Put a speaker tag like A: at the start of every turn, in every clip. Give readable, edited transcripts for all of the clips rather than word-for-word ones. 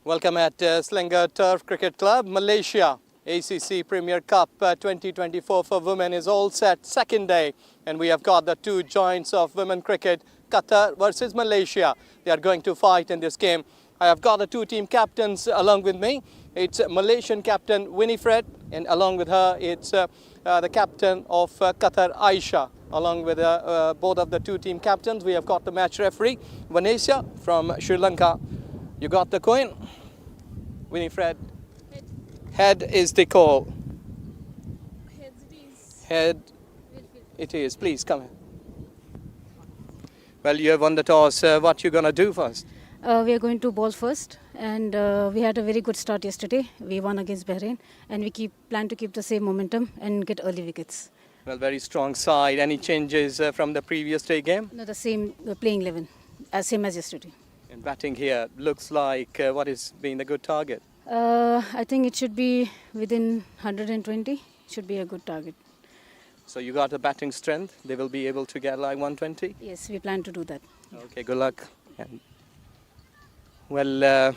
A: Welcome at Slinger Turf Cricket Club. Malaysia ACC Premier Cup 2024 for women is all set. Second day, and we have got the two giants of women cricket, Qatar versus Malaysia. They are going to fight in this game. I have got the two team captains along with me. It's Malaysian captain Winifred, and along with her it's the captain of Qatar, Aisha. Along with both of the two team captains, we have got the match referee, Vanessa from Sri Lanka. You got the coin? Winifred? Head is the call.
B: Heads it is.
A: Head it is. Please come in. Well, you have won the toss. What you gonna do first?
B: We are going to bowl first, and we had a very good start yesterday. We won against Bahrain, and we plan to keep the same momentum and get early wickets.
A: Well, very strong side. Any changes from the previous day game?
B: No, the same playing 11, same as yesterday.
A: And batting here looks like what is being the good target?
B: I think it should be within 120. Should be a good target.
A: So you got a batting strength. They will be able to get like 120?
B: Yes, we plan to do that.
A: Okay, good luck. And well,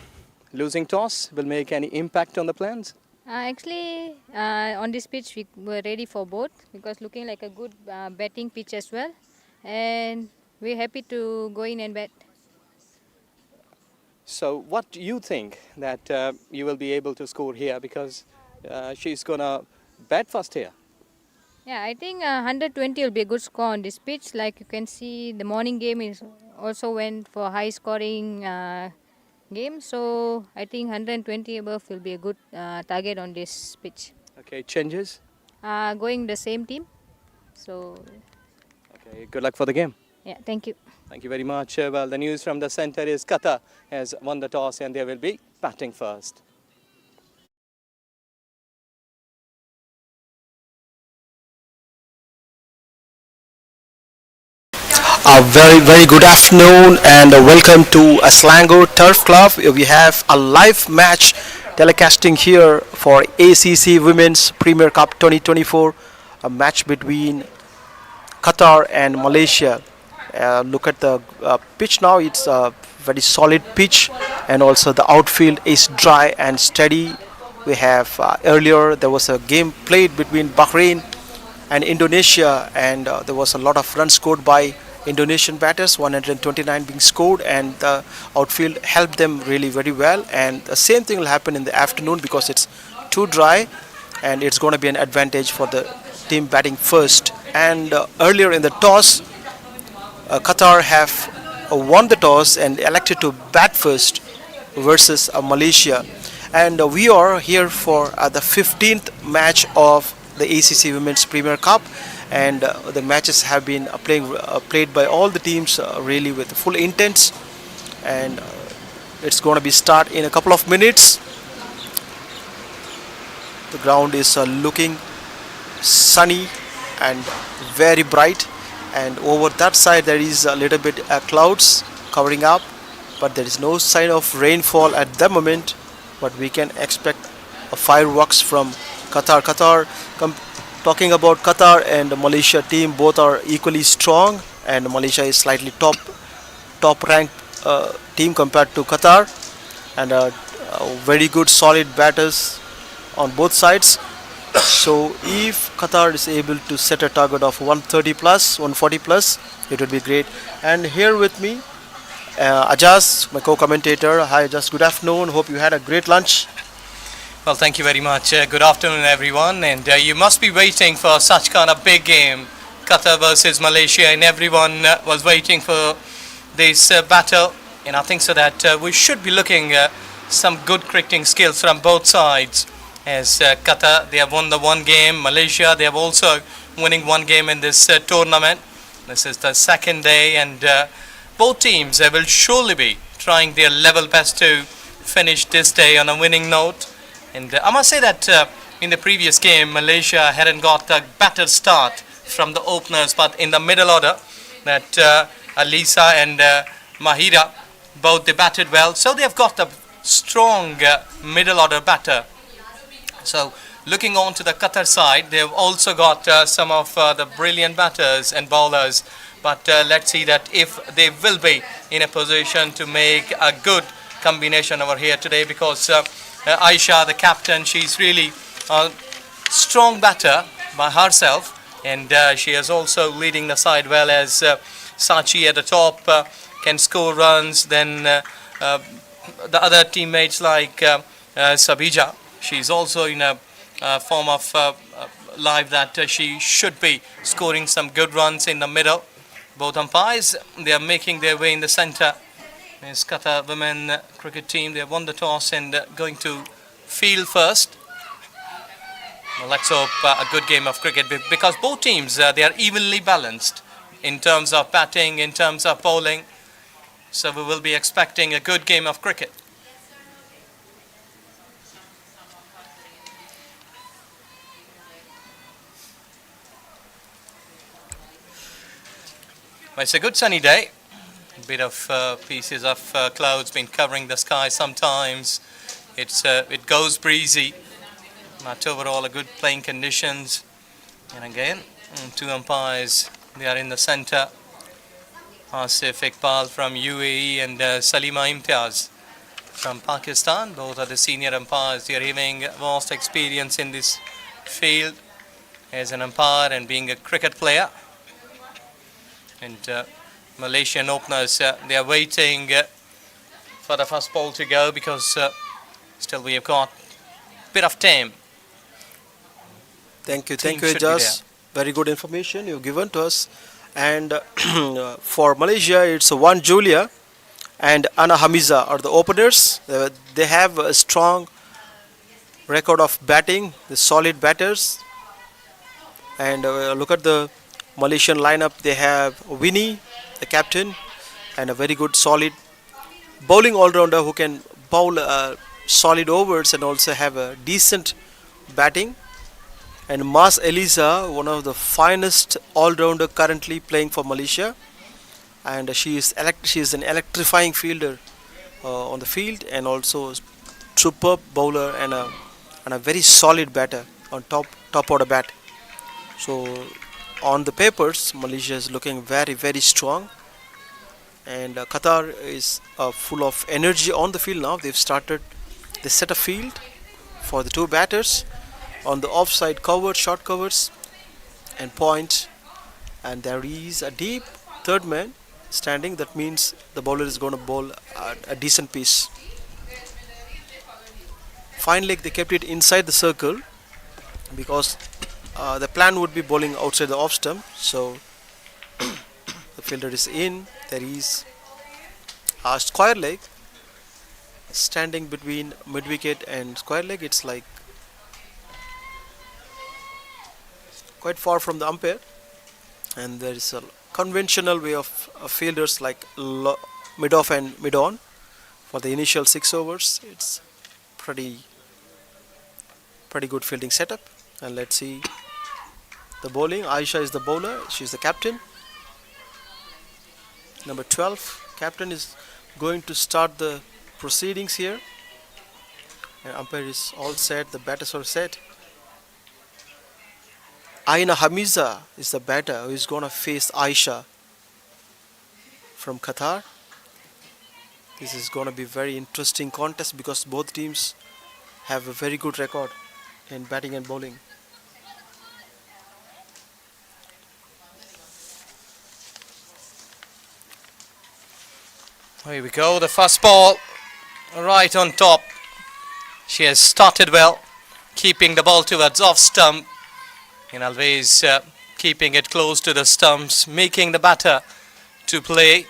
A: losing toss will make any impact on the plans?
C: Actually, on this pitch we were ready for both because looking like a good batting pitch as well, and we're happy to go in and bat.
A: So what do you think that you will be able to score here, because she's gonna bat first here?
C: Yeah, I think 120 will be a good score on this pitch. Like you can see, the morning game is also went for high scoring game. So I think 120 above will be a good target on this pitch.
A: Okay, changes?
C: Going the same team. So
A: Okay, good luck for the game.
C: yeah, thank you.
A: Thank you very much. Well, the news from the centre is Qatar has won the toss and they will be batting first.
D: A very good afternoon and welcome to Selangor Turf Club. We have a live match telecasting here for ACC Women's Premier Cup 2024, a match between Qatar and Malaysia. Look at the pitch now. It's a very solid pitch, and also the outfield is dry and steady. We have earlier there was a game played between Bahrain and Indonesia, and there was a lot of runs scored by Indonesian batters, 129 being scored, and the outfield helped them really very well. And the same thing will happen in the afternoon because it's too dry, and it's going to be an advantage for the team batting first. And earlier in the toss, Qatar have won the toss and elected to bat first versus Malaysia. And we are here for the 15th match of the ACC Women's Premier Cup, and the matches have been played by all the teams really with full intents, and it's going to be start in a couple of minutes. The ground is looking sunny and very bright, and over that side there is a little bit clouds covering up, but there is no sign of rainfall at the moment, but we can expect fireworks from Qatar. Talking about Qatar and the Malaysia team, both are equally strong, and Malaysia is slightly top ranked team compared to Qatar, and very good solid batters on both sides. So if Qatar is able to set a target of 130 plus, 140 plus, it would be great. And here with me, Ajaz, my co-commentator. Hi Ajaz, good afternoon. Hope you had a great lunch.
A: Well, thank you very much. Good afternoon, everyone. And you must be waiting for such kind of big game, Qatar versus Malaysia, and everyone was waiting for this battle. And I think so that we should be looking some good cricketing skills from both sides. As Qatar, they have won the one game. Malaysia, they have also winning one game in this tournament. This is the second day, and both teams will surely be trying their level best to finish this day on a winning note. And I must say that in the previous game, Malaysia hadn't got a better start from the openers, but in the middle order, that Alisa and Mahira, both they batted well. So they have got a strong middle order batter. So looking on to the Qatar side, they have also got some of the brilliant batters and bowlers. But let's see that if they will be in a position to make a good combination over here today because Aisha, the captain, she's really a strong batter by herself, and she is also leading the side well as Sachi at the top can score runs. Then the other teammates like Sabija, she's also in a form of life that she should be scoring some good runs in the middle. Both umpires, they are making their way in the centre. It's Qatar women cricket team. They have won the toss and going to field first. Well, let's hope a good game of cricket because both teams they are evenly balanced in terms of batting, in terms of bowling. So we will be expecting a good game of cricket. Well, it's a good sunny day. A bit of pieces of clouds been covering the sky sometimes. It goes breezy. But overall, a good playing conditions. And again, two umpires. They are in the centre. Asif Iqbal from UAE and Salima Imtiaz from Pakistan. Both are the senior umpires. They are having vast experience in this field as an umpire and being a cricket player. And Malaysian openers, they are waiting for the first ball to go because still we have got a bit of time.
D: Thank you,
A: Team should be
D: Jas. Very good information you've given to us. And for Malaysia, it's one Julia and Ana Hamiza are the openers. They have a strong record of batting, the solid batters. And look at the Malaysian lineup. They have Winnie, the captain, and a very good solid bowling all-rounder who can bowl solid overs and also have a decent batting. And Mas Eliza, one of the finest all-rounder currently playing for Malaysia, and she is an electrifying fielder on the field and also superb bowler and a very solid batter on top of the bat. So on the papers, Malaysia is looking very strong, and Qatar is full of energy on the field now. They set a field for the two batters on the offside cover, short covers and point, and there is a deep third man standing. That means the bowler is going to bowl a decent piece. Fine leg, they kept it inside the circle because the plan would be bowling outside the off stump. So the fielder is in. There is a square leg standing between mid wicket and square leg. It's like quite far from the umpire, and there is a conventional way of fielders like mid off and mid on for the initial 6 overs. It's pretty good fielding setup. And let's see the bowling. Aisha is the bowler, she's the captain. Number 12 captain is going to start the proceedings here, and umpire is all set, the batters are set. Aina Hamiza is the batter who is going to face Aisha from Qatar. This is going to be very interesting contest because both teams have a very good record in batting and bowling.
A: Here we go, the first ball right on top. She has started well, keeping the ball towards off stump and always keeping it close to the stumps, making the batter to play.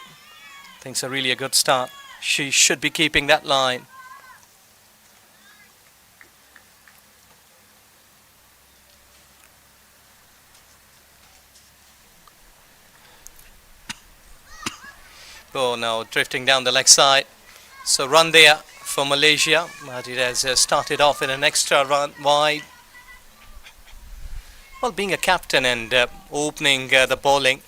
A: Thinks a really a good start. She should be keeping that line. Oh, now drifting down the leg side. So run there for Malaysia, but it has started off in an extra run wide. Well, being a captain and opening the bowling,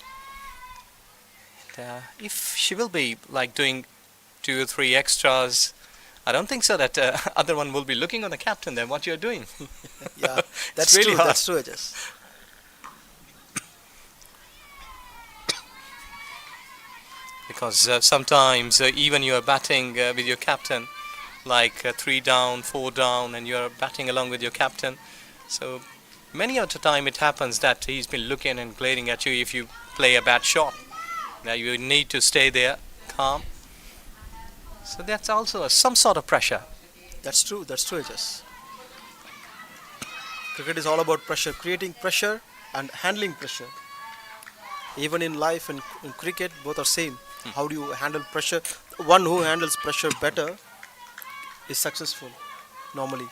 A: if she will be like doing 2 or 3 extras, I don't think so that other one will be looking on the captain then what you're doing.
D: Yeah, that's
A: really
D: true.
A: hard.
D: That's true. It is.
A: because sometimes even you are batting with your captain, like 3 down, 4 down, and you are batting along with your captain. So many of the time it happens that he's been looking and glaring at you if you play a bad shot. Now you need to stay there, calm. So that's also some sort of pressure.
D: That's true. That's true, Ajas. Cricket is all about pressure, creating pressure and handling pressure. Even in life and in cricket, both are same. How do you handle pressure? One who handles pressure better is successful normally.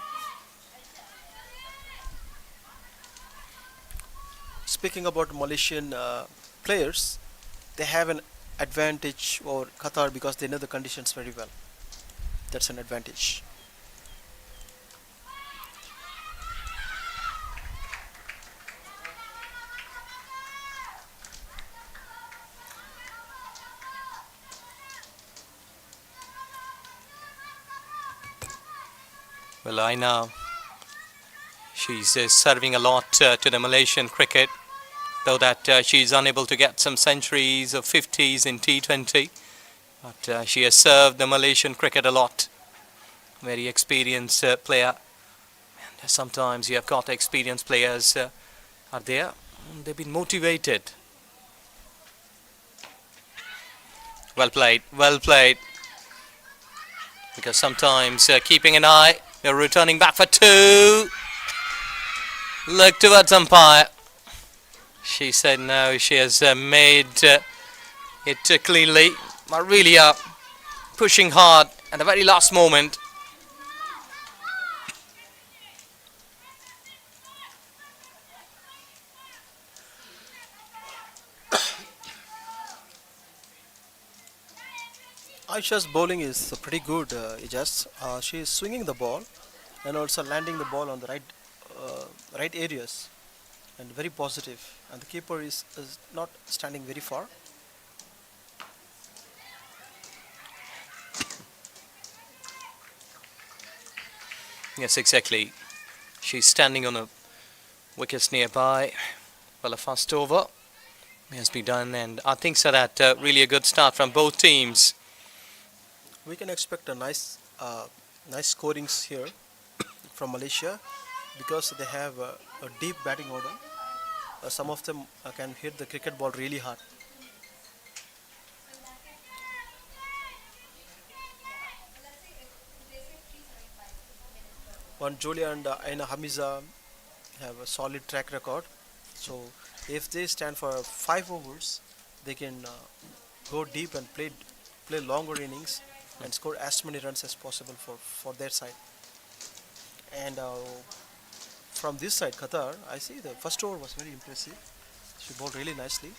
D: Speaking about Malaysian players, they have an advantage over Qatar because they know the conditions very well. That's an advantage.
A: Well, I know she's serving a lot to the Malaysian cricket, though that she's unable to get some centuries or 50s in T20. But she has served the Malaysian cricket a lot. Very experienced player. And sometimes you have got experienced players are there. They've been motivated. Well played, well played. Because sometimes keeping an eye, they're returning back for 2. Look towards umpire. She said no, she has made it cleanly. But really pushing hard at the very last moment.
D: Aisha's bowling is pretty good, Ijaz. She is swinging the ball and also landing the ball on the right areas and very positive. And the keeper is not standing very far.
A: Yes, exactly. She's standing on a wickets nearby. Well, a fast over has been done, and I think so that really a good start from both teams.
D: We can expect a nice scorings here from Malaysia because they have a deep batting order. Some of them can hit the cricket ball really hard. One Julia and Aina Hamiza have a solid track record. So if they stand for 5 overs, they can go deep and play longer innings and score as many runs as possible for their side. And from this side, Qatar, I see the first over was very impressive. She bowled really nicely.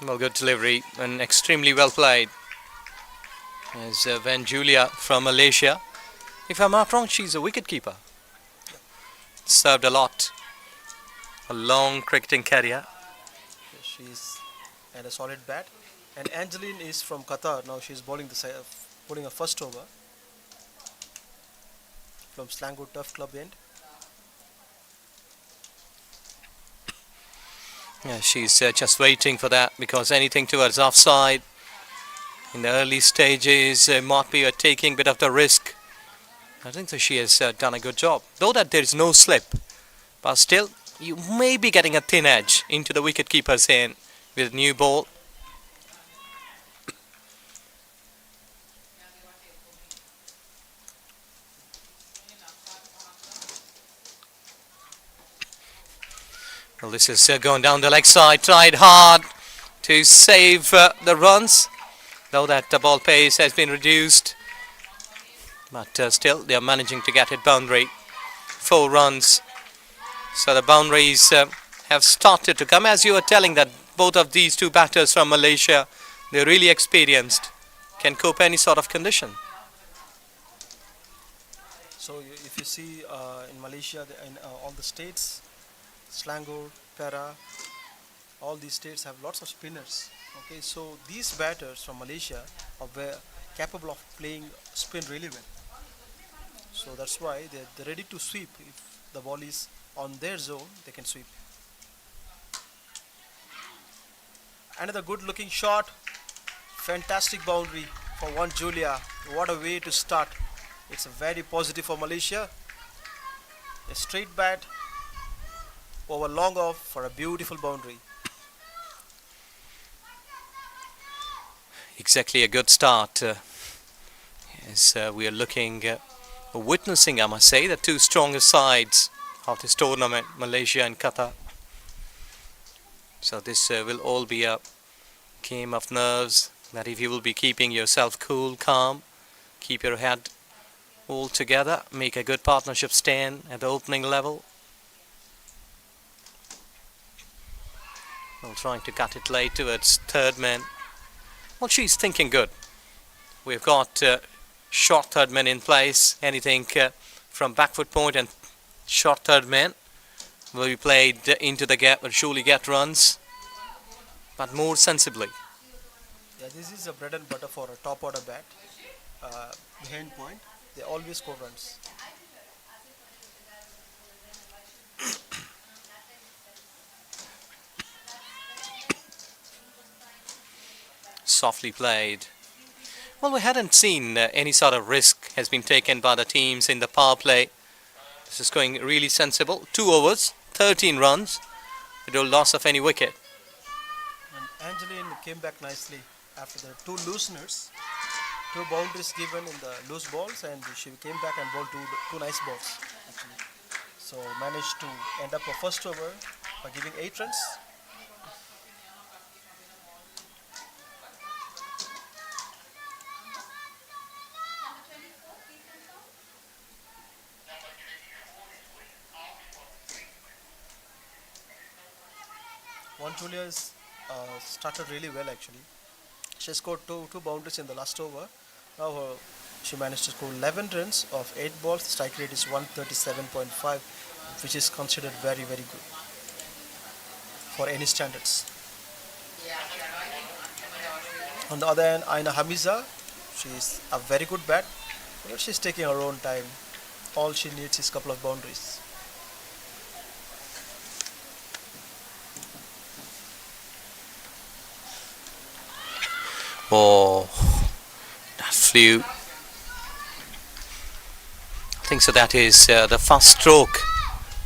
A: Well, good delivery and extremely well played. As Van Julia from Malaysia. If I'm not wrong, she's a wicketkeeper. Served a lot. A long cricketing career.
D: She's had a solid bat. And Angeline is from Qatar. Now she's bowling a first over from Selangor Turf Club end.
A: Yeah, she's just waiting for that because anything towards offside in the early stages might be taking a bit of the risk. I think that she has done a good job. Though that there is no slip, but still you may be getting a thin edge into the wicketkeeper's hand with new ball. Well, this is going down the leg side, tried hard to save the runs, though that the ball pace has been reduced. But still, they are managing to get it boundary. 4 runs. So the boundaries have started to come. As you were telling that both of these two batters from Malaysia, they're really experienced, can cope any sort of condition.
D: So if you see in Malaysia, in all the states, Selangor, Perak, all these states have lots of spinners. Okay, so these batters from Malaysia are capable of playing spin really well. So that's why they're ready to sweep. If the ball is on their zone, they can sweep. Another good looking shot. Fantastic boundary for one Julia. What a way to start. It's a very positive for Malaysia. A straight bat over long off for a beautiful boundary.
A: Exactly a good start. As we are witnessing, I must say, the two strongest sides of this tournament, Malaysia and Qatar. So this will all be a game of nerves, that if you will be keeping yourself cool, calm, keep your head all together, make a good partnership stand at the opening level. Well, trying to cut it late towards third man. Well, she's thinking good. We've got short third man in place. Anything from back foot point and short third man will be played into the gap, will surely get runs, but more sensibly.
D: Yeah, this is a bread and butter for a top order bat. Behind point, they always score runs.
A: Softly played. Well, we hadn't seen any sort of risk has been taken by the teams in the power play. This is going really sensible. 2 overs, 13 runs, with no loss of any wicket.
D: And Angeline came back nicely after the 2 looseners. 2 boundaries given in the loose balls, and she came back and bowled two nice balls actually. So managed to end up a first over by giving 8 runs. One Julia is started really well actually. She scored two boundaries in the last over. Now she managed to score 11 runs of 8 balls. The strike rate is 137.5, which is considered very good for any standards. On the other hand, Aina Hamiza, she is a very good bat, but she's taking her own time. All she needs is a couple of boundaries.
A: Oh, that flew. I think so. That is the first stroke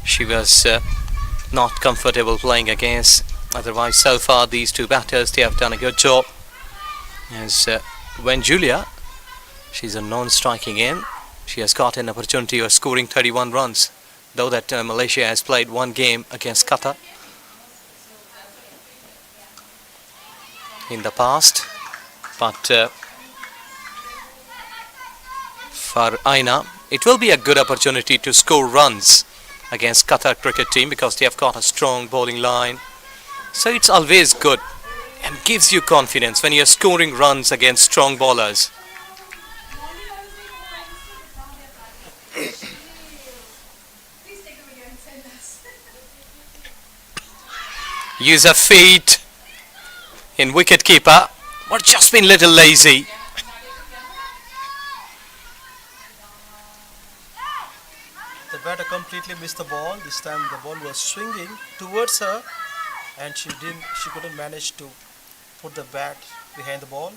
A: she was not comfortable playing against. Otherwise, so far these two batters, they have done a good job. As when Julia, she's a non-striking in. She has got an opportunity of scoring 31 runs, though that Malaysia has played one game against Qatar in the past. But for Aina, it will be a good opportunity to score runs against Qatar cricket team because they have got a strong bowling line. So it's always good and gives you confidence when you're scoring runs against strong bowlers. Use of feet in wicket keeper. Or just been a little lazy.
D: The batter completely missed the ball. This time the ball was swinging towards her, and she couldn't manage to put the bat behind the ball.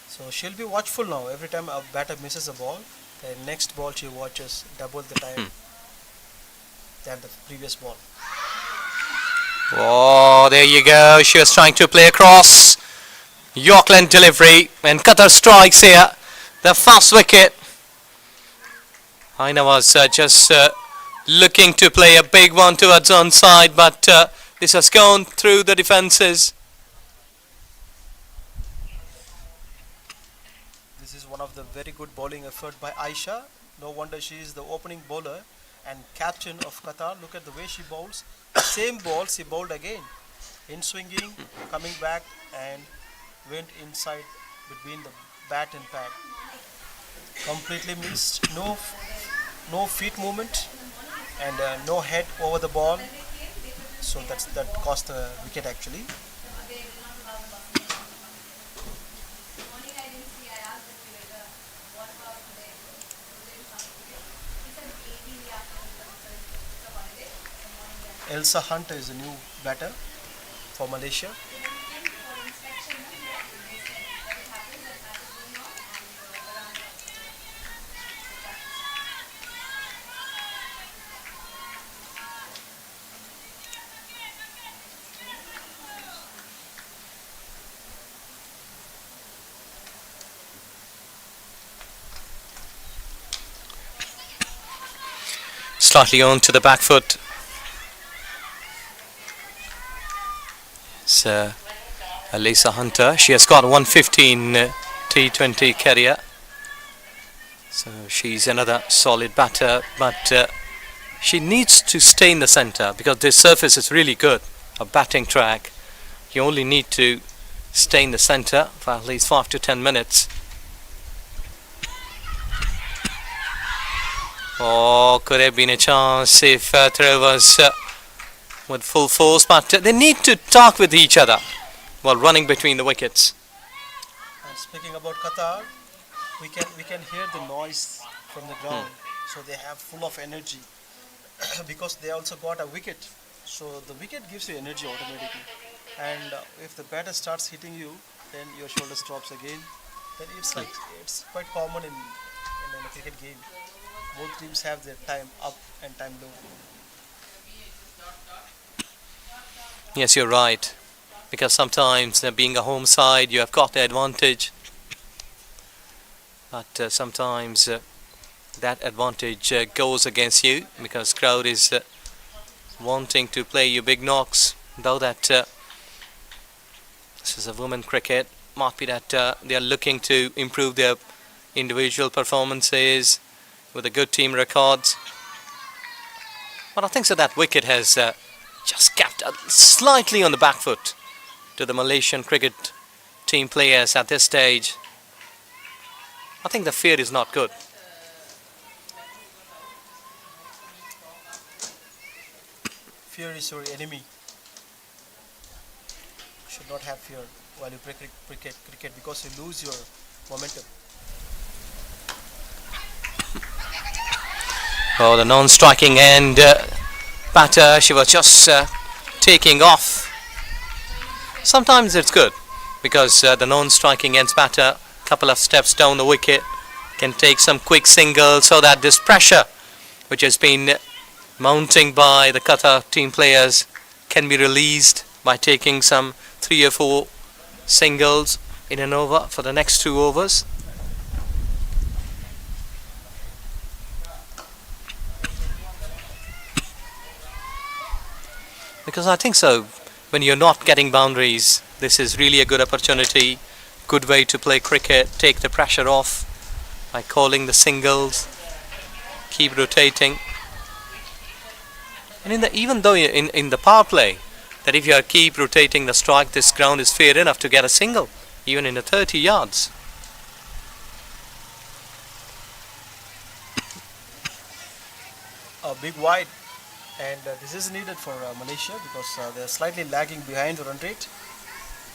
D: So she'll be watchful now. Every time a batter misses a ball, the next ball she watches double the time than the previous ball.
A: Oh, there you go. She was trying to play across. Yorkland delivery, and Qatar strikes here. The first wicket. Aina was just looking to play a big one towards onside, but this has gone through the defences.
D: This is one of the very good bowling effort by Aisha. No wonder she is the opening bowler and captain of Qatar. Look at the way she bowls. The same ball she bowled again. In swinging, coming back, and went inside between the bat and pad. Completely missed. No feet movement and no head over the ball. So that cost the wicket actually. Elsa Hunter is a new batter for Malaysia.
A: Slightly on to the back foot. It's Elisa Hunter. She has got 115 T20 career. So she's another solid batter, but she needs to stay in the center because this surface is really good. A batting track. You only need to stay in the center for at least 5 to 10 minutes. Oh, could have been a chance if throw was with full force, but they need to talk with each other while running between the wickets.
D: And speaking about Qatar, we can hear the noise from the ground, so they have full of energy because they also got a wicket. So the wicket gives you energy automatically, and if the batter starts hitting you, then your shoulders drops again. Then it's like it's quite common in a cricket game. Both teams have their time up and time low.
A: Yes, you're right, because sometimes being a home side, you have got the advantage, but sometimes that advantage goes against you because crowd is wanting to play you big knocks. Though that this is a women cricket, might be that they are looking to improve their individual performances with a good team records. But I think so that wicket has just kept slightly on the back foot to the Malaysian cricket team players at this stage. I think the fear is not good.
D: Fear is your enemy. You should not have fear while you play cricket because you lose your momentum.
A: Oh, the non-striking end batter, she was just taking off. Sometimes it's good because the non-striking ends batter, couple of steps down the wicket, can take some quick singles so that this pressure which has been mounting by the Qatar team players can be released by taking some 3 or 4 singles in an over for the next 2 overs. Because I think so, when you're not getting boundaries, this is really a good opportunity, good way to play cricket, take the pressure off by calling the singles, keep rotating. And even though in the power play, that if you keep rotating the strike, this ground is fair enough to get a single, even in the 30 yards.
D: A big wide, and this is needed for Malaysia because they are slightly lagging behind the run rate,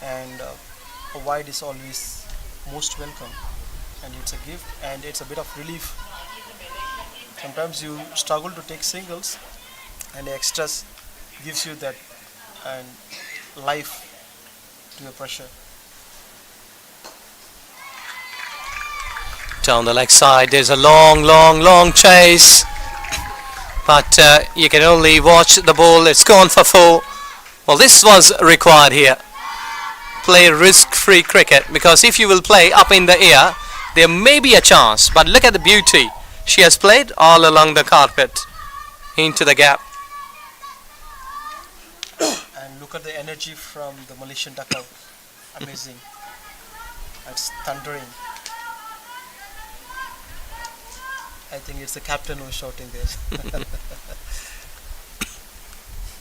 D: and a wide is always most welcome, and it's a gift and it's a bit of relief. Sometimes you struggle to take singles, and the extras gives you that and life to your pressure.
A: Down the leg side, there's a long chase. But you can only watch the ball. It's gone for 4. Well, this was required here. Play risk-free cricket, because if you will play up in the air, there may be a chance. But look at the beauty. She has played all along the carpet into the gap.
D: And look at the energy from the Malaysian dugout. Amazing. It's thundering. I think it's the captain who's shouting this.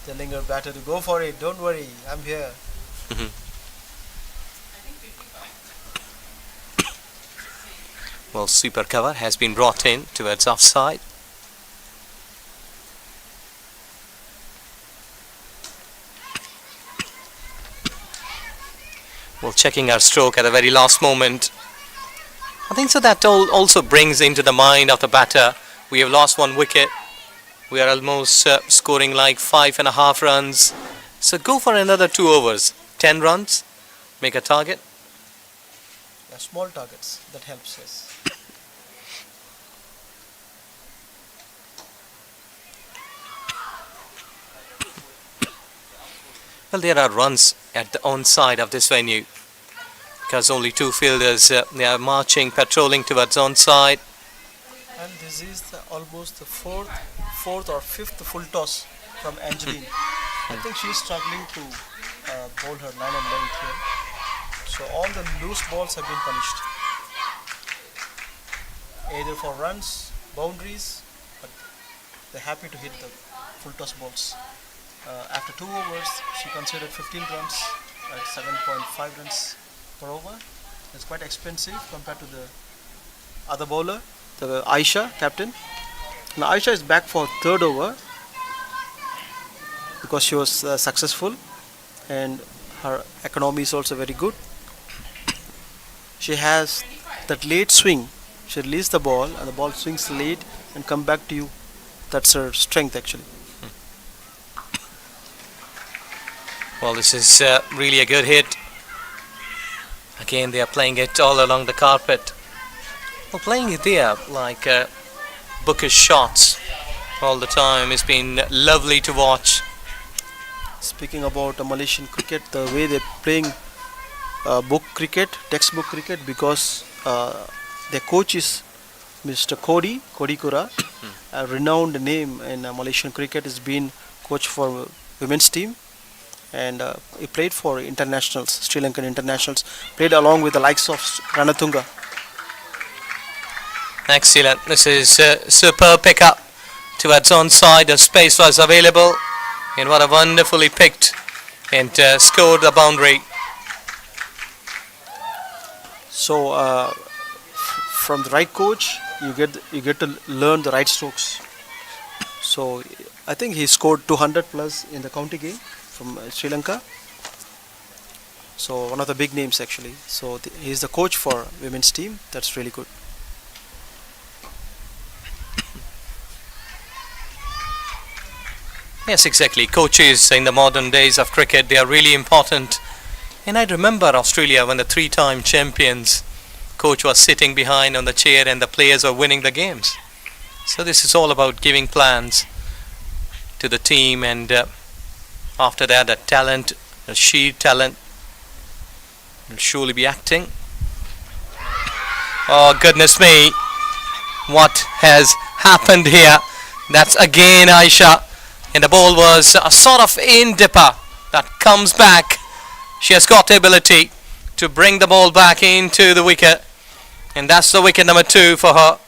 D: Telling her batter to go for it, don't worry, I'm here.
A: Well, super cover has been brought in towards offside. Well, checking our stroke at the very last moment. I think so that also brings into the mind of the batter, we have lost 1 wicket. We are almost scoring like 5.5 runs. So go for another 2 overs. 10 runs. Make a target.
D: Yeah, small targets. That helps, yes.
A: Well, there are runs at the onside of this venue because only 2 fielders they are marching, patrolling towards onside.
D: And this is almost the fourth or fifth full toss from Angeline. I think she is struggling to bowl her line and length here. So all the loose balls have been punished, either for runs, boundaries, but they're happy to hit the full toss balls. After 2 overs, she considered 15 runs at 7.5 runs per over. It's quite expensive compared to the other bowler, the Aisha captain. Now Aisha is back for 3rd over because she was successful and her economy is also very good. She has that late swing. She releases the ball and the ball swings late and come back to you. That's her strength actually.
A: Well, this is really a good hit. Again, they are playing it all along the carpet. Well, playing it there like bookish shots all the time. It's been lovely to watch.
D: Speaking about Malaysian cricket, the way they're playing book cricket, textbook cricket, because their coach is Mr. Kodi Kura, a renowned name in Malaysian cricket. Has been coach for women's team, and he played for internationals, Sri Lankan internationals. Played along with the likes of Ranatunga.
A: Excellent. This is superb pickup towards onside. The space was available, and what a wonderfully picked and scored the boundary.
D: So from the right coach, you get to learn the right strokes. So I think he scored 200 plus in the county game from Sri Lanka. So one of the big names actually. So he's the coach for women's team. That's really good.
A: Yes, exactly. Coaches in the modern days of cricket, they are really important. And I remember Australia when the 3-time champions coach was sitting behind on the chair and the players were winning the games. So this is all about giving plans to the team, and after that, the talent, the sheer talent will surely be acting. Oh goodness me, what has happened here? That's again Aisha, and the ball was a sort of in dipper that comes back. She has got the ability to bring the ball back into the wicket, and that's the wicket number 2 for her.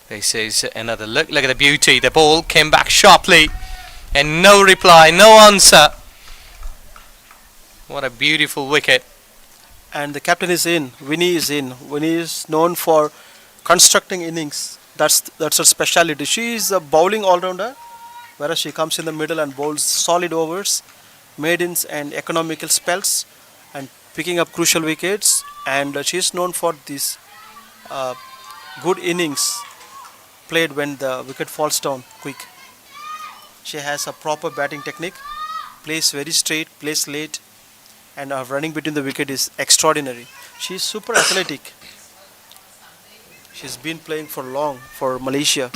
A: This is another look. Look at the beauty. The ball came back sharply, and no reply, no answer. What a beautiful wicket.
D: And the captain is in. Winnie is in. Winnie is known for constructing innings. That's her speciality. She is a bowling all-rounder, whereas she comes in the middle and bowls solid overs, maidens and economical spells, and picking up crucial wickets. And she is known for these good innings played when the wicket falls down quick. She has a proper batting technique, plays very straight, plays late, and her running between the wicket is extraordinary. She is super athletic. She's been playing for long for Malaysia.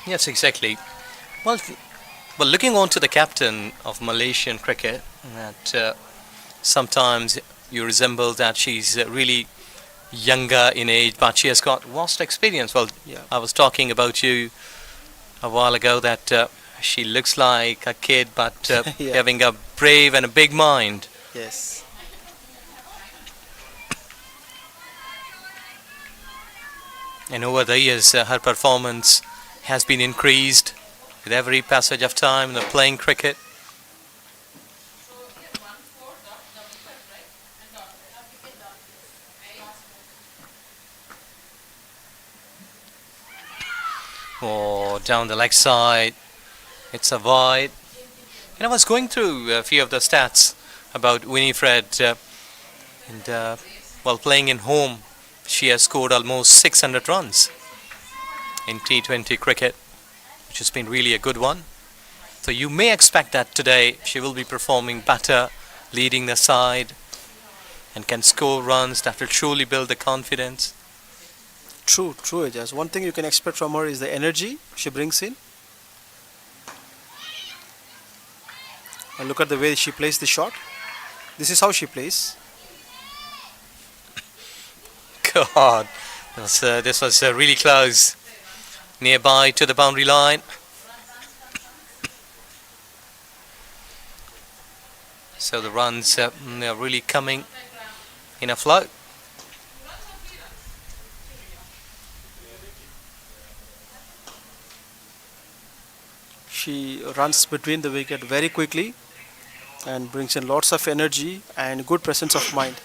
A: Yes, exactly. Well, looking on to the captain of Malaysian cricket, that sometimes you resemble that she's really younger in age, but she has got vast experience. Well,
D: Yeah.
A: I was talking about you a while ago that she looks like a kid, but
D: Yeah.
A: having a brave and a big mind.
D: Yes.
A: And over the years, her performance has been increased with every passage of time in the playing cricket. or down the leg side. It's a wide. And I was going through a few of the stats about Winifred, and while playing in home, she has scored almost 600 runs in T20 cricket, which has been really a good one. So you may expect that today she will be performing better, leading the side, and can score runs that will surely build the confidence.
D: True, Ajaz. One thing you can expect from her is the energy she brings in. And look at the way she plays the shot. This is how she plays.
A: God, this was really close, nearby to the boundary line. So the runs are really coming in a flow.
D: She runs between the wicket very quickly and brings in lots of energy and good presence of mind.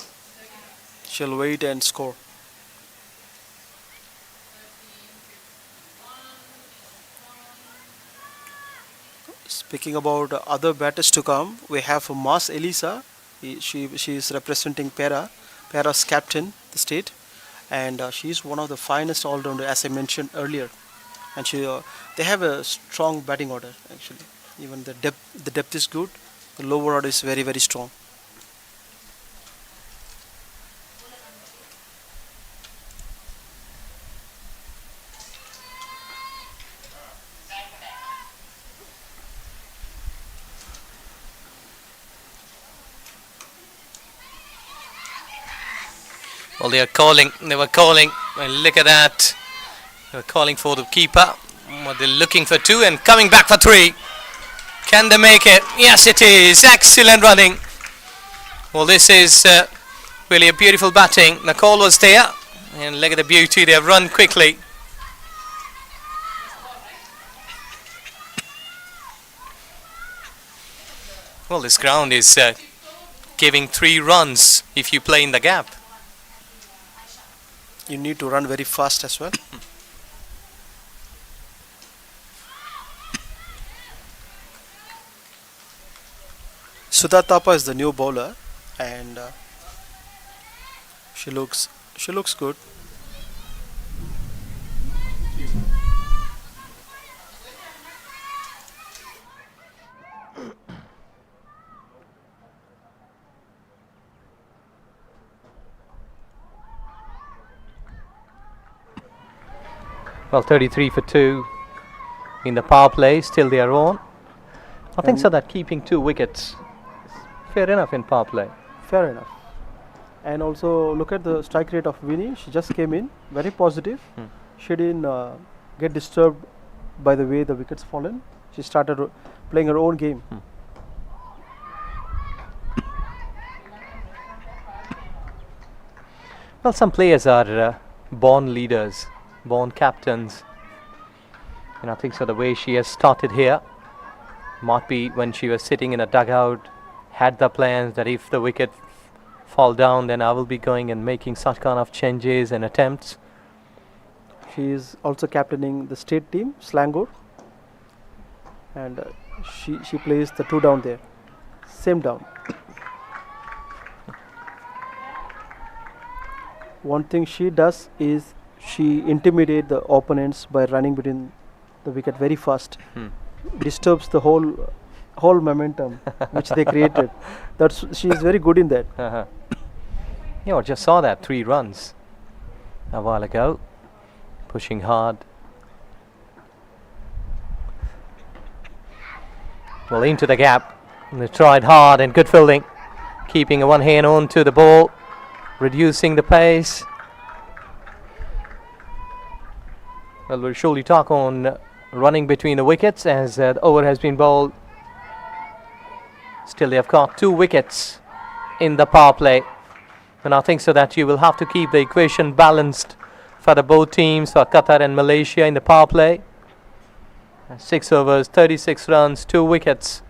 D: She'll wait and score. Speaking about other batters to come, we have Mas Elisa. She is representing Para's captain, the state, and she is one of the finest all-rounder, as I mentioned earlier. And they have a strong batting order actually. Even the depth is good. The lower order is very very strong.
A: Well, they were calling, and look at that. They were calling for the keeper. Well, they're looking for 2 and coming back for 3. Can they make it? Yes, it is. Excellent running. Well, this is really a beautiful batting. The call was there, and look at the beauty. They have run quickly. Well, this ground is giving 3 runs if you play in the gap.
D: You need to run very fast as well. Sudha Thapa is the new bowler, and she looks good.
A: Well, 33 for 2 in the power play. Still they are on. I think so that keeping 2 wickets is fair enough in power play.
D: Fair enough. And also look at the strike rate of Winnie. She just came in, very positive. She didn't get disturbed by the way the wickets fallen. She started playing her own game.
A: Well, some players are born leaders, born captains. And I think so the way she has started here might be when she was sitting in a dugout, had the plans that if the wicket fall down, then I will be going and making such kind of changes and attempts.
D: She is also captaining the state team, Selangor, and she plays the 2 down there, same down. One thing she does is she intimidates the opponents by running between the wicket very fast. Disturbs the whole momentum which they created. She is very good in that.
A: I just saw that 3 runs a while ago, pushing hard. Well, into the gap. And they tried hard and good fielding, keeping one hand on to the ball, reducing the pace. Well, we'll surely talk on running between the wickets as the over has been bowled. Still they have got 2 wickets in the power play, and I think so that you will have to keep the equation balanced for the both teams, for Qatar and Malaysia in the power play. 6 overs, 36 runs, 2 wickets.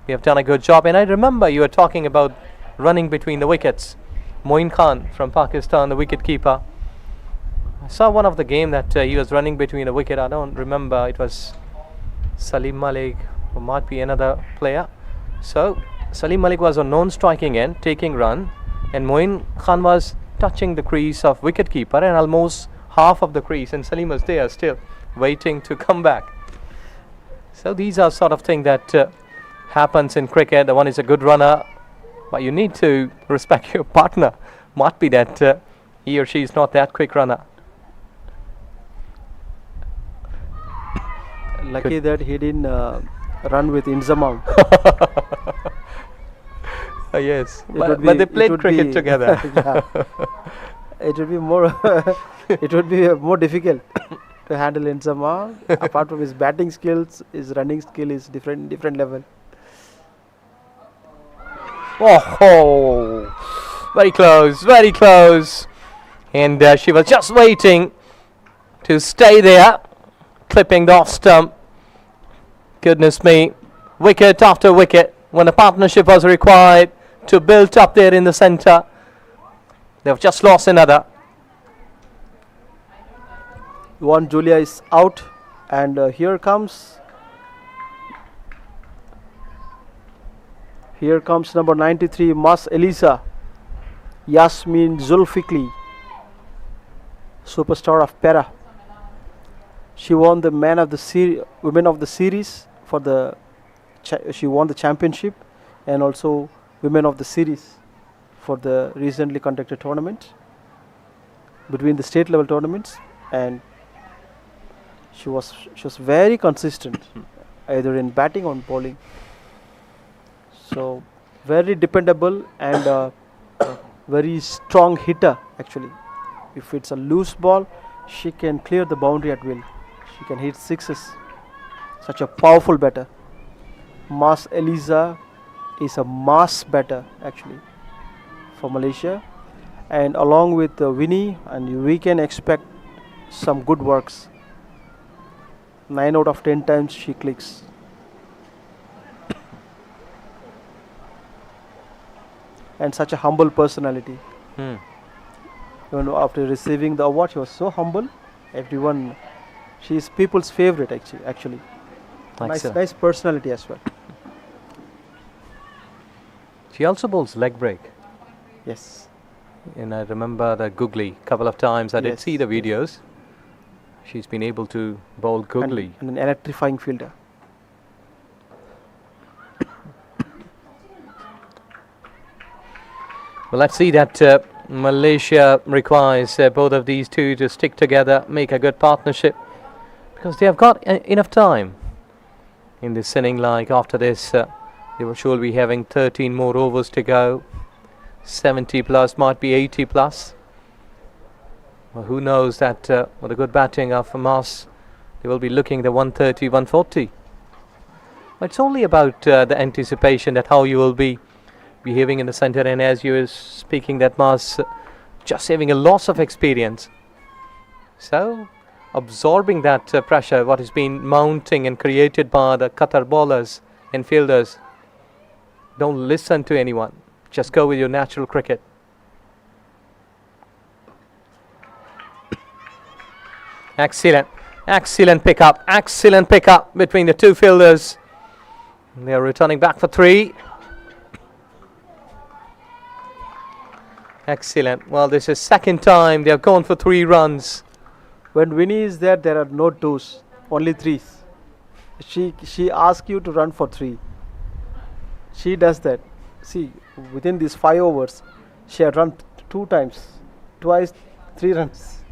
A: We have done a good job, and I remember you were talking about running between the wickets. Moin Khan from Pakistan, the wicket keeper. I saw one of the game that he was running between a wicket. I don't remember. It was Salim Malik or might be another player. So Salim Malik was on non-striking end, taking run, and Moin Khan was touching the crease of wicketkeeper and almost half of the crease, and Salim was there still waiting to come back. So these are sort of things that happens in cricket. The one is a good runner, but you need to respect your partner. Might be that he or she is not that quick runner.
D: Lucky that he didn't run with Inzamam.
A: Yes, but they played cricket together.
D: It would be more. It would be more difficult to handle Inzamam. Apart from his batting skills, his running skill is different level.
A: Oh, very close, very close. And she was just waiting to stay there, clipping the off stump. Goodness me, wicket after wicket. When a partnership was required to build up there in the centre, they've just lost another.
D: Juan Julia is out, and here comes number 93, Mas Elisa, Yasmin Zulfikli, superstar of Para. She won the women of the series for the. She won the championship, and also women of the series for the recently conducted tournament between the state level tournaments, and she was very consistent either in batting or bowling. So very dependable and very strong hitter actually. If it's a loose ball, she can clear the boundary at will. She can hit sixes. Such a powerful batter. Mas Eliza is a mass batter actually for Malaysia, and along with Winnie, and we can expect some good works. 9 out of 10 times she clicks. And such a humble personality. Even after receiving the award, she was so humble. Everyone, she is people's favorite actually. Nice personality as well.
A: She also bowls leg break.
D: Yes.
A: And I remember the googly couple of times. I did see the videos. She's been able to bowl googly.
D: And an electrifying fielder.
A: Well, let's see that Malaysia requires both of these two to stick together, make a good partnership, because they have got enough time in this inning. Like after this, they will surely be having 13 more overs to go. 70 plus, might be 80 plus. Well, who knows that with a good batting of Mas, they will be looking the 130, 140. It's only about the anticipation that how you will be behaving in the centre, and as you were speaking that Mas just having a loss of experience. So absorbing that pressure what has been mounting and created by the Qatar bowlers and fielders. Don't listen to anyone. Just go with your natural cricket. Excellent pickup between the two fielders. They are returning back for 3. Excellent. Well, this is second time they have gone for 3 runs.
D: When Winnie is there, there are no 2s, only 3s. She asks you to run for 3. She does that. See, within these 5 overs, she had run 2 times, twice 3 runs.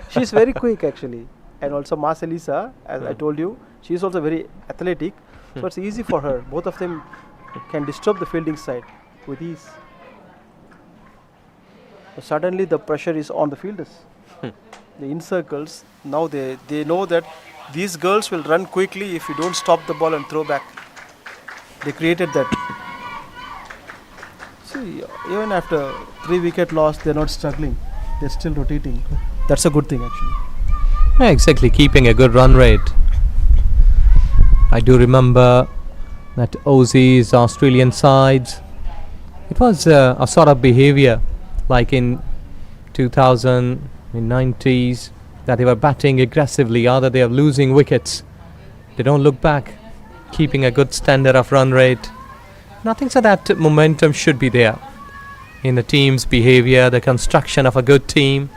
D: She's very quick actually. And also Mas Elisa, as I told you, she is also very athletic. So it's easy for her. Both of them can disturb the fielding side with ease. So suddenly the pressure is on the fielders. The in circles, now they know that these girls will run quickly if you don't stop the ball and throw back. They created that. See, even after 3 wicket loss, they're not struggling. They're still rotating. That's a good thing actually.
A: Yeah, exactly, keeping a good run rate. I do remember that Aussies, Australian sides, it was a sort of behavior like in 2000 in 90s that they were batting aggressively, either they are losing wickets. They don't look back, keeping a good standard of run rate. And I think so that momentum should be there in the team's behavior, the construction of a good team.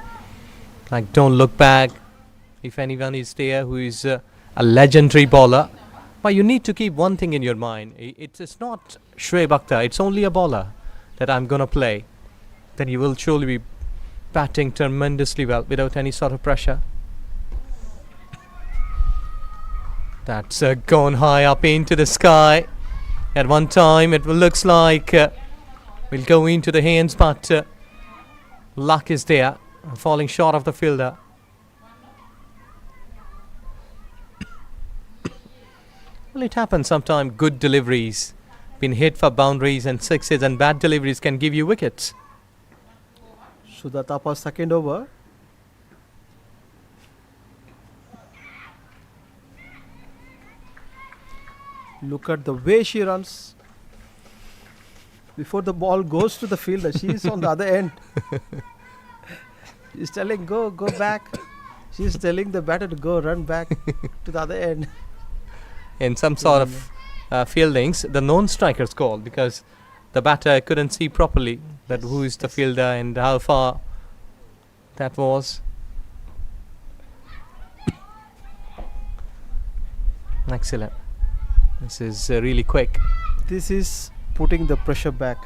A: Like, don't look back. If anyone is there who is a legendary bowler, but you need to keep one thing in your mind. It's not Shoaib Akhtar, it's only a bowler that I'm going to play. Then you will surely be batting tremendously well without any sort of pressure. That's gone high up into the sky. At one time it looks like will go into the hands, but luck is there, falling short of the fielder. Well, it happens sometimes. Good deliveries, been hit for boundaries and sixes, and bad deliveries can give you wickets.
D: Sudatapa's second over. Look at the way she runs. Before the ball goes to the fielder, she is on the other end. She's telling, go back. She's telling the batter to go, run back to the other end.
A: In some sort of fieldings, the non-strikers call, because the batter couldn't see properly that who is the fielder and how far that was. Excellent. This is really quick.
D: This is putting the pressure back.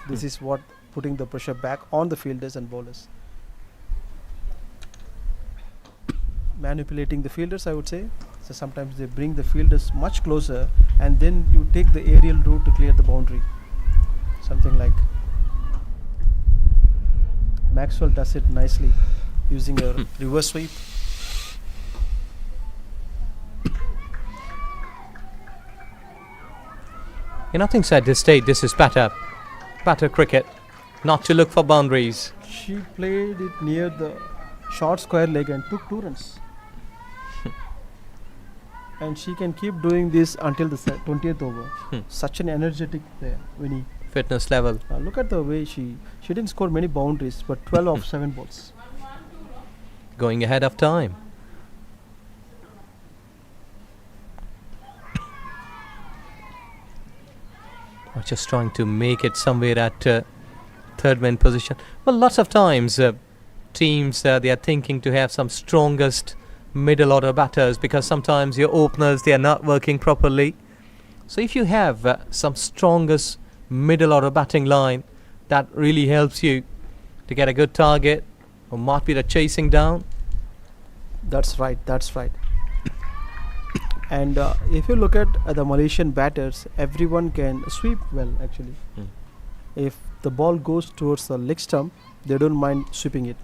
D: This is what putting the pressure back on the fielders and bowlers. Manipulating the fielders, I would say. So sometimes they bring the fielders much closer, and then you take the aerial route to clear the boundary. Something like Maxwell does it nicely using a reverse sweep.
A: Nothing said this stage. This is batter cricket, not to look for boundaries.
D: She played it near the short square leg and took 2 runs. And she can keep doing this until the 20th over. Such an energetic player, Winnie.
A: Fitness level.
D: Look at the way she didn't score many boundaries, but 12 of 7 balls.
A: Going ahead of time. Or just trying to make it somewhere at third man position. Well, lots of times teams they are thinking to have some strongest middle order batters, because sometimes your openers, they are not working properly. So if you have some strongest middle order batting line, that really helps you to get a good target, or might be the chasing down.
D: That's right. And if you look at the Malaysian batters, everyone can sweep well actually. If the ball goes towards the leg stump, they don't mind sweeping it.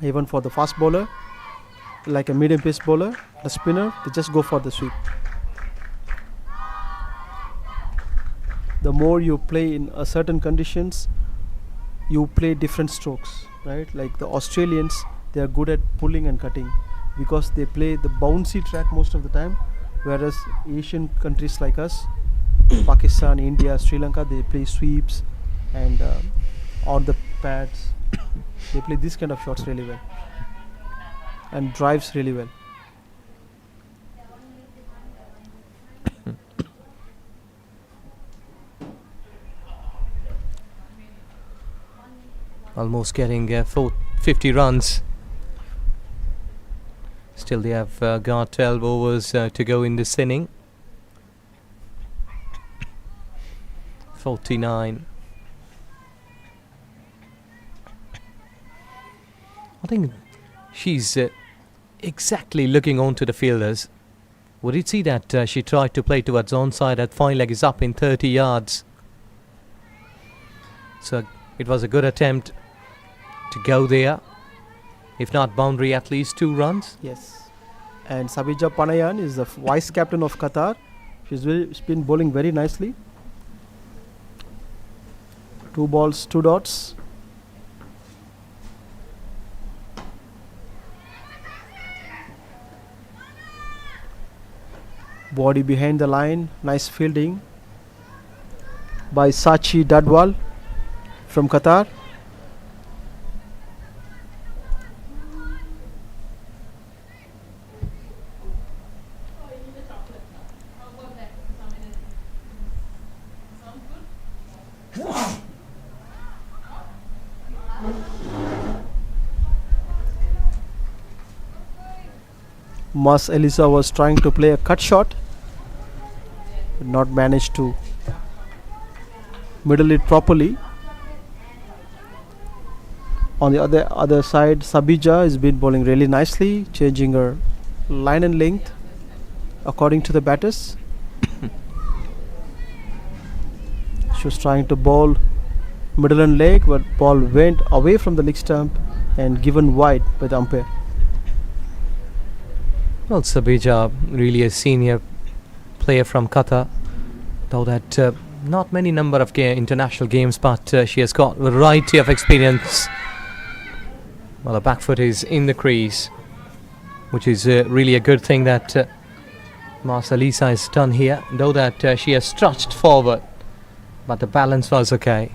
D: Even for the fast bowler, like a medium pace bowler, the spinner, they just go for the sweep. The more you play in certain conditions, you play different strokes, right? Like the Australians, they are good at pulling and cutting because they play the bouncy track most of the time, whereas Asian countries like us, Pakistan, India, Sri Lanka, they play sweeps and on the pads. They play this kind of shots really well and drives really well.
A: Almost getting 50 runs. Still they have got 12 overs to go in this inning. 49. I think she's exactly looking on to the fielders. Would you see that she tried to play towards onside, that fine leg is up in 30 yards. So it was a good attempt to go there. If not boundary, at least 2 runs.
D: Yes. And Sabija Panayan is the vice captain of Qatar. She's been bowling very nicely. 2 balls, 2 dots. Body behind the line, nice fielding by Sachi Dadwal from Qatar. Mas Elisa was trying to play a cut shot, but not managed to middle it properly. On the other side, Sabija has been bowling really nicely, changing her line and length according to the batters. She was trying to bowl middle and leg, but ball went away from the leg stump and given wide by the umpire.
E: Well, Sabija, really a senior player from Qatar, though that not many number of international games, but she has got a variety of experience. Well, the back foot is in the crease, which is really a good thing that Marcelisa has done here, though that she has stretched forward, but the balance was okay.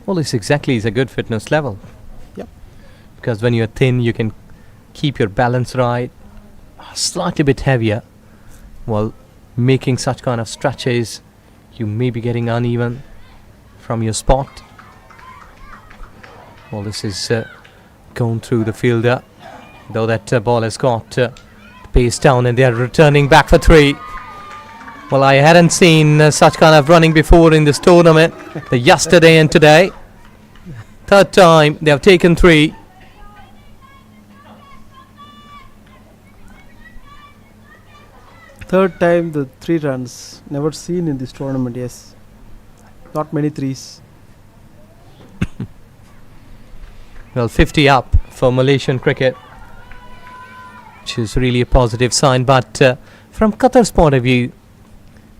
E: Well, this exactly is a good fitness level.
D: Yep.
E: Because when you're thin, you can keep your balance right, slightly bit heavier. Well, making such kind of stretches, you may be getting uneven from your spot. Well, this is going through the fielder, though that ball has got pace down, and they are returning back for 3. Well, I hadn't seen such kind of running before in this tournament. The yesterday and today. Third time they have taken 3.
D: Third time the 3 runs, never seen in this tournament. Yes, not many 3s.
E: Well, 50 up for Malaysian cricket, which is really a positive sign. But from Qatar's point of view,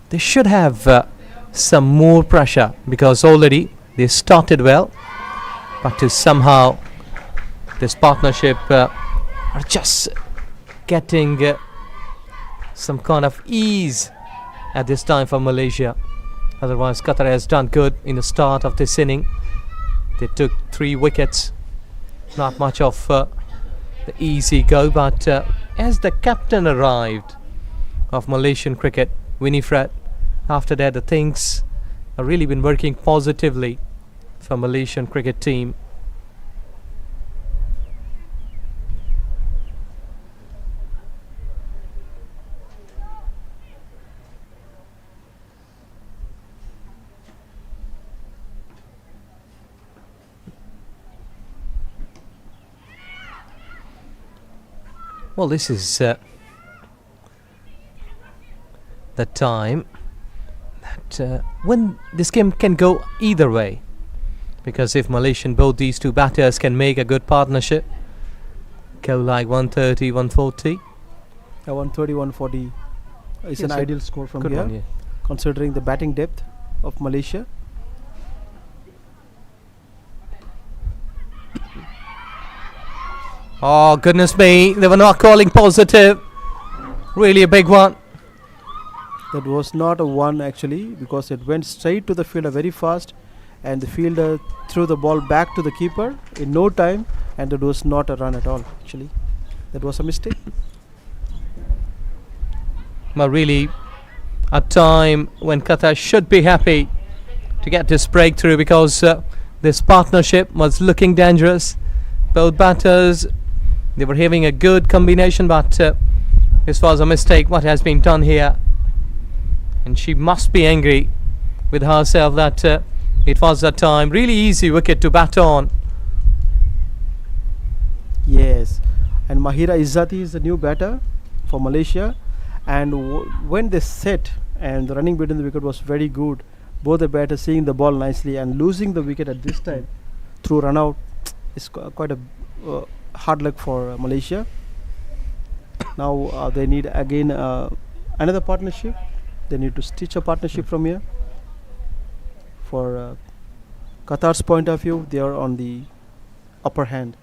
E: they should have some more pressure, because already they started well, but to somehow this partnership are just getting some kind of ease at this time for Malaysia. Otherwise, Qatar has done good in the start of this inning. They took 3 wickets, not much of the easy go, but as the captain arrived of Malaysian cricket, Winifred, after that the things have really been working positively for Malaysian cricket team. Well, this is the time that when this game can go either way, because if Malaysian, both these 2 batters can make a good partnership, go like 130, 140.
D: 130, 140 is
E: Yes,
D: an ideal score from
E: Good
D: here,
E: one, yeah.
D: considering the batting depth of Malaysia.
E: Oh, goodness me, they were not calling positive. Really a big one.
D: That was not a 1 actually, because it went straight to the fielder very fast, and the fielder threw the ball back to the keeper in no time, and it was not a run at all actually. That was a mistake.
E: But really a time when Qatar should be happy to get this breakthrough, because this partnership was looking dangerous. Both batters, they were having a good combination, but this was a mistake what has been done here, and she must be angry with herself that it was that time really easy wicket to bat on.
D: Yes, and Mahira Izzati is the new batter for Malaysia, and when they set and the running between the wicket was very good, both the batters seeing the ball nicely and losing the wicket at this time through run out is quite a hard luck for Malaysia. Now they need again another partnership. They need to stitch a partnership from here. For Qatar's point of view, they are on the upper hand.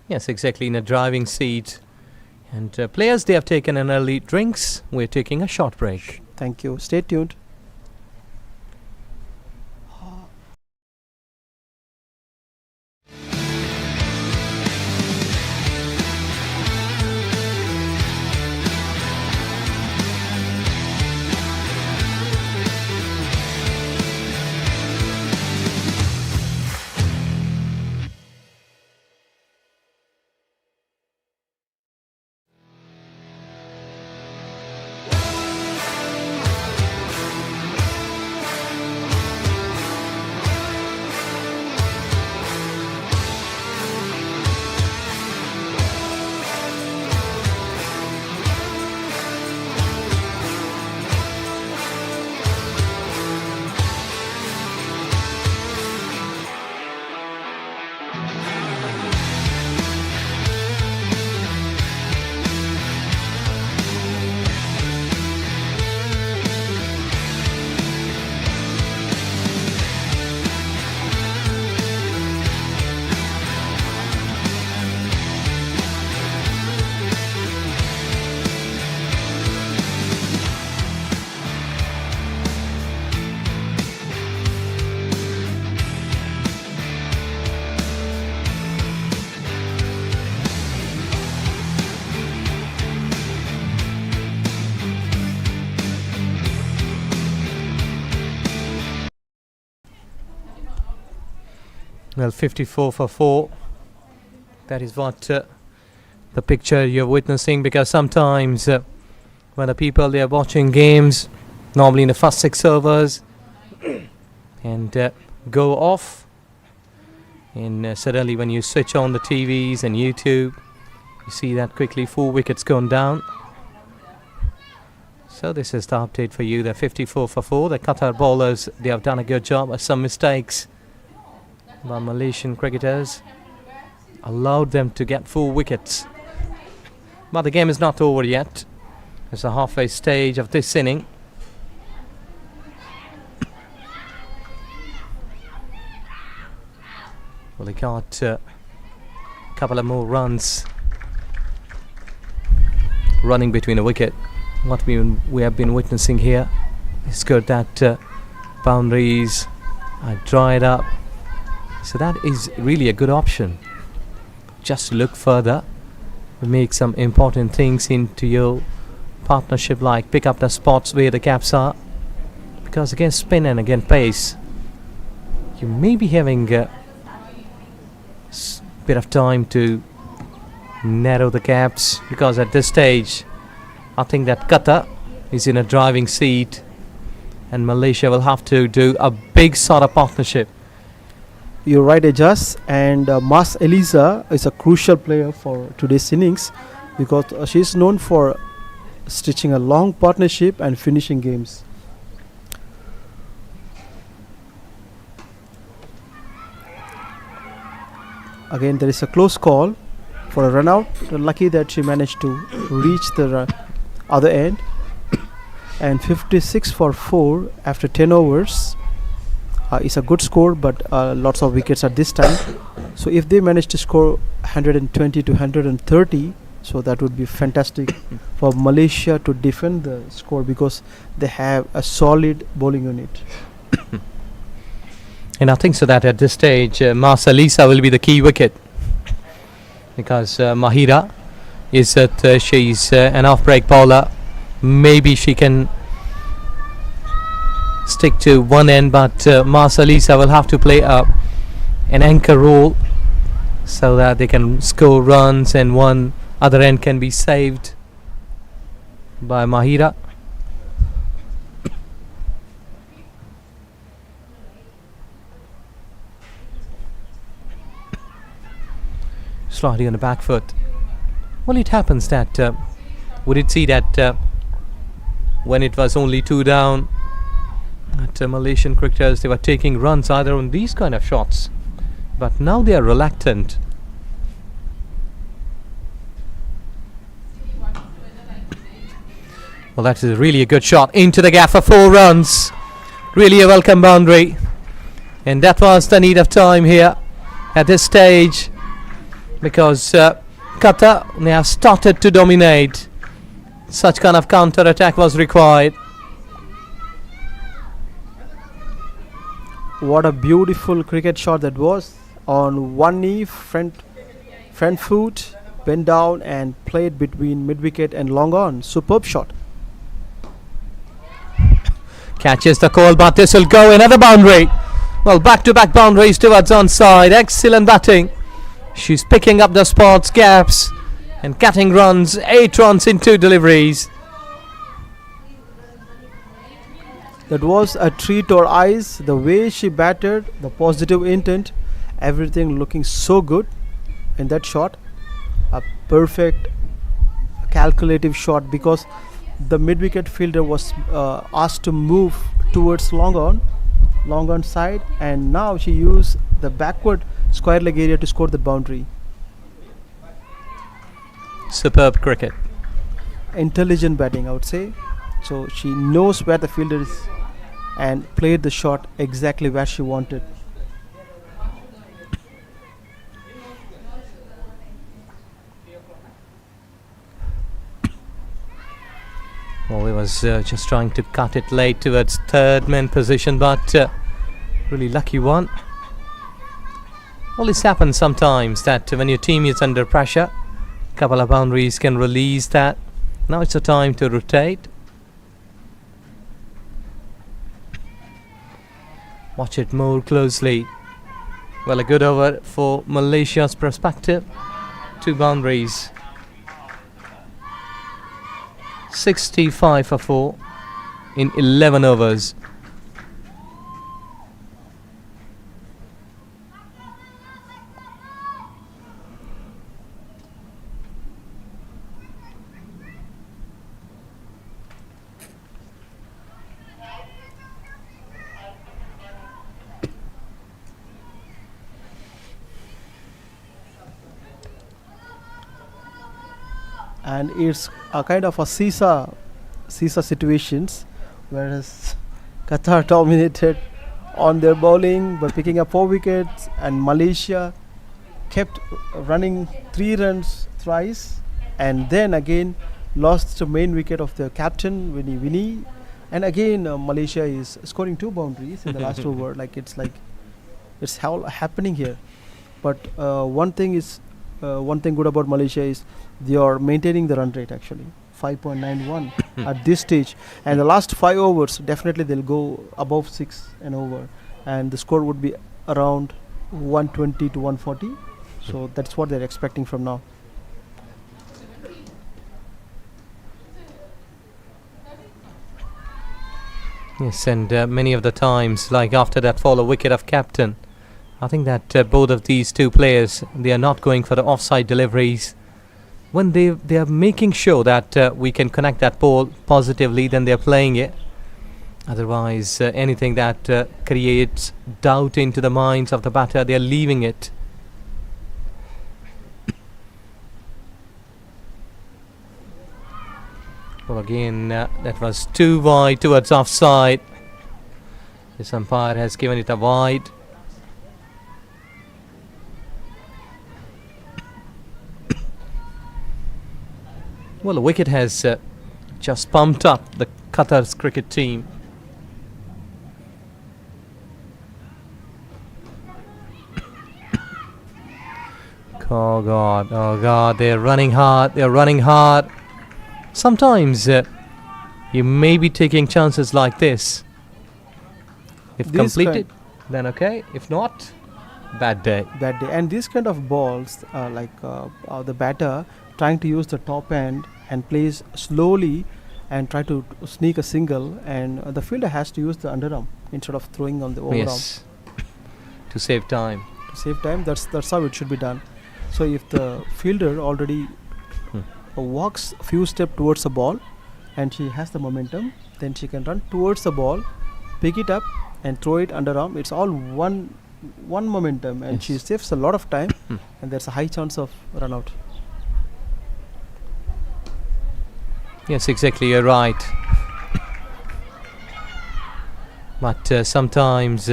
E: Yes, exactly, in a driving seat. And players, they have taken an early drinks. We're taking a short break.
D: Thank you. Stay tuned.
E: Well, 54 for 4. That is what the picture you're witnessing, because sometimes when the people they are watching games, normally in the first 6 overs, and go off, and suddenly when you switch on the TVs and YouTube, you see that quickly 4 wickets gone down. So this is the update for you. They're 54 for 4. The Qatar bowlers, they have done a good job. Some mistakes by Malaysian cricketers allowed them to get 4 wickets. But the game is not over yet. It's the halfway stage of this inning. Well, they got a couple of more runs running between a wicket. What we have been witnessing here is good that boundaries are dried up. So that is really a good option. Just to look further, make some important things into your partnership, like pick up the spots where the gaps are. Because against spin and against pace, you may be having a bit of time to narrow the gaps, because at this stage I think that Qatar is in a driving seat and Malaysia will have to do a big sort of partnership.
D: You're right, Ajas, and Mas Eliza is a crucial player for today's innings, because she's known for stitching a long partnership and finishing games. Again, there is a close call for a run out. Lucky that she managed to reach the other end. And 56 for 4 after 10 overs is a good score, but lots of wickets at this time. So if they manage to score 120 to 130, so that would be fantastic for Malaysia to defend the score, because they have a solid bowling unit.
E: And I think so that at this stage Mas Elisa will be the key wicket, because Mahira is that she's an off-break bowler. Maybe she can stick to one end, but Mas Elisa will have to play an anchor role so that they can score runs and one other end can be saved by Mahira. Slightly on the back foot. Well, it happens that we did see that when it was only 2 down, that Malaysian cricketers, they were taking runs either on these kind of shots, but now they are reluctant. Well, that is really a good shot into the gap for 4 runs. Really a welcome boundary, and that was the need of time here at this stage, because Qatar, they have started to dominate. Such kind of counter attack was required.
D: What a beautiful cricket shot that was. On one knee, front foot, bent down and played between mid-wicket and long on. Superb shot.
E: Catches the call, but this will go another boundary. Well, back-to-back boundaries towards onside. Excellent batting. She's picking up the spots, gaps, and cutting runs. 8 runs in 2 deliveries.
D: That was a treat to our eyes. The way she batted, the positive intent, everything looking so good in that shot. A perfect calculative shot, because the mid-wicket fielder was asked to move towards long on side, and now she used the backward square leg area to score the boundary.
E: Superb cricket.
D: Intelligent batting, I would say. So she knows where the fielder is and played the shot exactly where she wanted.
E: Well, he was just trying to cut it late towards third man position, but really lucky one. Well, this happens sometimes, that when your team is under pressure, a couple of boundaries can release that. Now it's the time to rotate. Watch it more closely. Well, a good over for Malaysia's perspective. 2 boundaries. 65 for 4 in 11 overs.
D: And it's a kind of a seesaw situations, whereas Qatar dominated on their bowling by picking up 4 wickets, and Malaysia kept running 3 runs thrice, and then again lost the main wicket of the captain Winnie, and again Malaysia is scoring 2 boundaries in the last over. It's how happening here. But one thing good about Malaysia is they are maintaining the run rate actually 5.91 at this stage, and the last 5 overs definitely they'll go above 6 and over, and the score would be around 120 to 140. So that's what they're expecting from now.
E: Yes, and many of the times, like after that follow wicket of captain, I think that both of these 2 players, they are not going for the offside deliveries. When they are making sure that we can connect that ball positively, then they are playing it. Otherwise, anything that creates doubt into the minds of the batter, they are leaving it. Well, again, that was too wide towards offside. This umpire has given it a wide. Well, the wicket has just pumped up the Qatar's cricket team. Oh God, they're running hard. Sometimes you may be taking chances like this. If
D: These
E: completed, then okay. If not, bad day.
D: And these kind of balls, the batter trying to use the top end and plays slowly and try to sneak a single, and the fielder has to use the underarm instead of throwing on the overarm.
E: Yes, to save time.
D: That's how it should be done. So if the fielder already walks a few steps towards the ball and she has the momentum, then she can run towards the ball, pick it up and throw it underarm. It's all one momentum, and she saves a lot of time, and there's a high chance of run out.
E: Yes, exactly, you're right. But sometimes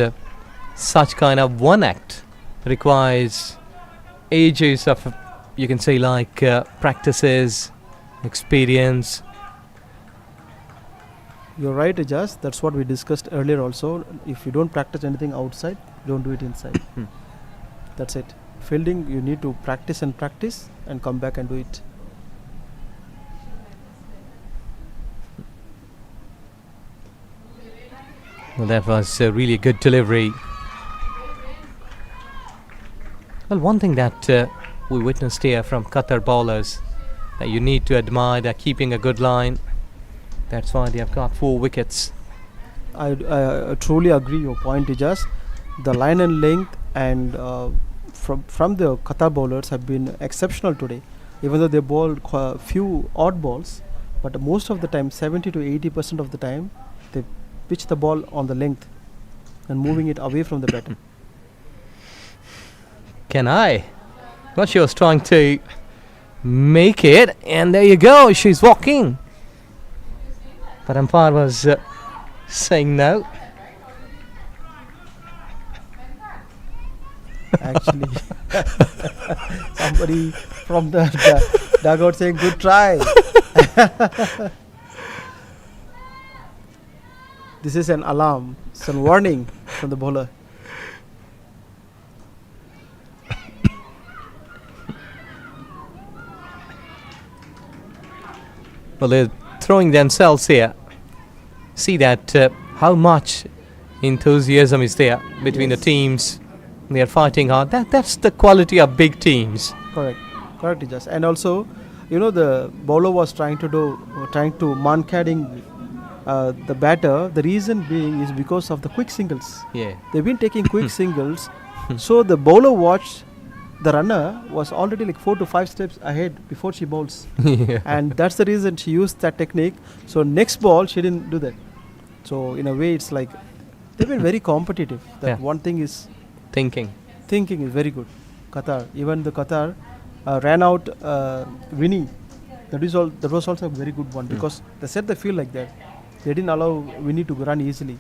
E: such kind of one act requires ages of, you can say, like practices, experience.
D: You're right, Ijaz. That's what we discussed earlier also. If you don't practice anything outside, don't do it inside. That's it. Fielding, you need to practice and come back and do it.
E: Well, that was a really good delivery. Well, one thing that we witnessed here from Qatar bowlers, that you need to admire, they're keeping a good line. That's why they have got 4 wickets.
D: I truly agree your point, Ijaz. The line and length and from the Qatar bowlers have been exceptional today. Even though they bowled a few odd balls, but most of the time, 70 to 80% of the time, they pitch the ball on the length and moving it away from the batter.
E: Can I? Well, she was trying to make it, and there you go, she's walking. But umpire was saying no.
D: Actually, somebody from the dugout saying good try. This is an alarm, it's a warning from the bowler.
E: Well, they're throwing themselves here. See that how much enthusiasm is there between the teams. They are fighting hard. That's the quality of big teams.
D: Correct. Correct, just. And also, the bowler was trying to mankading the batter. The reason being is because of the quick singles.
E: Yeah.
D: They've been taking quick singles. So the bowler watched the runner was already like 4 to 5 steps ahead before she bowls.
E: Yeah.
D: And that's the reason she used that technique. So next ball, she didn't do that. So in a way, it's like they've been very competitive. That
E: Yeah.
D: one thing is
E: Thinking.
D: thinking is very good. Qatar, even the Qatar ran out Winnie. That was also a very good one because they set the field like that. They didn't allow Winnie to run easily.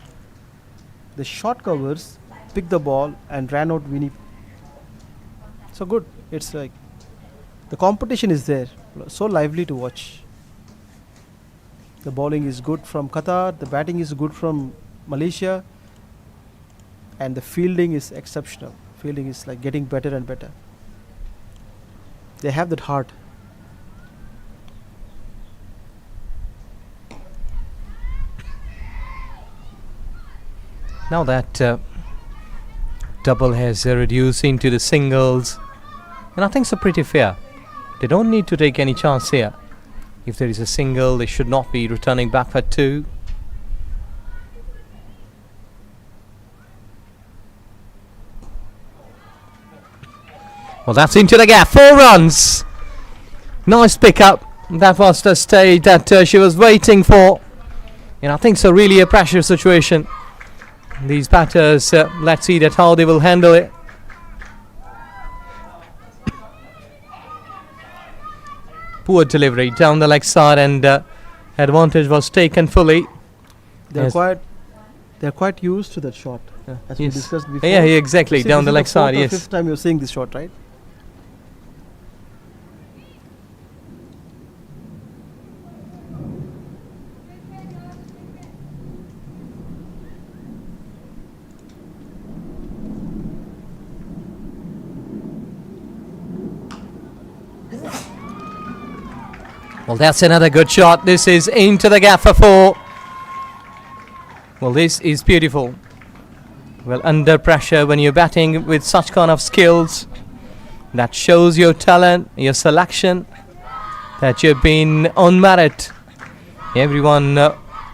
D: The short covers picked the ball and ran out Winnie. So good. It's like the competition is there. So lively to watch. The bowling is good from Qatar. The batting is good from Malaysia. And the fielding is exceptional. Fielding is like getting better and better. They have that heart.
E: Now that double has reduced into the singles, and I think so pretty fair. They don't need to take any chance here. If there is a single, they should not be returning back for 2. Well, that's into the gap. 4 runs. Nice pickup. That was the stage that she was waiting for. And I think so really a pressure situation. These batters, let's see that how they will handle it. Poor delivery down the leg side, and advantage was taken fully.
D: They're
E: Yes.
D: quite used to that shot, as we
E: Yes.
D: discussed before.
E: Yeah, exactly.
D: See,
E: Down
D: this
E: the
D: is
E: leg side,
D: fourth or
E: yes.
D: fifth time you're seeing this shot, right?
E: Well, that's another good shot. This is into the gap for 4. Well, this is beautiful. Well, under pressure when you're batting with such kind of skills, that shows your talent, your selection, that you've been on merit. Everyone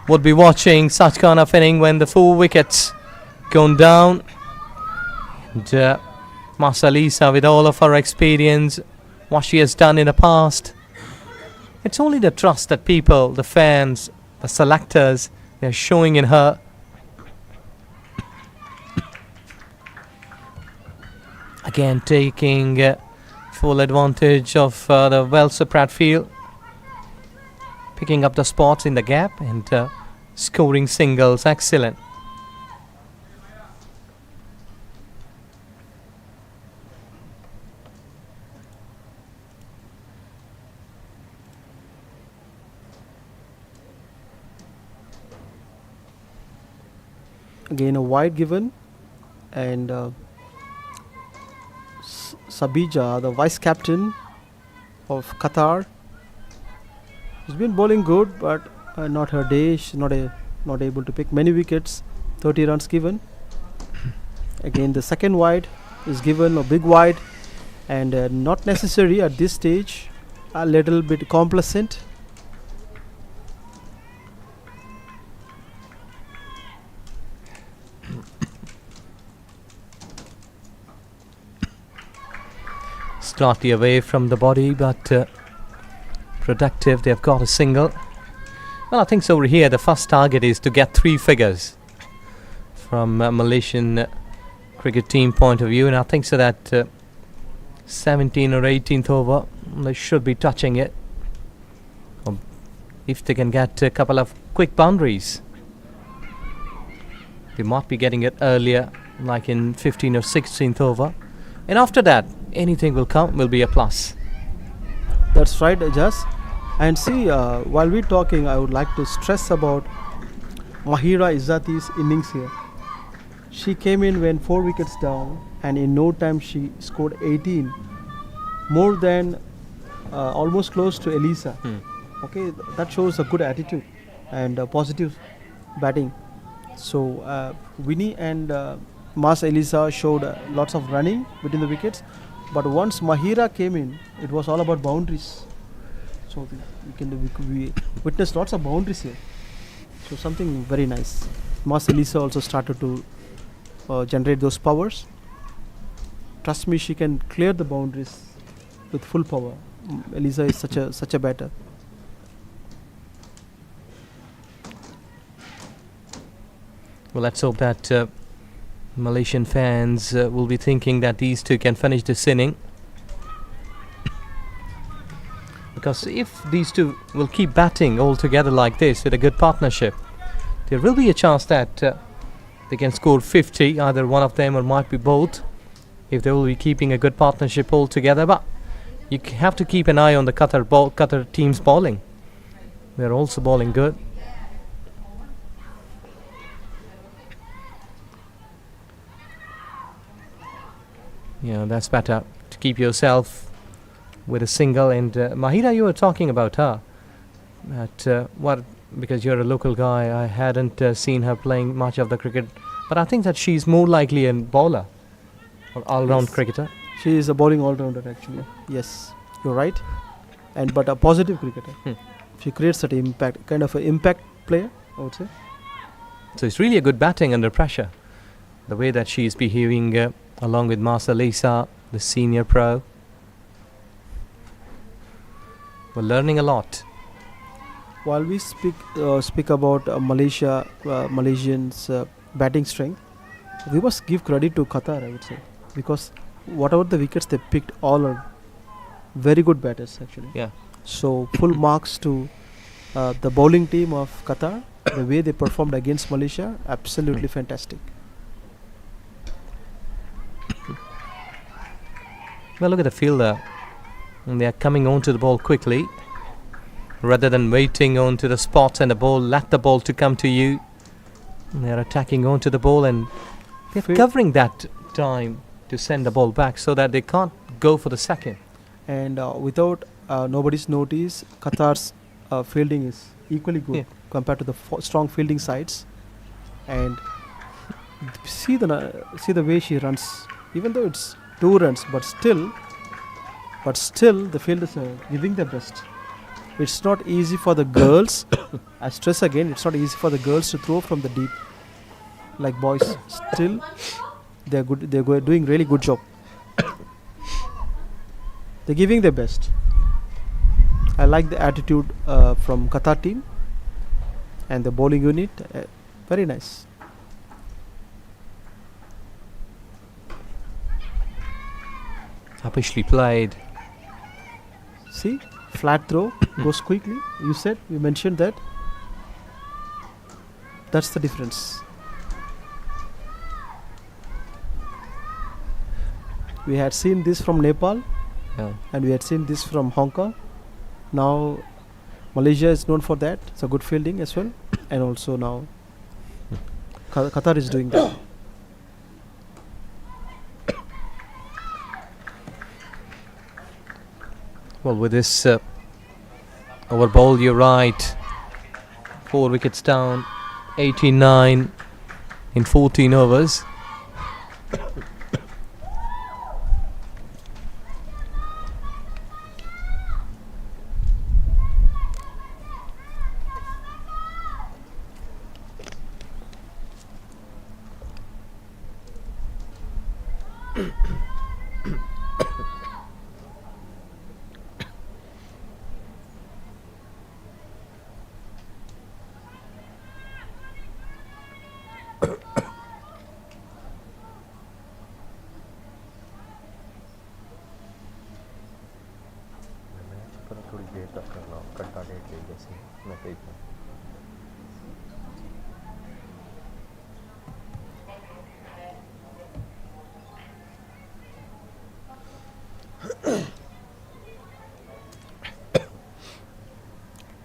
E: would be watching such kind of inning when the 4 wickets gone down. And Masalisa, with all of her experience, what she has done in the past, it's only the trust that people, the fans, the selectors, they're showing in her. Again, taking full advantage of the well-spread field, picking up the spots in the gap and scoring singles. Excellent.
D: Again, a wide given, and Sabija, the vice captain of Qatar, she's been bowling good, but not her day. She's not able to pick many wickets. 30 runs given. Again, the second wide is given, a big wide, and not necessary at this stage. A little bit complacent.
E: Slightly away from the body, but productive. They've got a single. Well, I think so over here the first target is to get 3 figures from a Malaysian cricket team point of view, and I think so that 17th or 18th over they should be touching it. If they can get a couple of quick boundaries, they might be getting it earlier, like in 15th or 16th over, and after that anything will be a plus.
D: That's right, Jas. And see, while we're talking, I would like to stress about Mahira Izzati's innings here. She came in when 4 wickets down, and in no time she scored 18, more than almost close to Elisa. Okay, that shows a good attitude and positive batting. So Winnie and
F: Mas Elisa showed lots of running between the wickets, but once Mahira came in, it was all about boundaries. So we witnessed lots of boundaries here. So something very nice. Mas Elisa also started to generate those powers. Trust me, she can clear the boundaries with full power. Elisa is such a batter.
E: Well, let's hope that Malaysian fans will be thinking that these two can finish this inning. Because if these two will keep batting all together like this with a good partnership, there will be a chance that they can score 50, either one of them or might be both, if they will be keeping a good partnership all together. But you have to keep an eye on the Qatar team's bowling. They're also bowling good. Yeah, that's better to keep yourself with a single. And Mahira, you were talking about her. Because you're a local guy, I hadn't seen her playing much of the cricket. But I think that she's more likely a bowler, or all-round cricketer.
F: She is a bowling all-rounder actually. Yes, you're right. But a positive cricketer. She creates that impact, kind of an impact player, I would say.
E: So it's really a good batting under pressure. The way that she is behaving along with Mas Elisa, the senior pro. We're learning a lot.
F: While we speak about Malaysians' batting strength, we must give credit to Qatar, I would say, because whatever the wickets they picked, all are very good batters actually.
E: Yeah.
F: So full marks to the bowling team of Qatar. The way they performed against Malaysia, absolutely fantastic.
E: Well, look at the fielder. And they are coming onto the ball quickly. Rather than waiting onto the spot and the ball, let the ball to come to you. And they are attacking onto the ball and they're covering that time to send the ball back so that they can't go for the second.
F: And without nobody's notice, Qatar's fielding is equally good compared to the strong fielding sides. And see the way she runs. Even though it's 2 runs, but still the fielders are giving their best. It's not easy for the girls. I stress again, it's not easy for the girls to throw from the deep like boys. Still, they're good. They're doing really good job. They're giving their best. I like the attitude from Qatar team and the bowling unit. Very nice.
E: Uppishly played.
F: See, flat throw goes quickly. You mentioned that. That's the difference. We had seen this from Nepal, and we had seen this from Hong Kong. Now, Malaysia is known for that. It's a good fielding as well, and also now Qatar is doing that.
E: Well, with this over ball, you're right. 4 wickets down, 89 in 14 overs.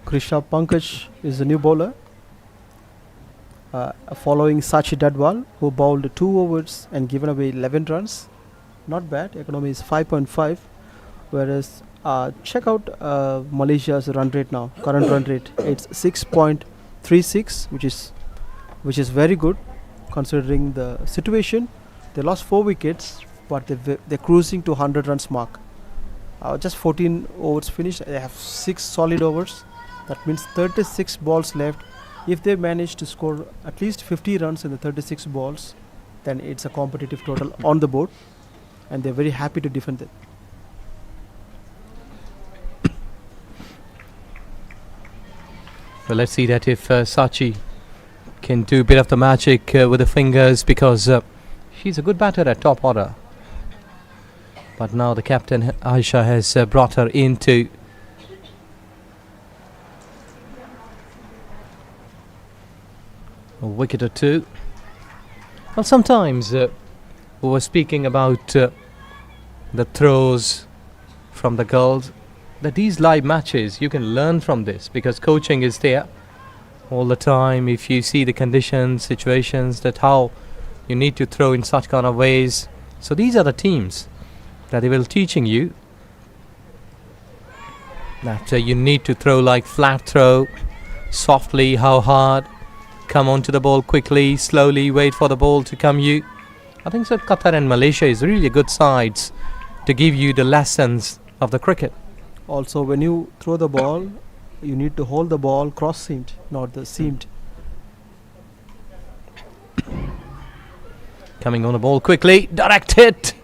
F: Krisha Pankaj is the new bowler, following Sachi Dadwal, who bowled 2 overs and given away 11 runs. Not bad. Economy is 5.5. Whereas check out Malaysia's run rate now. Current run rate, it's 6.36, which is very good considering the situation. They lost 4 wickets, but they're cruising to 100 runs mark. Just 14 overs finished. They have 6 solid overs. That means 36 balls left. If they manage to score at least 50 runs in the 36 balls, then it's a competitive total on the board, and they're very happy to defend it.
E: Well, let's see that if Sachi can do a bit of the magic with the fingers, because she's a good batter at top order. But now the captain Aisha has brought her into a wicket or two. Well, sometimes we were speaking about the throws from the girls, that these live matches you can learn from this, because coaching is there all the time. If you see the conditions, situations, that how you need to throw in such kind of ways. So these are the teams that they will teaching you that you need to throw like flat throw, softly, how hard, come onto the ball quickly, slowly, wait for the ball to come you. I think so Qatar and Malaysia is really good sides to give you the lessons of the cricket.
F: Also, when you throw the ball, you need to hold the ball cross-seamed, not the seamed.
E: Coming on the ball quickly, direct hit.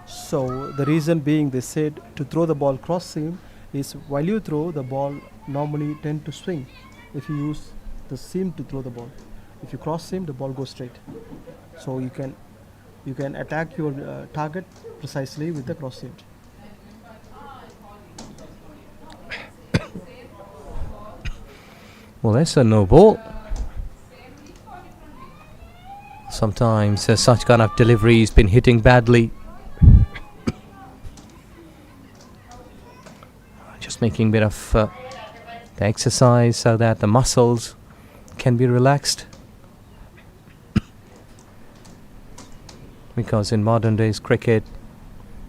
F: So the reason being, they said to throw the ball cross-seam is while you throw, the ball normally tend to swing if you use the seam to throw the ball. If you cross-seam, the ball goes straight. So you can attack your target precisely with the cross-seam.
E: Well, that's a no ball. Sometimes such kind of delivery has been hitting badly. Just making a bit of the exercise so that the muscles can be relaxed. Because in modern days cricket,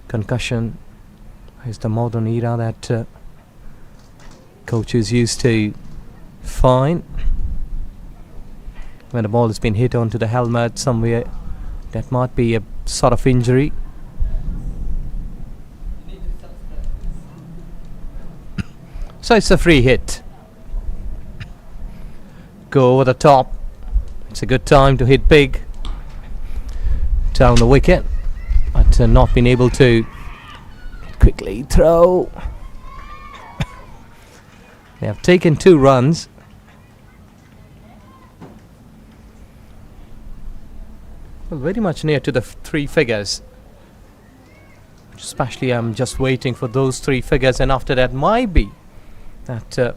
E: concussion is the modern era that coaches used to find. When the ball has been hit onto the helmet somewhere, that might be a sort of injury. So it's a free hit. Go over the top. It's a good time to hit big down the wicket, but not been able to quickly throw. They have taken 2 runs. Well, very much near to the 3 figures. Especially I'm just waiting for those 3 figures, and after that might be that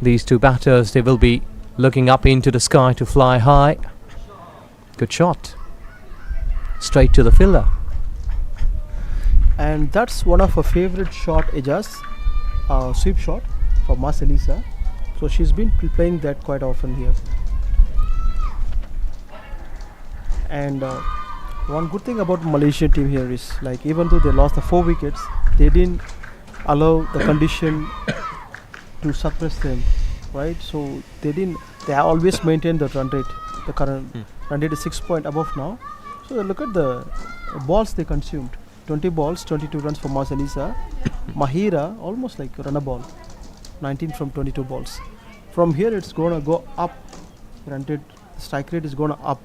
E: these 2 batters, they will be looking up into the sky to fly high. Good shot. Straight to the fielder.
F: And that's one of her favorite shot, Ejaz, sweep shot for Marcelisa. So she's been playing that quite often here. And one good thing about Malaysian team here is, like, even though they lost the 4 wickets, they didn't allow the condition to suppress them, right? So they have always maintained the run rate. The current run rate is 6 point above now. So look at the balls they consumed. 20 balls, 22 runs for Marcelisa. Mahira, almost like run a ball. 19 from 22 balls. From here it's going to go up. Granted, strike rate is going to up,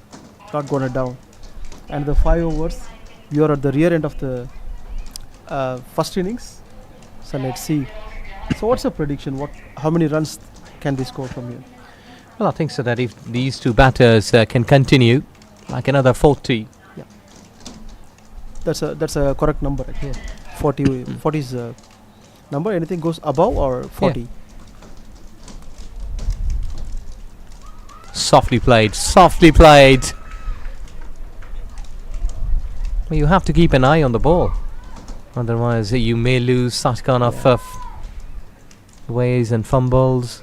F: not going to down. And the 5 overs, you are at the rear end of the first innings. So let's see. So what's the prediction? How many runs can they score from here?
E: Well, I think so that if these 2 batters can continue, like another 40.
F: Yeah, that's a correct number. Yeah. 40 is a number. Anything goes above or 40.
E: Yeah. Softly played, softly played. Well, you have to keep an eye on the ball, otherwise you may lose such kind of ways and fumbles.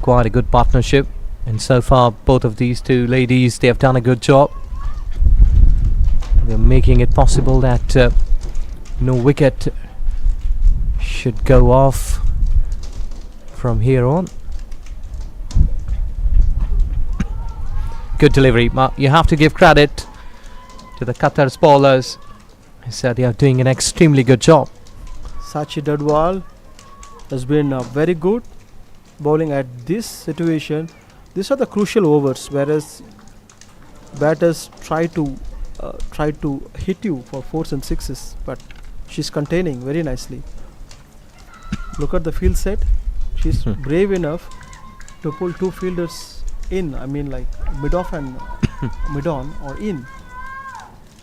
E: quite a good partnership, and so far both of these two ladies, they have done a good job. They're making it possible that no wicket should go off from here on. Good delivery. You have to give credit to the Qatar's bowlers. So they are doing an extremely good job.
F: Sachi Dadwal has been very good bowling at this situation. These are the crucial overs, whereas batters try to hit you for 4s and 6s, but she's containing very nicely. Look at the field set. She's brave enough to pull two fielders in. I mean, like mid-off and mid-on or in.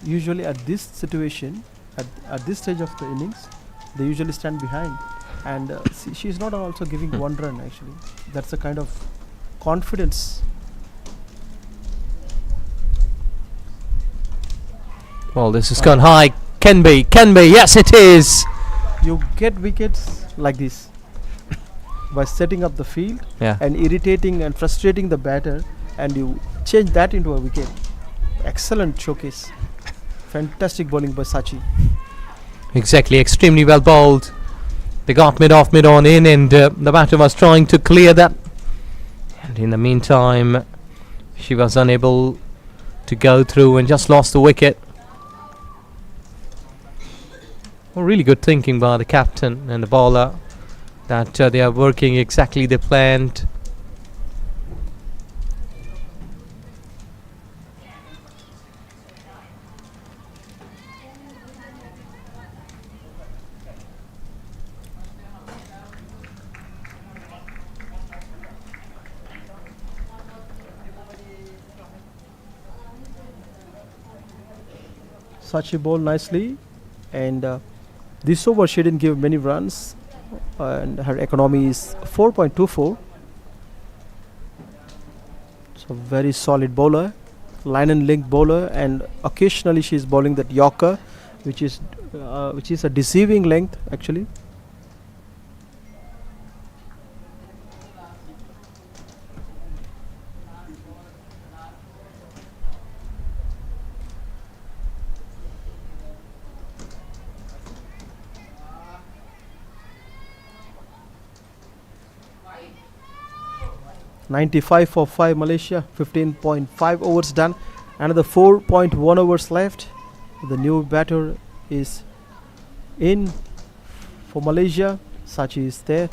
F: Usually at this situation, at this stage of the innings, they usually stand behind, and she's not also giving one run actually. That's a kind of confidence.
E: Well, this has gone high. Can be, yes it is.
F: You get wickets like this by setting up the field
E: Yeah.
F: and irritating and frustrating the batter, and you change that into a wicket. Excellent showcase. Fantastic bowling by Sachi.
E: Exactly, extremely well bowled. They got mid-off, mid-on in, and the batter was trying to clear that. And in the meantime, she was unable to go through and just lost the wicket. Well, really good thinking by the captain and the bowler that they are working exactly the planned.
F: Sachi bowled nicely, and this over she didn't give many runs, and her economy is 4.24. So very solid bowler, line and link bowler, and occasionally she is bowling that Yorker, which is a deceiving length actually. .95 for 5 Malaysia, 15.5 overs done, another 4.1 overs left. The new batter is in for Malaysia. Sachi is there.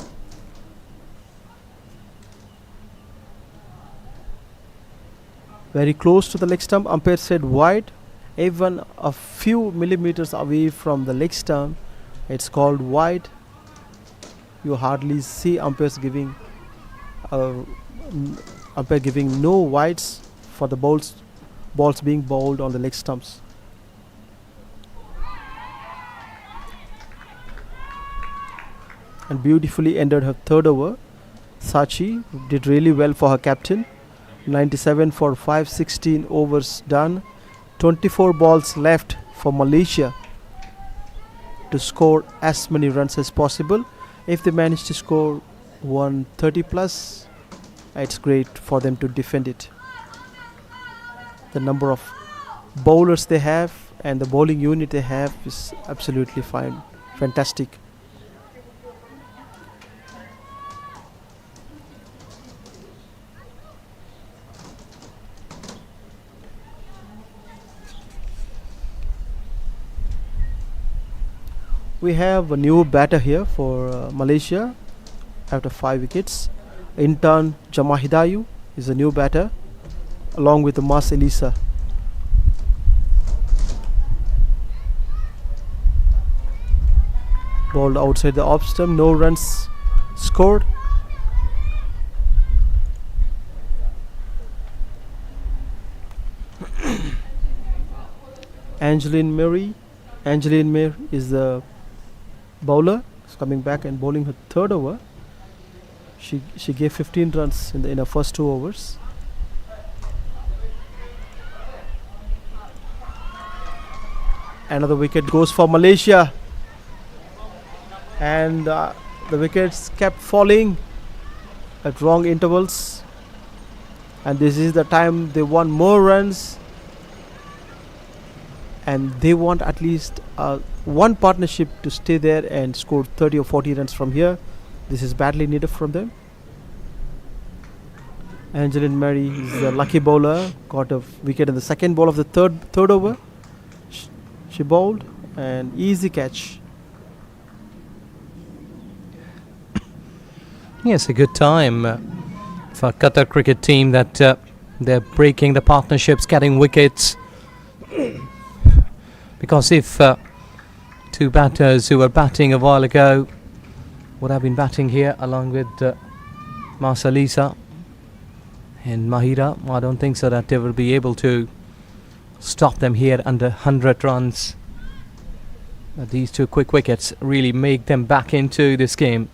F: Very close to the leg stump. Umpire said wide. Even a few millimeters away from the leg stump, it's called wide. You hardly see umpires giving no wides for the balls being bowled on the leg stumps. And beautifully ended her third over. Sachi did really well for her captain. 97 for 5, 16 overs done. 24 balls left for Malaysia to score as many runs as possible. If they manage to score 130 plus, it's great for them to defend it. The number of bowlers they have and the bowling unit they have is absolutely fine. Fantastic. We have a new batter here for Malaysia after 5 wickets. Intan Jamahidayu is a new batter along with the Mas Elisa. Bowled outside the off stump, no runs scored. Angeline Mary is the bowler. Is coming back and bowling her third over. She gave 15 runs in her first 2 overs. Another wicket goes for Malaysia, and the wickets kept falling. at wrong intervals, and this is the time they want more runs, and they want at least one partnership to stay there and score 30 or 40 runs from here. This is badly needed from them. Angeline Mary is a lucky bowler, got a wicket in the second ball of the third over. She bowled an easy catch.
E: Yes, a good time for Qatar cricket team that they're breaking the partnerships, getting wickets. Because if two batters who were batting a while ago would have been batting here along with Marcelisa and Mahira, I don't think so that they will be able to stop them here under 100 runs. But these two quick wickets really make them back into this game.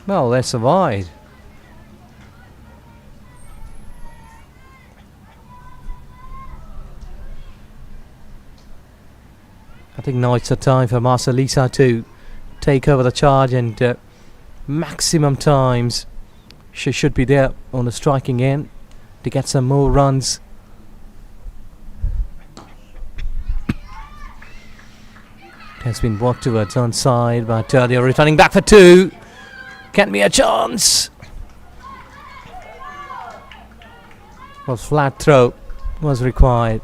E: Well, they survived. I think now it's the time for Marcelisa to take over the charge, and maximum times she should be there on the striking end to get some more runs. It has been walked towards onside, but they are returning back for two. Can be a chance. Well, flat throw was required,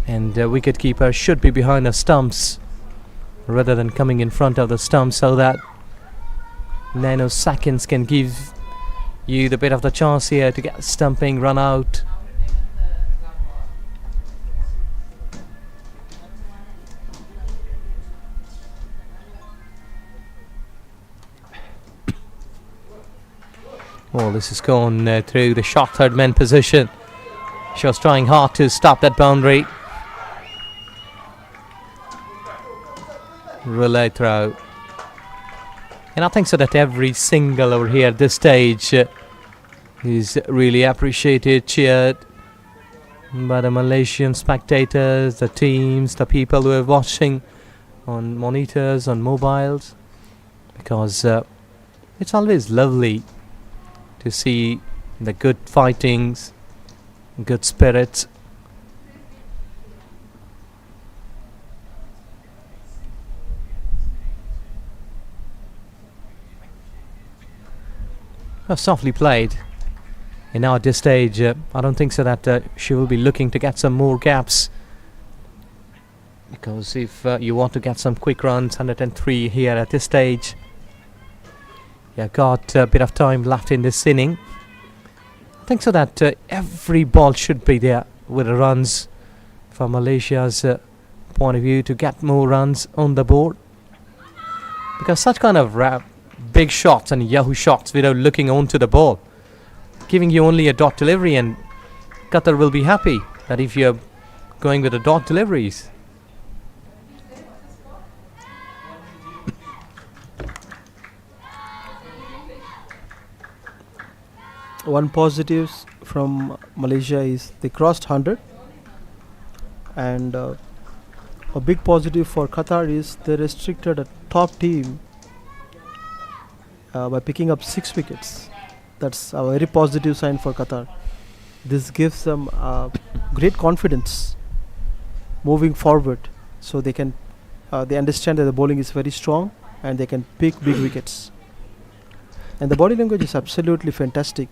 E: and wicketkeeper should be behind the stumps rather than coming in front of the stumps, so that nanoseconds can give you the bit of the chance here to get stumping, run out. Well, this has gone through the short third man position. She was trying hard to stop that boundary. Relay throw. And I think so that every single over here at this stage is really appreciated, cheered by the Malaysian spectators, the teams, the people who are watching on monitors, on mobiles, because it's always lovely to see the good fightings, good spirits. Softly played. And now at this stage, I don't think so that she will be looking to get some more gaps. Because if you want to get some quick runs, 103 here at this stage, you've got a bit of time left in this inning. I think so that every ball should be there with the runs from Malaysia's point of view to get more runs on the board. Because such kind of big shots and Yahoo shots without looking onto the ball, giving you only a dot delivery, and Qatar will be happy that if you're going with the dot deliveries.
F: One positive from Malaysia is they crossed 100, and a big positive for Qatar is they restricted a top team by picking up 6 wickets. That's a very positive sign for Qatar. This gives them great confidence moving forward, so they can they understand that the bowling is very strong and they can pick big wickets. And the body language is absolutely fantastic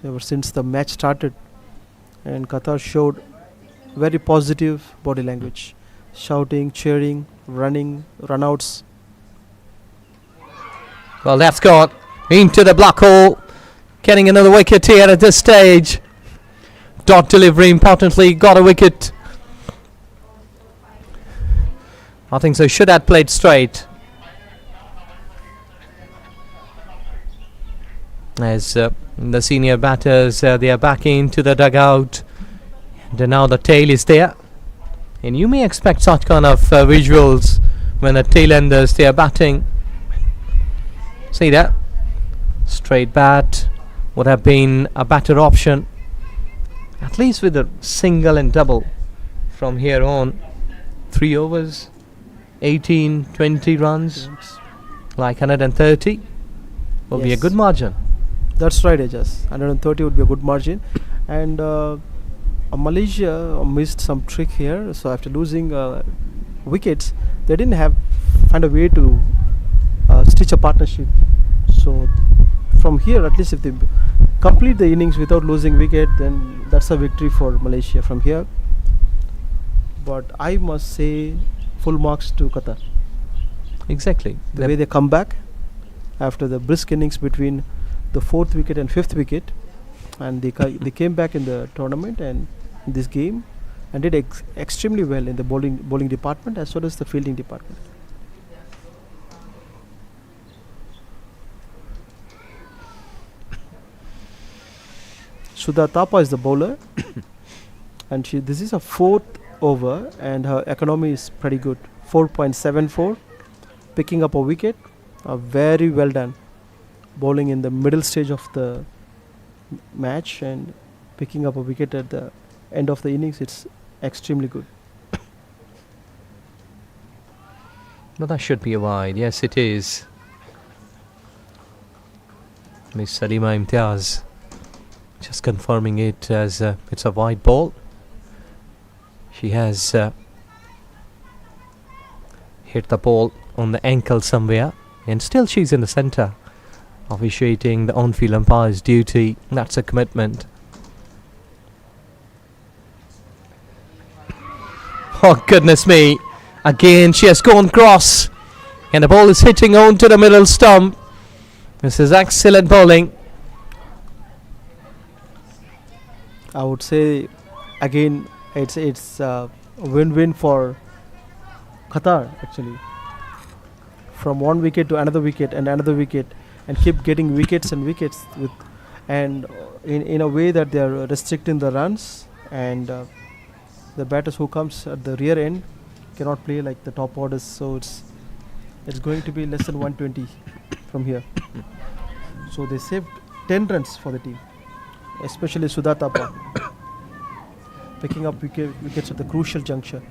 F: ever since the match started, and Qatar showed very positive body language, shouting, cheering, running, runouts.
E: Well, that's got into the black hole, getting another wicket here at this stage. Dot delivery, importantly, got a wicket. I think so. Should have played straight. As the senior batters, they are back into the dugout. And now the tail is there. And you may expect such kind of visuals when the tailenders, they are batting. See that? Straight bat would have been a better option. At least with a single and double from here on. 3 overs. 18, 20 runs, like 130, will be a
F: Yes.
E: good margin.
F: That's right, Ajas. 130 would be a good margin. And Malaysia missed some trick here. So after losing wickets, they didn't find a way to stitch a partnership. So from here, at least if they complete the innings without losing wicket, then that's a victory for Malaysia from here. But I must say, full marks to Qatar.
E: Exactly.
F: The way they come back after the brisk innings between the 4th wicket and 5th wicket, and they came back in the tournament and in this game and did extremely well in the bowling department as well as the fielding department. Sudha Thapa is the bowler and this is a 4th over and her economy is pretty good, 4.74, picking up a wicket, very well done, bowling in the middle stage of the match and picking up a wicket at the end of the innings. It's extremely good.
E: But that should be a wide. Yes, it is. Miss Salima Imtiaz just confirming it as it's a wide ball. She has hit the ball on the ankle somewhere, and still she's in the centre, officiating the on-field umpire's duty. That's a commitment. Oh goodness me, again she has gone cross and the ball is hitting onto the middle stump. This is excellent bowling.
F: I would say again it's a win-win for Qatar actually. From one wicket to another wicket and another wicket, and keep getting wickets and wickets in a way that they are restricting the runs, and the batters who comes at the rear end cannot play like the top orders. So it's going to be less than 120 from here. So they saved 10 runs for the team, especially Sudha Thapa picking up wickets at the crucial juncture.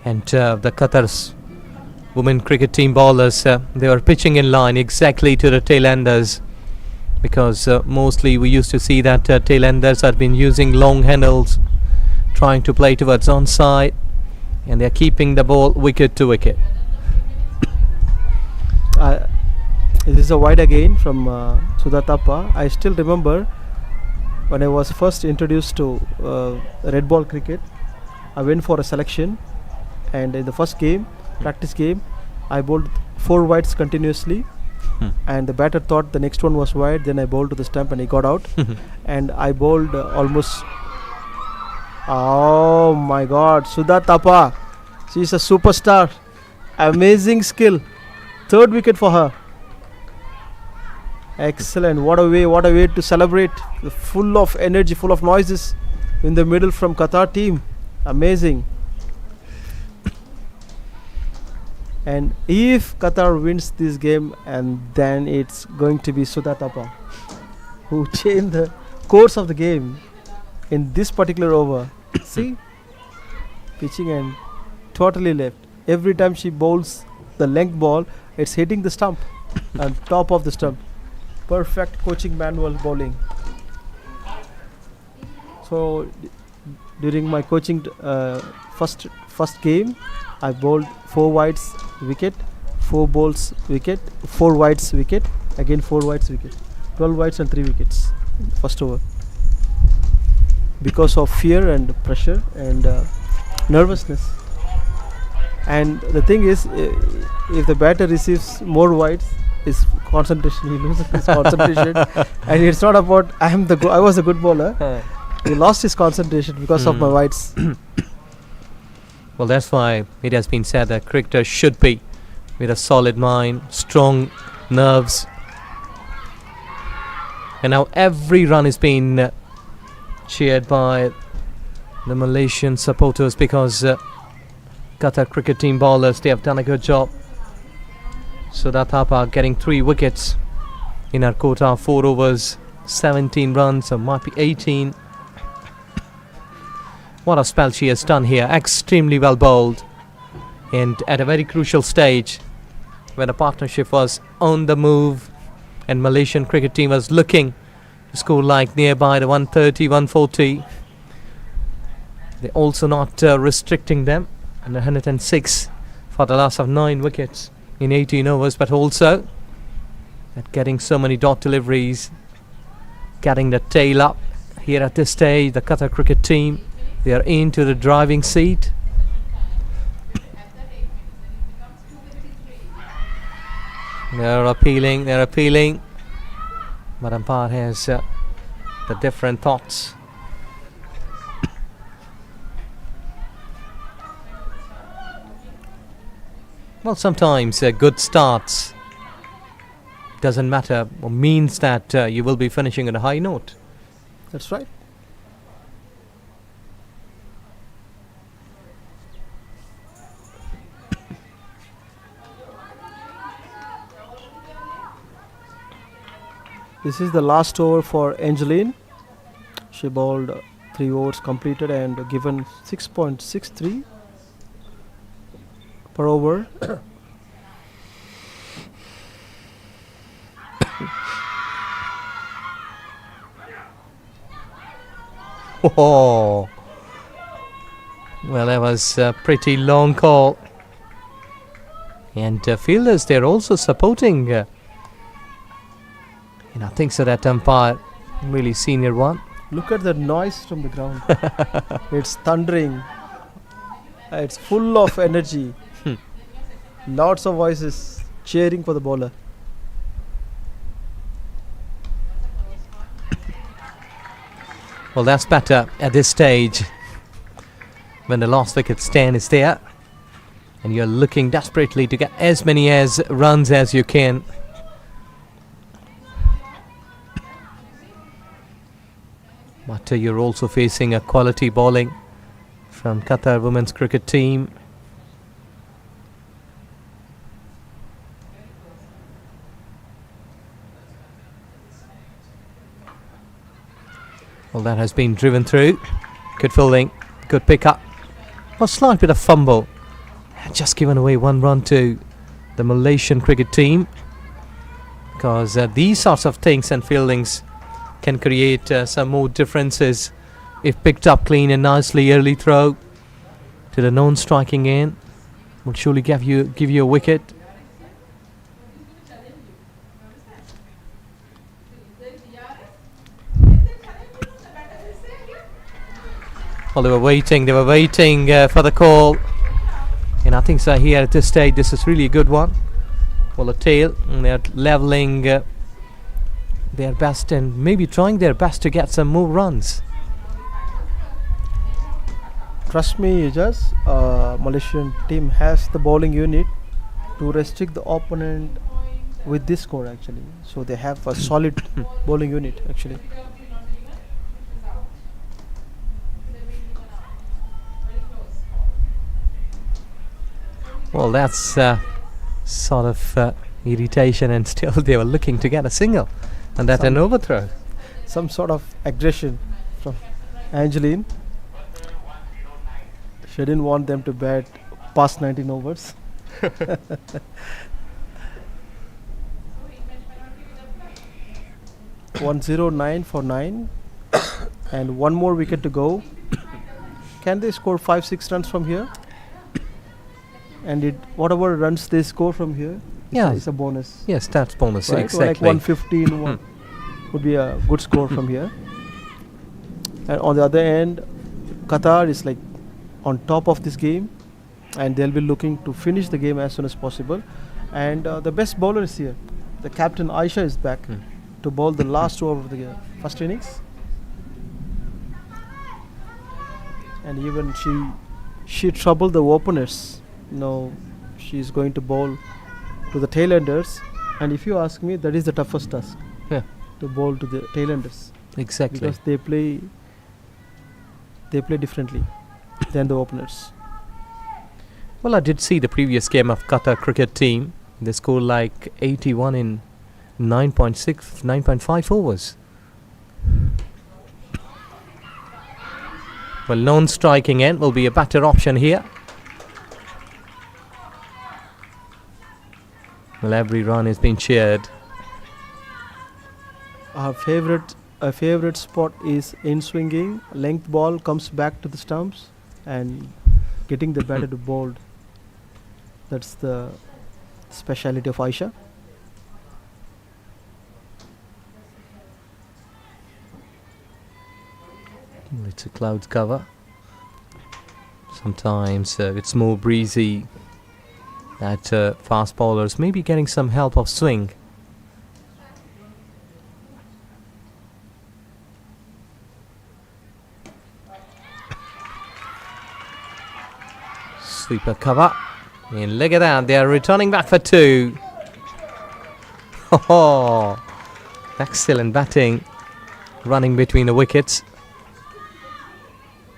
E: And the Qatar's women cricket team bowlers, they were pitching in line exactly to the tail-enders, because mostly we used to see that tail-enders have been using long handles, trying to play towards onside, and they're keeping the ball wicket to wicket.
F: This is a wide again from Sudha Thapa. I still remember when I was first introduced to red ball cricket, I went for a selection, and in the first game, practice game, I bowled 4 wides continuously, and the batter thought the next one was wide. Then I bowled to the stump and he got out, and I bowled almost. Oh my God, Sudha Thapa, she's a superstar, amazing skill. 3rd wicket for her. Excellent. What a way to celebrate. Full of energy, full of noises in the middle from Qatar team. Amazing. And if Qatar wins this game, and then it's going to be Sudha Thapa who changed the course of the game in this particular over. See, pitching and totally left. Every time she bowls the length ball, it's hitting the stump and top of the stump. Perfect coaching manual bowling. So during my coaching first game, I bowled 4 wides wicket, 4 bowls wicket, 4 wides wicket, again 4 wides wicket, 12 wides and 3 wickets first over, because of fear and pressure and nervousness. And the thing is, if the batter receives more wides, his concentration, he loses his concentration. And it's not about I was a good bowler. He lost his concentration because of my wides.
E: Well, that's why it has been said that cricketers should be with a solid mind, strong nerves. And now every run is being cheered by the Malaysian supporters, because Qatar cricket team bowlers, they have done a good job. Sudha Thapa getting 3 wickets in her quota, 4 overs, 17 runs, or might be 18. What a spell she has done here. Extremely well bowled. And at a very crucial stage, when the partnership was on the move and Malaysian cricket team was looking to score like nearby the 130, 140. They're also not restricting them. And 106 for the loss of 9 wickets in 18 overs, but also at getting so many dot deliveries, getting the tail up here at this stage. The Qatar cricket team, they are into the driving seat. They're appealing, but umpire has the different thoughts. Well, sometimes good starts doesn't matter, or means that you will be finishing on a high note.
F: That's right. This is the last over for Angeline. She bowled 3 overs completed and given 6.63 per over.
E: Oh, well, that was a pretty long call. And fielders, they're also supporting. I think so, that umpire, really senior one.
F: Look at the noise from the ground. It's thundering. It's full of energy. Lots of voices cheering for the bowler.
E: Well, that's better at this stage when the last wicket stand is there and you're looking desperately to get as many runs as you can. But you're also facing a quality bowling from Qatar women's cricket team. Well, that has been driven through. Good fielding, good pick up. A slight bit of fumble. Just given away 1 run to the Malaysian cricket team. Because these sorts of things and fieldings can create some more differences if picked up clean and nicely. Early throw to the non-striking end will surely give you a wicket. Well, they were waiting for the call, and I think so here at this stage this is really a good one. Well, a tail, and they're leveling their best and maybe trying their best to get some more runs.
F: Trust me, Ijaz, Malaysian team has the bowling unit to restrict the opponent with this score actually. So they have a solid bowling unit actually.
E: Well, that's sort of irritation, and still they were looking to get a single, and that an overthrow.
F: Some sort of aggression from Angeline. She didn't want them to bat past 19 overs. 109 for 9 and 1 more wicket to go. Can they score 5-6 runs from here? And whatever runs they score from here, it's a bonus.
E: Yes, that's bonus,
F: right?
E: exactly.
F: Like 115 would be a good score from here. And on the other end, Qatar is like on top of this game, and they'll be looking to finish the game as soon as possible. And the best bowler is here. The captain Aisha is back to bowl the last over of the first innings. And even she troubled the openers. Now she's going to bowl to the tailenders, and if you ask me, that is the toughest task.
E: Yeah.
F: To bowl to the tailenders.
E: Exactly.
F: Because they play differently than the openers.
E: Well, I did see the previous game of Qatar cricket team. They scored like 81 in 9.5 overs. Well, non-striking end will be a better option here. Well, every run is being cheered.
F: Our favorite spot is in swinging. Length ball comes back to the stumps and getting the batter to bold. That's the speciality of Aisha.
E: It's a cloud cover. Sometimes it's more breezy. That fast bowlers may be getting some help of swing. Sweeper cover. And look at that, they are returning back for 2. Oh, excellent batting. Running between the wickets.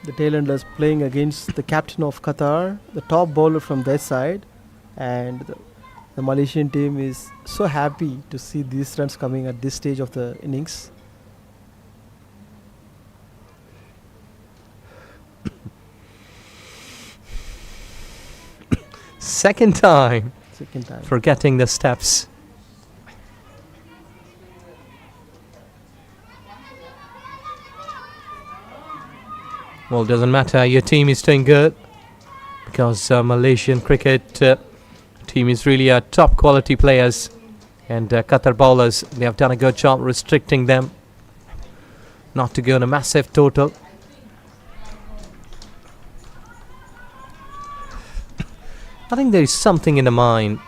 F: The tailenders playing against the captain of Qatar, the top bowler from their side, and the Malaysian team is so happy to see these runs coming at this stage of the innings.
E: Second time
F: Second time.
E: forgetting the steps. Well, doesn't matter, your team is doing good because Malaysian cricket team is really top quality players, and Qatar bowlers, they have done a good job restricting them not to go on a massive total. I think there is something in the mind.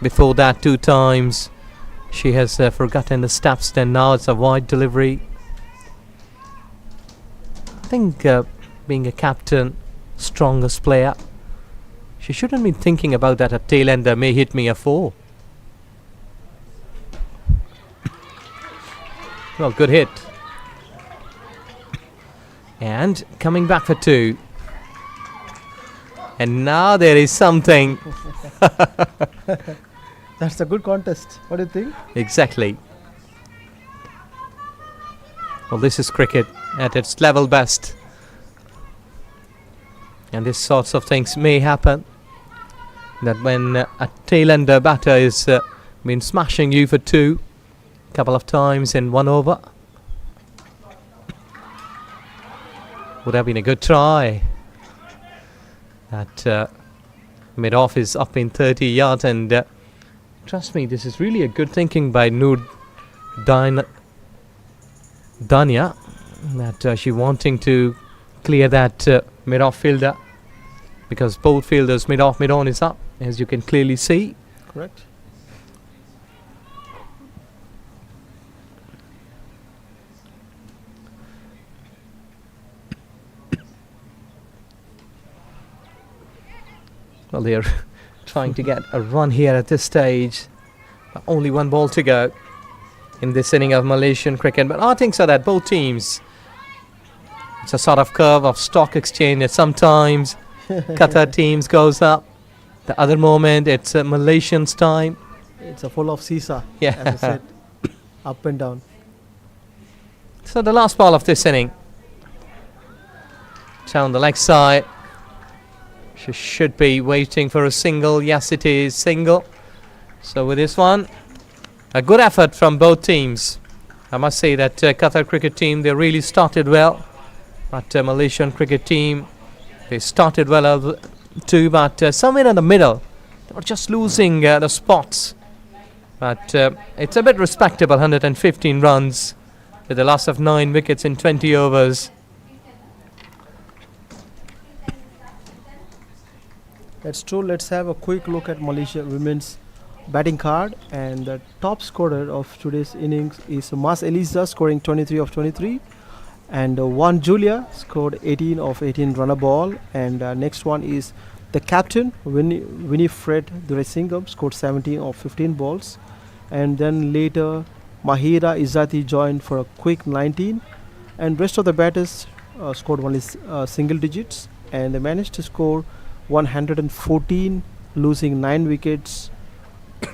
E: Before that 2 times she has forgotten the steps, then now it's a wide delivery. I think being a captain, strongest player, she shouldn't be thinking about that a tail ender may hit me a 4. Well, good hit. And coming back for 2. And now there is something.
F: That's a good contest. What do you think?
E: Exactly. Well, this is cricket at its level best. And these sorts of things may happen. That when a tail-ender batter is been smashing you for 2 couple of times in 1 over. Would have been a good try. That mid-off is up in 30 yards, and trust me, this is really a good thinking by Noor Dania, that she wanting to clear that mid-off fielder, because both fielders mid-off, mid-on is up, as you can clearly see.
F: Correct.
E: Well, they are trying to get a run here at this stage. But only 1 ball to go in this inning of Malaysian cricket. But I think so that both teams, it's a sort of curve of stock exchange that sometimes Qatar teams goes up. The other moment it's Malaysians' time.
F: It's a full of seesaw,
E: Yeah.
F: as I said, up and down.
E: So the last ball of this inning. Down the leg side. She should be waiting for a single. Yes, it is single. So with this one, a good effort from both teams. I must say that Qatar cricket team, they really started well. But Malaysian cricket team, they started well too, but somewhere in the middle, they were just losing the spots. But it's a bit respectable, 115 runs with a loss of 9 wickets in 20 overs.
F: That's true. Let's have a quick look at Malaysia women's batting card, and the top scorer of today's innings is Mas Eliza, scoring 23 of 23, and Wan Julia scored 18 of 18 runner ball, and next one is the captain Winifred Duresingham, scored 17 of 15 balls, and then later Mahira Izzati joined for a quick 19, and rest of the batters scored only single digits, and they managed to score 114, losing 9 wickets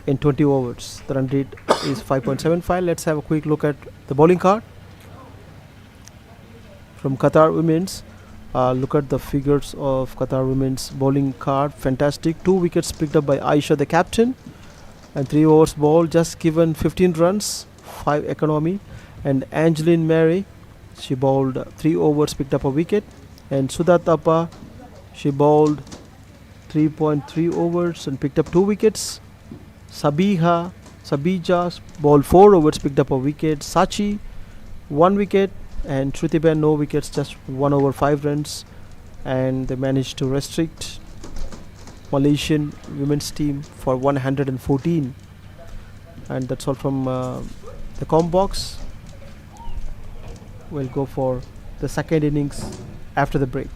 F: in 20 overs. The run rate is 5.75. Let's have a quick look at the bowling card. From Qatar women's, Look at the figures of Qatar women's bowling card. Fantastic. 2 wickets picked up by Aisha, the captain, and 3 overs ball. Just given 15 runs, 5 economy. And Angeline Mary, she bowled 3 overs, picked up a wicket. And Sudha Thapa, she bowled 3.3 overs and picked up 2 wickets. Sabija bowled 4 overs, picked up a wicket. Sachi, 1 wicket. And Shrutiben, no wickets, just 1 over 5 runs. And they managed to restrict Malaysian women's team for 114. And that's all from the com box. We'll go for the second innings after the break.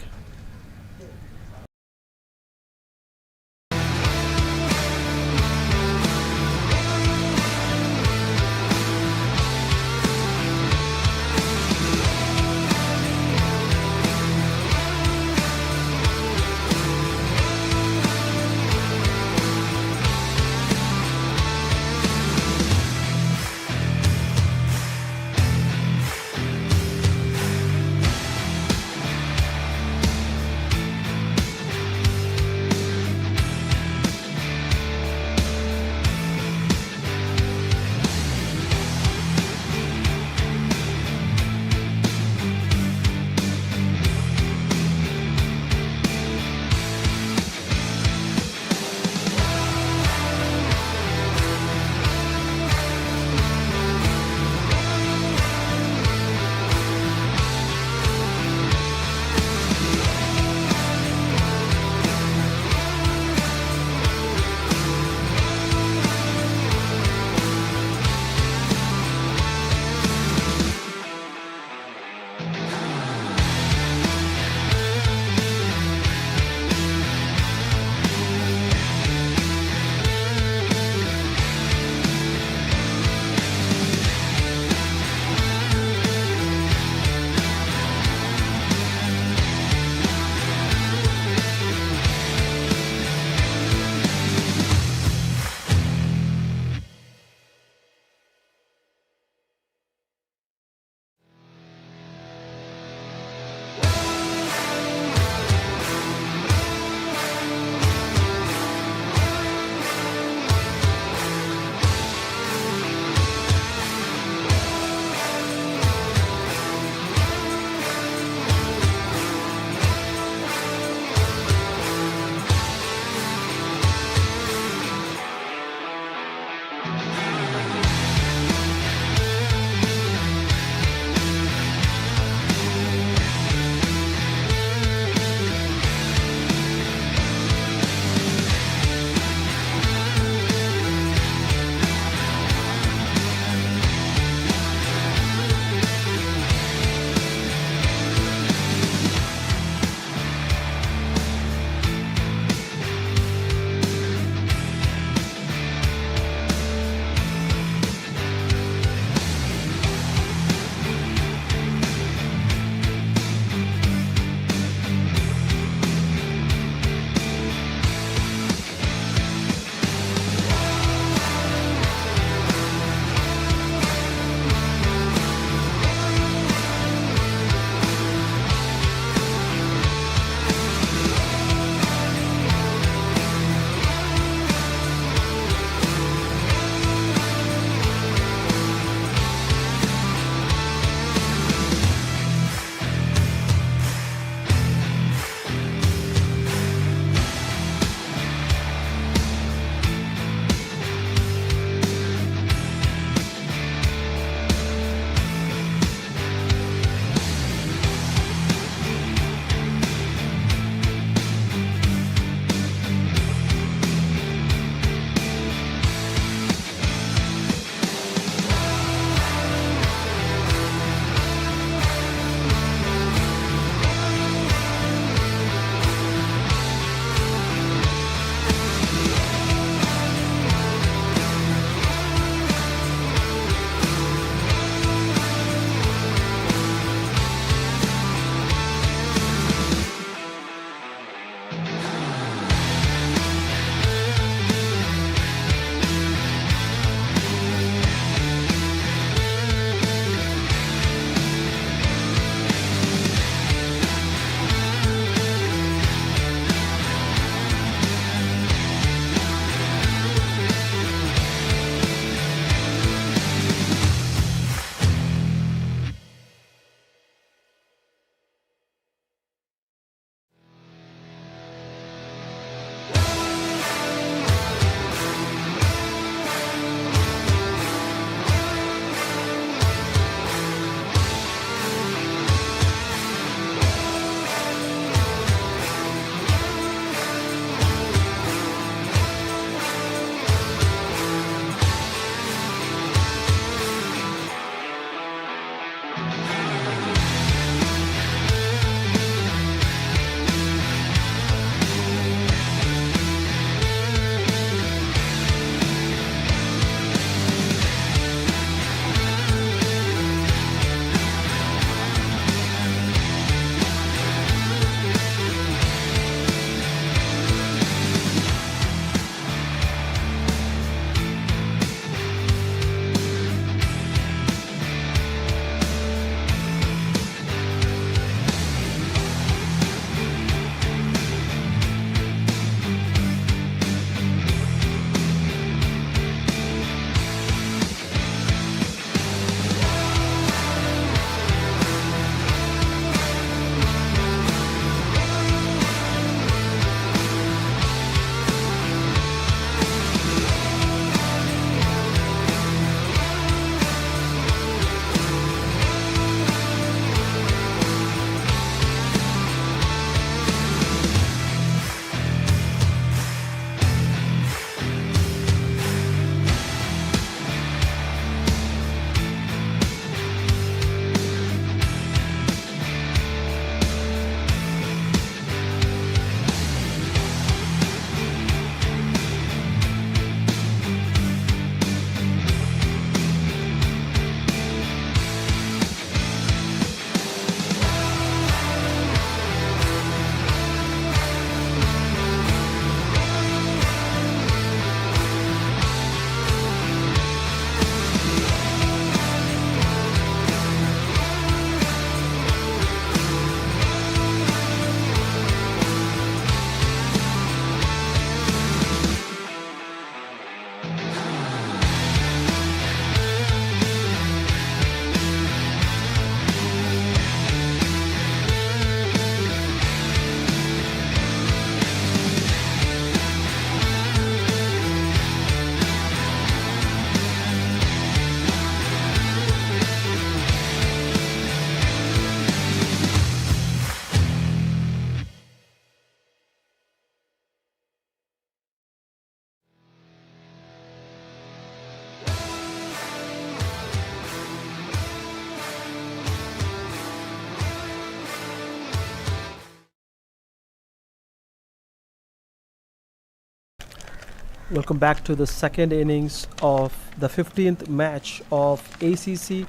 F: Welcome back to the second innings of the 15th match of ACC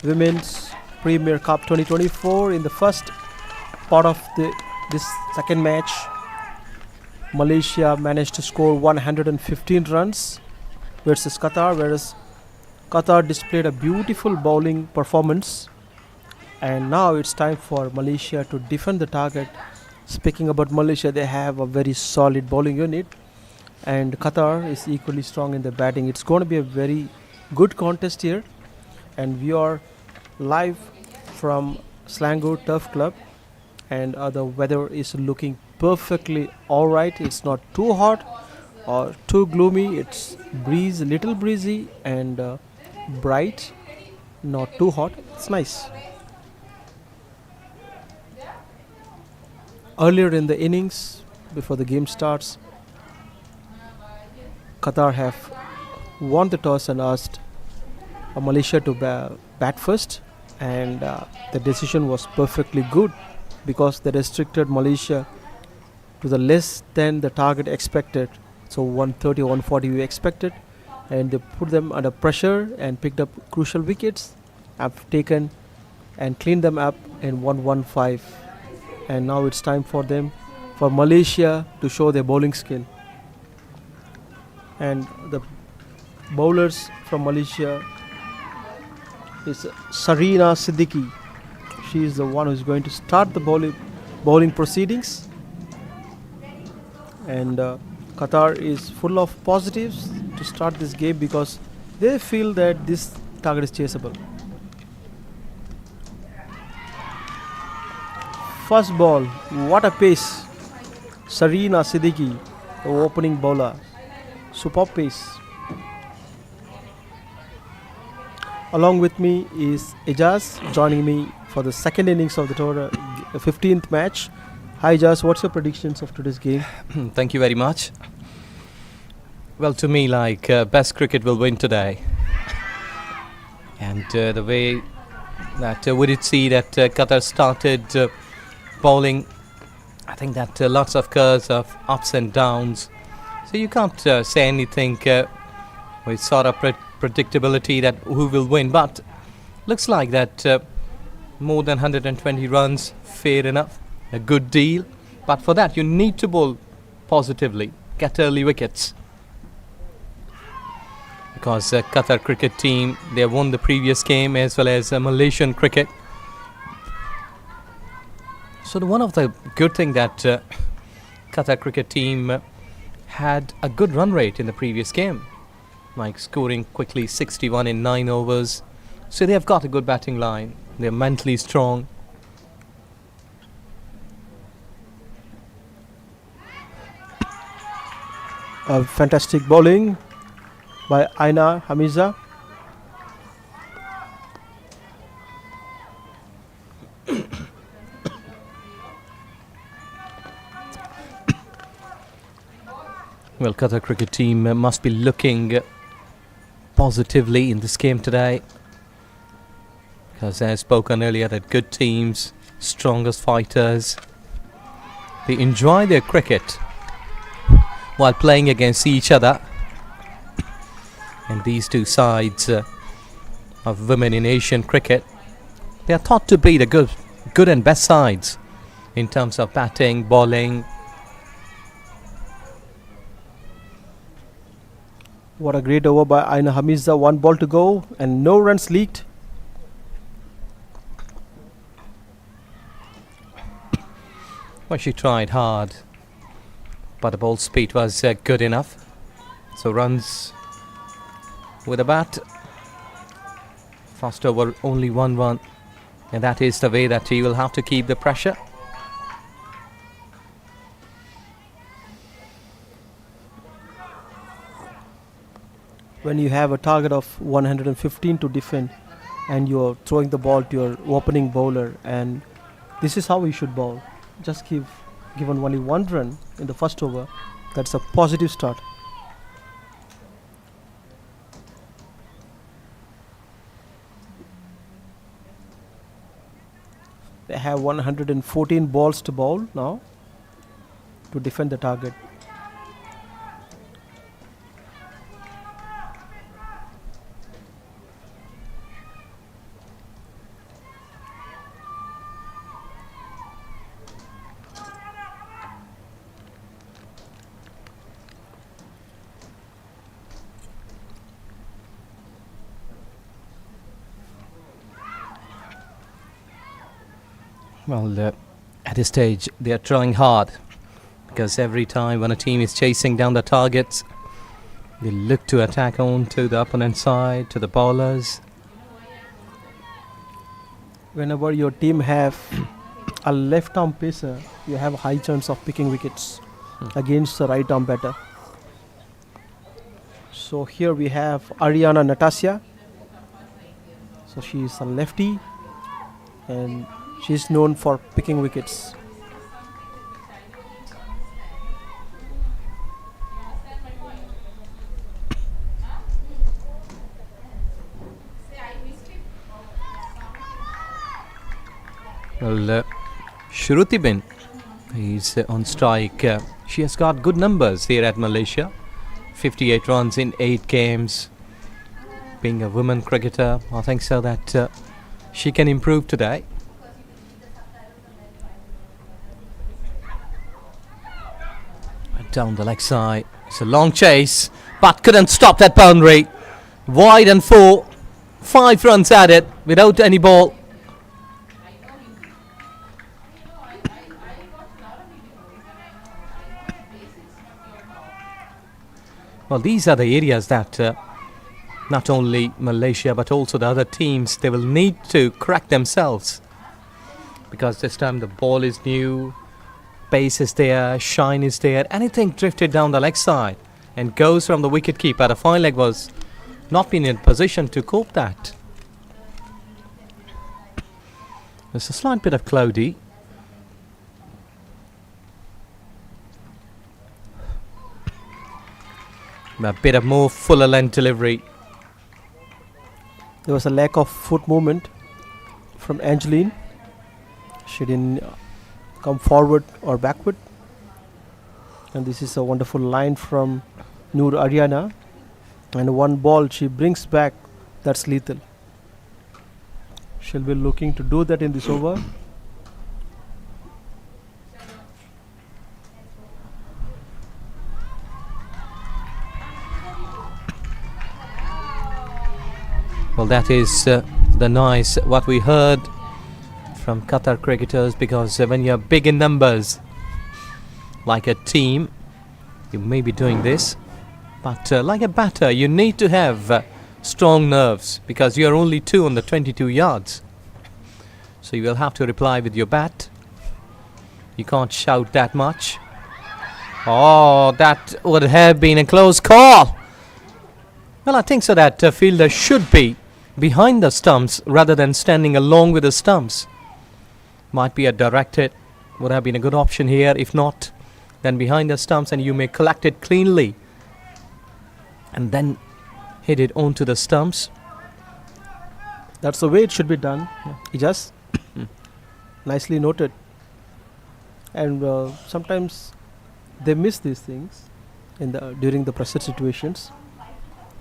F: Women's Premier Cup 2024. In the first part of this second match, Malaysia managed to score 115 runs versus Qatar, whereas Qatar displayed a beautiful bowling performance. And now it's time for Malaysia to defend the target. Speaking about Malaysia, they have a very solid bowling unit, and Qatar is equally strong in the batting. It's going to be a very good contest here, and we are live from Selangor Turf Club, and the weather is looking perfectly alright. It's not too hot or too gloomy. It's little breezy and bright, not too hot. It's nice. Earlier in the innings, before the game starts, Qatar have won the toss and asked Malaysia to bat first, and the decision was perfectly good because they restricted Malaysia to the less than the target expected. So 130 or 140 we expected, and they put them under pressure and picked up crucial wickets, have taken and cleaned them up in 115. And now it's time for Malaysia to show their bowling skill. And the bowlers from Malaysia is Sarina Siddiqui. She is the one who is going to start the bowling proceedings. And Qatar is full of positives to start this game because they feel that this target is chaseable. First ball, what a pace. Sarina Siddiqui, the opening bowler. Superb pace. Along with me is Ijaz, joining me for the second innings of the 15th match. Hi Ijaz, what's your predictions of today's game?
E: Thank you very much. Well, to me, best cricket will win today. And the way that we did see that Qatar started bowling, I think that lots of curves of ups and downs. So you can't say anything with sort of predictability that who will win. But looks like that more than 120 runs, fair enough, a good deal. But for that you need to bowl positively, get early wickets. Because Qatar cricket team, they won the previous game as well as Malaysian cricket. So one of the good thing that Qatar cricket team had a good run rate in the previous game, like scoring quickly 61 in 9 overs. So they have got a good batting line. They're mentally strong.
F: Fantastic bowling by Aina Hamiza.
E: Well, Qatar cricket team must be looking positively in this game today. Because as spoken earlier, that good teams, strongest fighters, they enjoy their cricket while playing against each other. And these two sides of women in Asian cricket, they are thought to be the good and best sides in terms of batting, bowling.
F: What a great over by Aina Hamiza. 1 ball to go and no runs leaked.
E: Well, she tried hard, but the ball speed was good enough. So runs with a bat. First over, only 1 run. And that is the way that he will have to keep the pressure.
F: When you have a target of 115 to defend and you're throwing the ball to your opening bowler, and this is how he should bowl. Just given only 1 run in the first over, that's a positive start. They have 114 balls to bowl now to defend the target.
E: Well, at this stage, they are trying hard because every time when a team is chasing down the targets, they look to attack on to the opponent side, to the bowlers.
F: Whenever your team have a left arm pacer, you have a high chance of picking wickets against the right arm batter. So here we have Ariana Natasha. So she is a lefty and she is known for picking wickets.
E: Well, Shruti Bin is on strike. She has got good numbers here at Malaysia. 58 runs in 8 games. Being a woman cricketer, I think so that she can improve today. Down the leg side. It's a long chase, but couldn't stop that boundary. Wide and 4. 5 runs added without any ball. Well, these are the areas that not only Malaysia but also the other teams, they will need to crack themselves, because this time the ball is new, pace is there, shine is there. Anything drifted down the leg side and goes from the wicket keeper, the fine leg was not been in position to cope that. There's a slight bit of cloudy. A bit of more fuller length delivery.
F: There was a lack of foot movement from Angeline. She didn't come forward or backward. And this is a wonderful line from Noor Ariana. And one ball she brings back, that's lethal. She'll be looking to do that in this over.
E: Well, that is the nice what we heard from Qatar cricketers, because when you're big in numbers like a team, you may be doing this, but like a batter you need to have strong nerves, because you're only 2 on the 22 yards, so you will have to reply with your bat. You can't shout that much. Oh, that would have been a close call. Well, I think so that fielder should be behind the stumps rather than standing along with the stumps. Might be a direct hit, would have been a good option here. If not, then behind the stumps, and you may collect it cleanly and then hit it onto the stumps.
F: That's the way it should be done. Just nicely noted. And sometimes they miss these things in the during the pressure situations.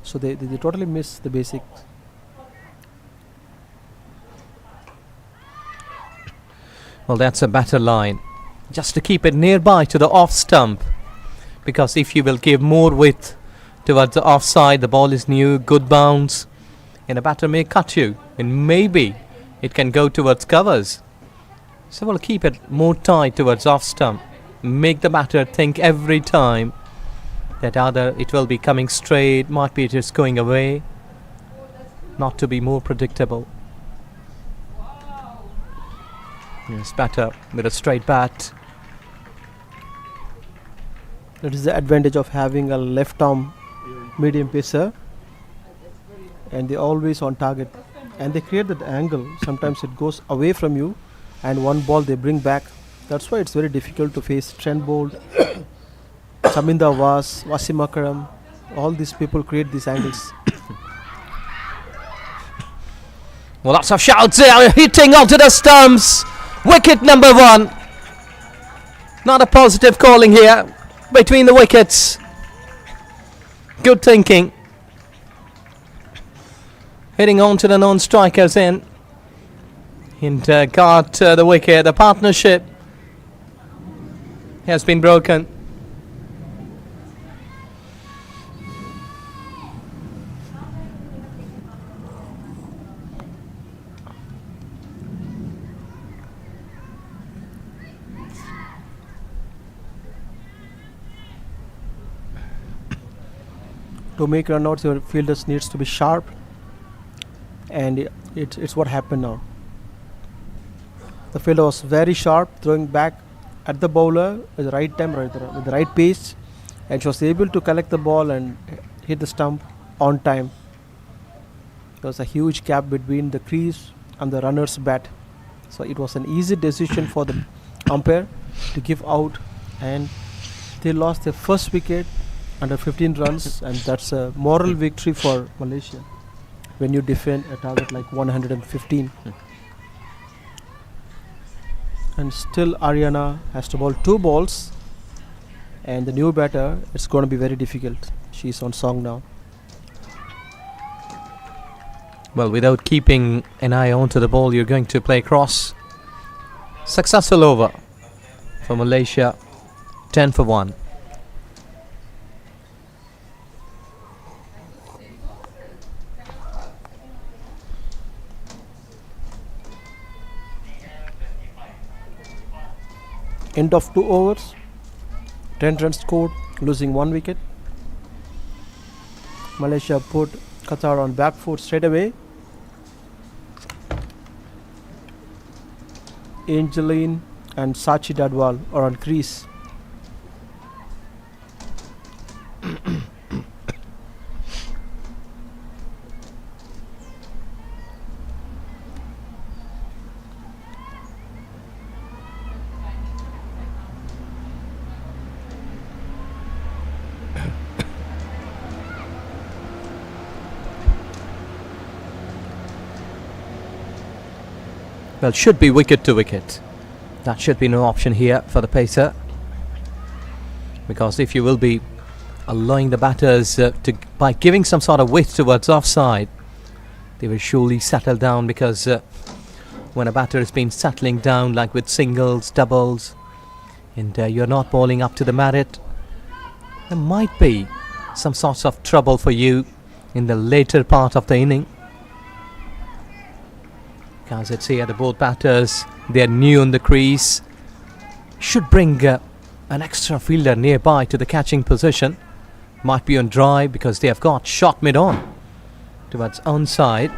F: So they totally miss the basics.
E: Well, that's a batter line, just to keep it nearby to the off stump, because if you will give more width towards the offside, the ball is new, good bounce, and a batter may cut you, and maybe it can go towards covers. So we'll keep it more tight towards off stump, make the batter think every time that either it will be coming straight, might be it is going away, not to be more predictable. Yes, batter with a straight bat.
F: That is the advantage of having a left arm medium pacer, and they always on target, and they create that angle. Sometimes it goes away from you, and one ball they bring back. That's why it's very difficult to face Trent Bolt, Chaminda Was, Wasim Akram. All these people create these angles.
E: Well, lots of shouts there, hitting onto the stumps. Wicket number 1. Not a positive calling here between the wickets. Good thinking. Hitting on to the non-strikers in. And got the wicket. The partnership has been broken.
F: To make runouts, your fielders needs to be sharp, and it's what happened now. The fielder was very sharp, throwing back at the bowler with the right time, with the right pace, and she was able to collect the ball and hit the stump on time. There was a huge gap between the crease and the runner's bat, so it was an easy decision for the umpire to give out, and they lost their first wicket under 15 runs, and that's a moral victory for Malaysia when you defend a target like 115. And still Ariana has to bowl 2 balls, and the new batter, it's going to be very difficult. She's on song now.
E: Well, without keeping an eye onto the ball, you're going to play cross. Successful over for Malaysia, 10 for 1.
F: End of 2 overs, 10 runs scored, losing 1 wicket. Malaysia put Qatar on back foot straight away. Angeline and Sachi Dadwal are on crease.
E: Well, should be wicket to wicket. That should be no option here for the pacer, because if you will be allowing the batters by giving some sort of width towards offside, they will surely settle down, because when a batter has been settling down like with singles, doubles, and you're not bowling up to the merit, there might be some sorts of trouble for you in the later part of the inning. As it's here, the both batters, they are new on the crease, should bring an extra fielder nearby to the catching position. Might be on drive because they have got shot mid-on towards onside.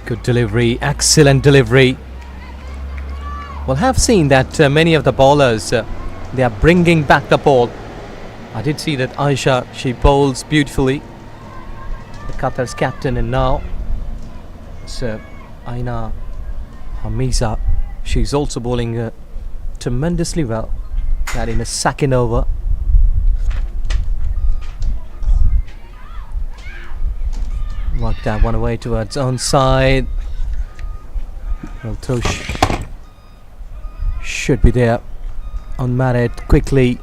E: Good delivery, excellent delivery. Well, have seen that many of the bowlers, they are bringing back the ball. I did see that Aisha, she bowls beautifully, the Qatar's captain, and now it's Aina Hamiza. She's also bowling tremendously well. That in a second over. Work that one away towards onside. Well, throw should be there on merit quickly,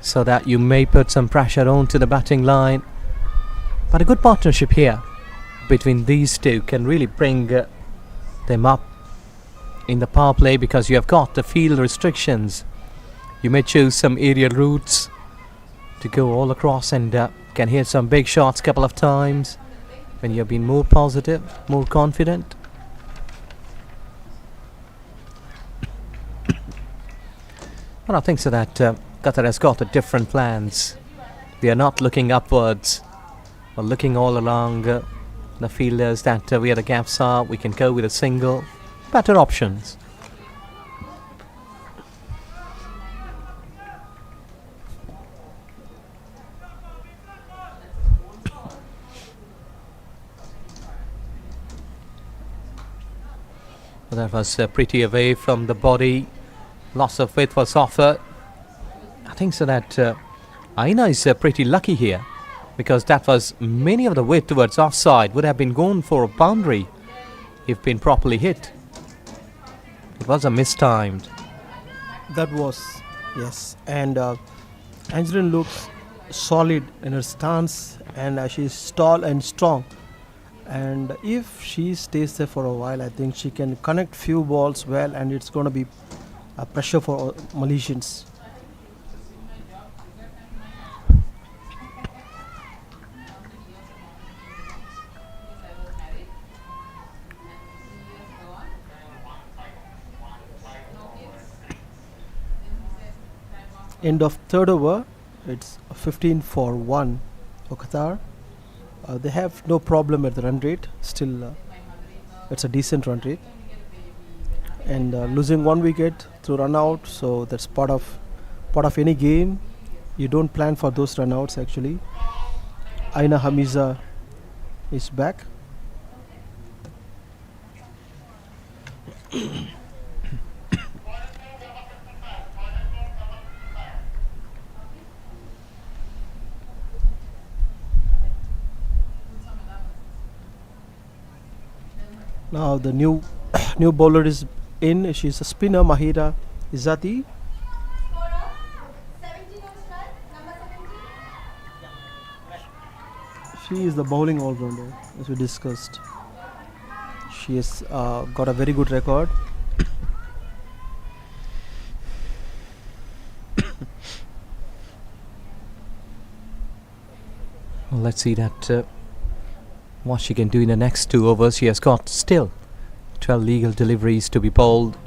E: so that you may put some pressure onto the batting line. But a good partnership here between these two can really bring them up in the power play, because you have got the field restrictions. You may choose some aerial routes to go all across and can hit some big shots a couple of times when you have been more positive, more confident. Well, I think so that Qatar has got different plans. They are not looking upwards, but looking all along the fielders, that where the gaps are, we can go with a single. Better options. Well, that was pretty away from the body. Loss of width was offered. I think so that Aina is pretty lucky here, because that was many of the width towards offside would have been gone for a boundary if been properly hit. It was a mistimed.
F: That was, yes. And Angeline looks solid in her stance, and she's tall and strong. And if she stays there for a while, I think she can connect few balls well, and it's going to be a pressure for Malaysians. End of third over, it's 15 for 1 for Qatar. They have no problem at the run rate. Still, it's a decent run rate. And losing 1 wicket through run out, so that's part of any game. You don't plan for those run outs actually. Aina Hamiza is back. Now the new new bowler is in. She's a spinner, Mahira Izzati. She is the bowling all-rounder, as we discussed. She has got a very good record.
E: Well, let's see that what she can do in the next 2 overs. She has got still 12 legal deliveries to be bowled.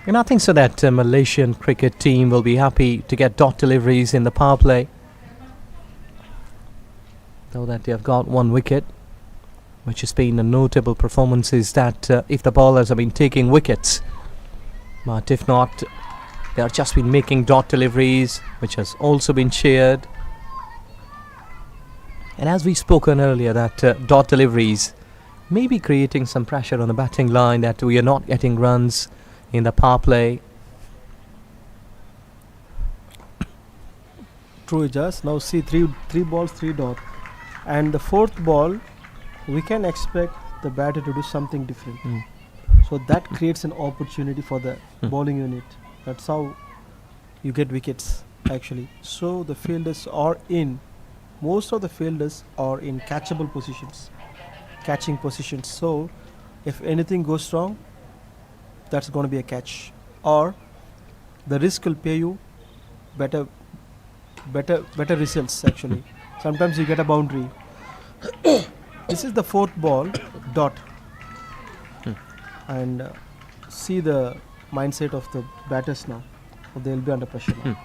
E: And I think so that Malaysian cricket team will be happy to get dot deliveries in the power play. Though that they have got 1 wicket, which has been a notable performance, is that if the bowlers have been taking wickets, but if not, they have just been making dot deliveries, which has also been cheered. And as we spoken earlier, that dot deliveries may be creating some pressure on the batting line, that we are not getting runs in the power play.
F: True, just now see three balls, 3 dot, and the fourth ball, we can expect the batter to do something different. So that creates an opportunity for the bowling unit. That's how you get wickets actually. So the fielders are in. Most of the fielders are in catchable positions, catching positions. So if anything goes wrong, that's going to be a catch, or the risk will pay you better results actually. Sometimes you get a boundary. This is the fourth ball, dot, and see the mindset of the batters now. They will be under pressure now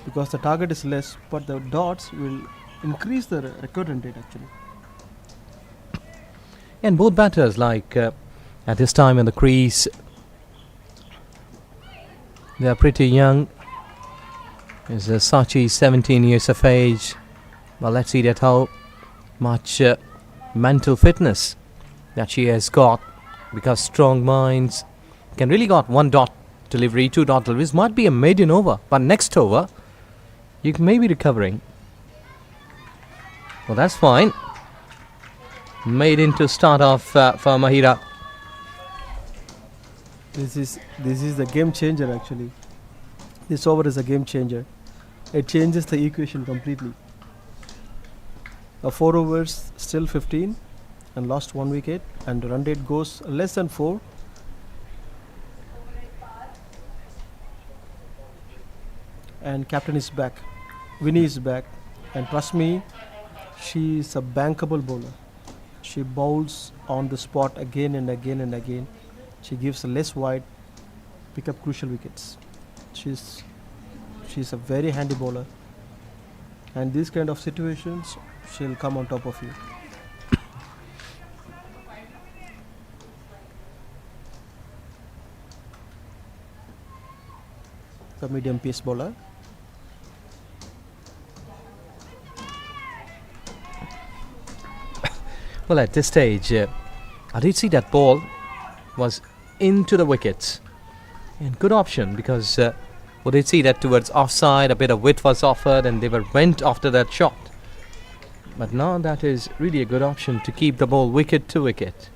F: because the target is less, but the dots will increase the record run rate actually.
E: And both batters, like at this time in the crease, they are pretty young. Is Sachi 17 years of age? Well, let's see that how much mental fitness that she has got, because strong minds can really got 1 dot delivery, 2 dot deliveries, might be a maiden over, but next over you may be recovering. Well, that's fine. Made into start off for Mahira.
F: This is the game changer actually. This over is a game changer. It changes the equation completely. 4 overs, still 15, and lost 1 wicket, and run rate goes less than 4. And captain is back. Winnie is back, and trust me, she is a bankable bowler. She bowls on the spot again and again and again. She gives less wide, pick up crucial wickets. She's a very handy bowler, and these kind of situations, she'll come on top of you. The medium pace bowler.
E: Well, at this stage, I did see that ball was into the wickets. And good option, because we did see that towards offside, a bit of width was offered, and they went after that shot. But now that is really a good option to keep the ball wicket to wicket.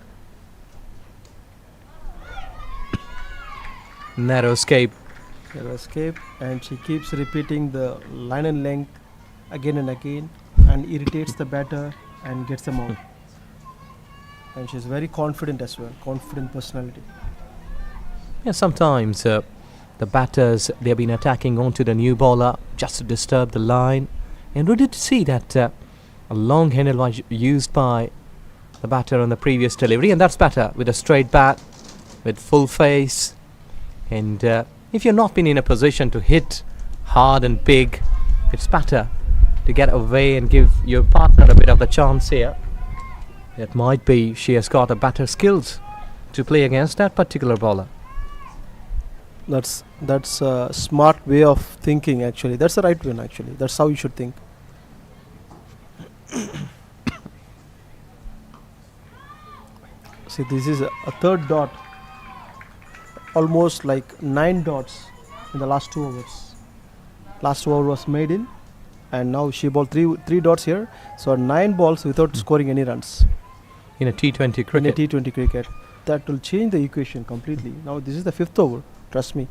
E: Narrow escape.
F: And she keeps repeating the line and length again and again, and irritates the batter and gets them out. And she's very confident as well, confident personality.
E: Yeah, sometimes the batters, they have been attacking onto the new bowler just to disturb the line. And we did see that a long handle was used by the batter on the previous delivery, and that's batter with a straight bat. with full face. And if you're not been in a position to hit hard and big, it's better to get away and give your partner a bit of the chance here. It might be she has got a better skills to play against that particular bowler.
F: That's a smart way of thinking. Actually, that's the right one. Actually, that's how you should think. See, this is a third dot. Almost like 9 dots in the last 2 overs. Last over was made in, and now she bowled three dots here. So 9 balls without scoring any runs
E: In a T20
F: in a
E: cricket.
F: T20 cricket. That will change the equation completely. Now this is the 5th over. Trust me.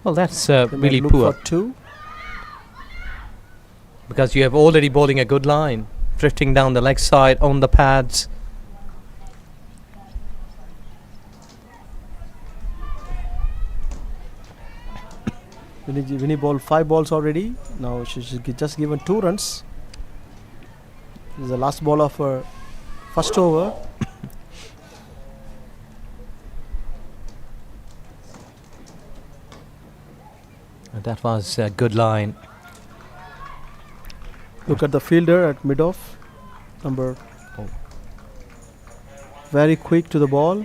E: Well, that's
F: They might
E: really
F: look
E: poor,
F: for 2.
E: because you have already bowling a good line, drifting down the leg side on the pads.
F: Winnie bowled 5 balls already. Now she's just given 2 runs. This is the last ball of her first over.
E: That was a good line.
F: Look at the fielder at mid-off. Number. Very quick to the ball.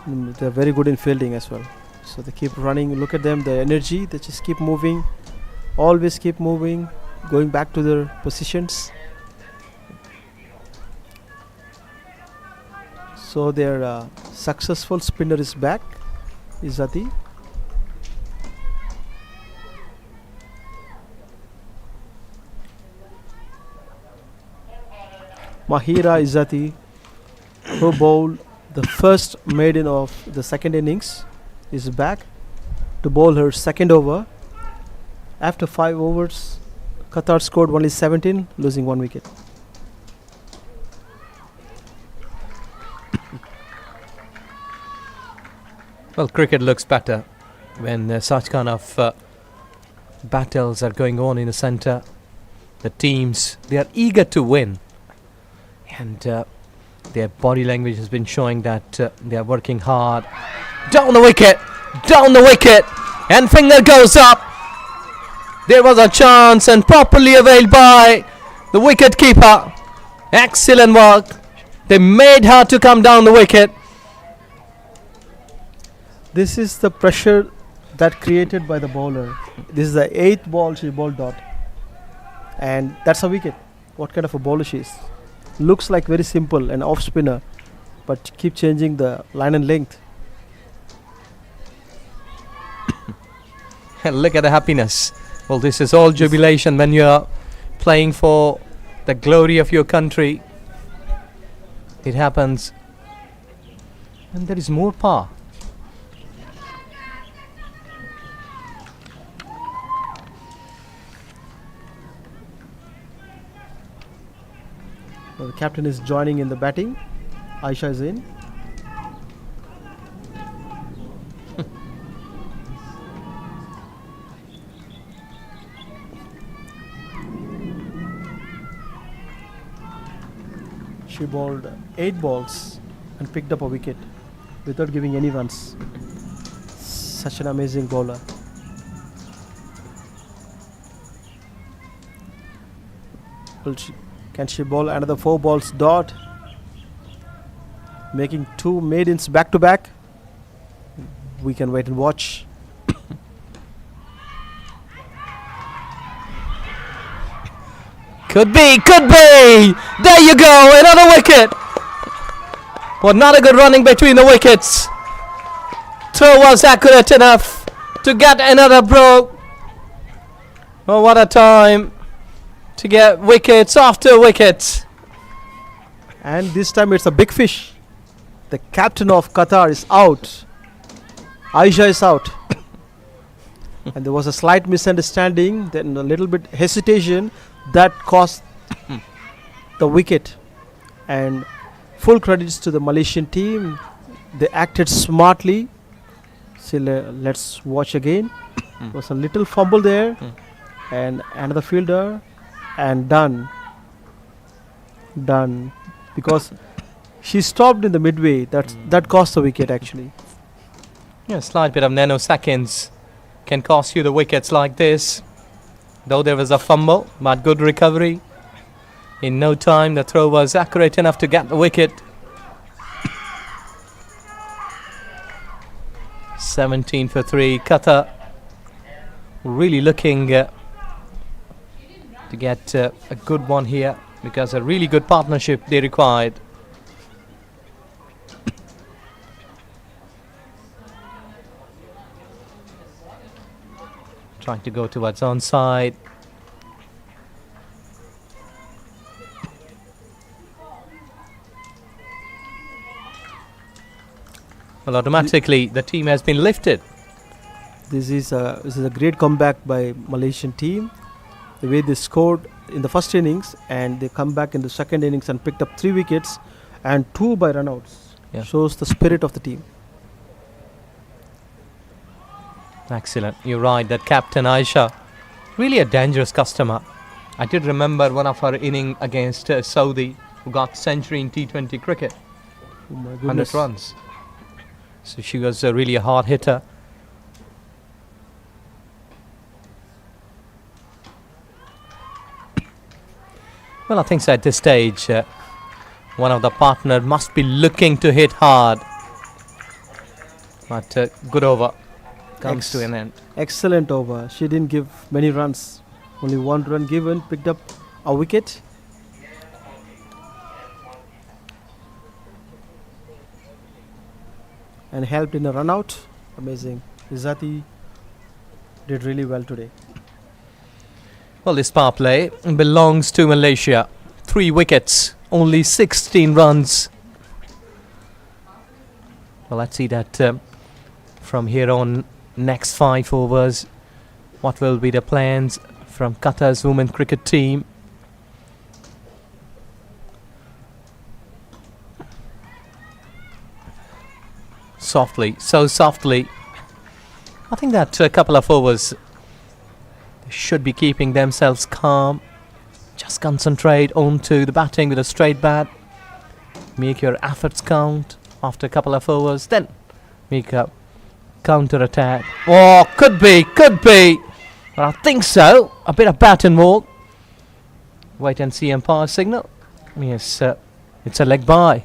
F: They're very good in fielding as well. So they keep running. Look at them, the energy. They just keep moving. Always keep moving. Going back to their positions. So their successful spinner is back. Izzati. Mahira Izzati, who bowled the first maiden of the second innings, is back to bowl her second over. After 5 overs, Qatar scored only 17, losing 1 wicket.
E: Well, cricket looks better when such kind of battles are going on in the centre. The teams, they are eager to win, and their body language has been showing that they are working hard. Down the wicket, and finger goes up. There was a chance and properly availed by the wicket keeper. Excellent work. They made her to come down the wicket.
F: This is the pressure that created by the bowler. This is the 8th ball she bowled dot, and that's a wicket. What kind of a bowler she is? Looks like very simple, an off spinner, but keep changing the line and length.
E: And look at the happiness. Well, this is all jubilation when you are playing for the glory of your country. It happens, and there is more power.
F: The captain is joining in the batting. Aisha is in. She bowled 8 balls and picked up a wicket without giving any runs. Such an amazing bowler. Can she bowl another 4 balls dot? Making 2 maidens back to back? We can wait and watch.
E: Could be. There you go, another wicket. Well, not a good running between the wickets. Throw was accurate enough to get another broke. Oh, what a time to get wickets after wickets.
F: And this time it's a big fish. The captain of Qatar is out. Aisha is out. And there was a slight misunderstanding, then a little bit hesitation that cost the wicket. And full credits to the Malaysian team. They acted smartly. See, let's watch again. There was a little fumble there. And another fielder. And done. because she stopped in the midway. That cost the wicket actually.
E: Yeah, slight bit of nanoseconds can cost you the wickets like this. Though there was a fumble, but good recovery. In no time, the throw was accurate enough to get the wicket. 17 for 3. Qatar really looking to get a good one here, because a really good partnership they required. Trying to go towards onside. Well, automatically the team has been lifted.
F: This is a great comeback by Malaysian team. The way they scored in the first innings and they come back in the second innings and picked up 3 wickets and 2 by runouts.
E: Yeah.
F: Shows the spirit of the team.
E: Excellent. You're right, that captain Aisha, really a dangerous customer. I did remember one of her innings against Saudi, who got century in T20 cricket,
F: Oh my
E: 100
F: goodness.
E: runs. So she was really a hard hitter. Well, I think so at this stage, one of the partner must be looking to hit hard. But good over comes to an end.
F: Excellent over. She didn't give many runs. Only 1 run given, picked up a wicket. And helped in a run out. Amazing. Izzati did really well today.
E: Well, this power play belongs to Malaysia. 3 wickets, only 16 runs. Well, let's see that from here on, next 5 overs, what will be the plans from Qatar's women cricket team. Softly, so softly. I think that a couple of overs they should be keeping themselves calm. Just concentrate onto the batting with a straight bat. Make your efforts count after a couple of overs. Then make a counter attack. Oh, could be. But I think so. A bit of bat and ball. Wait and see umpire signal. Yes, it's a leg bye.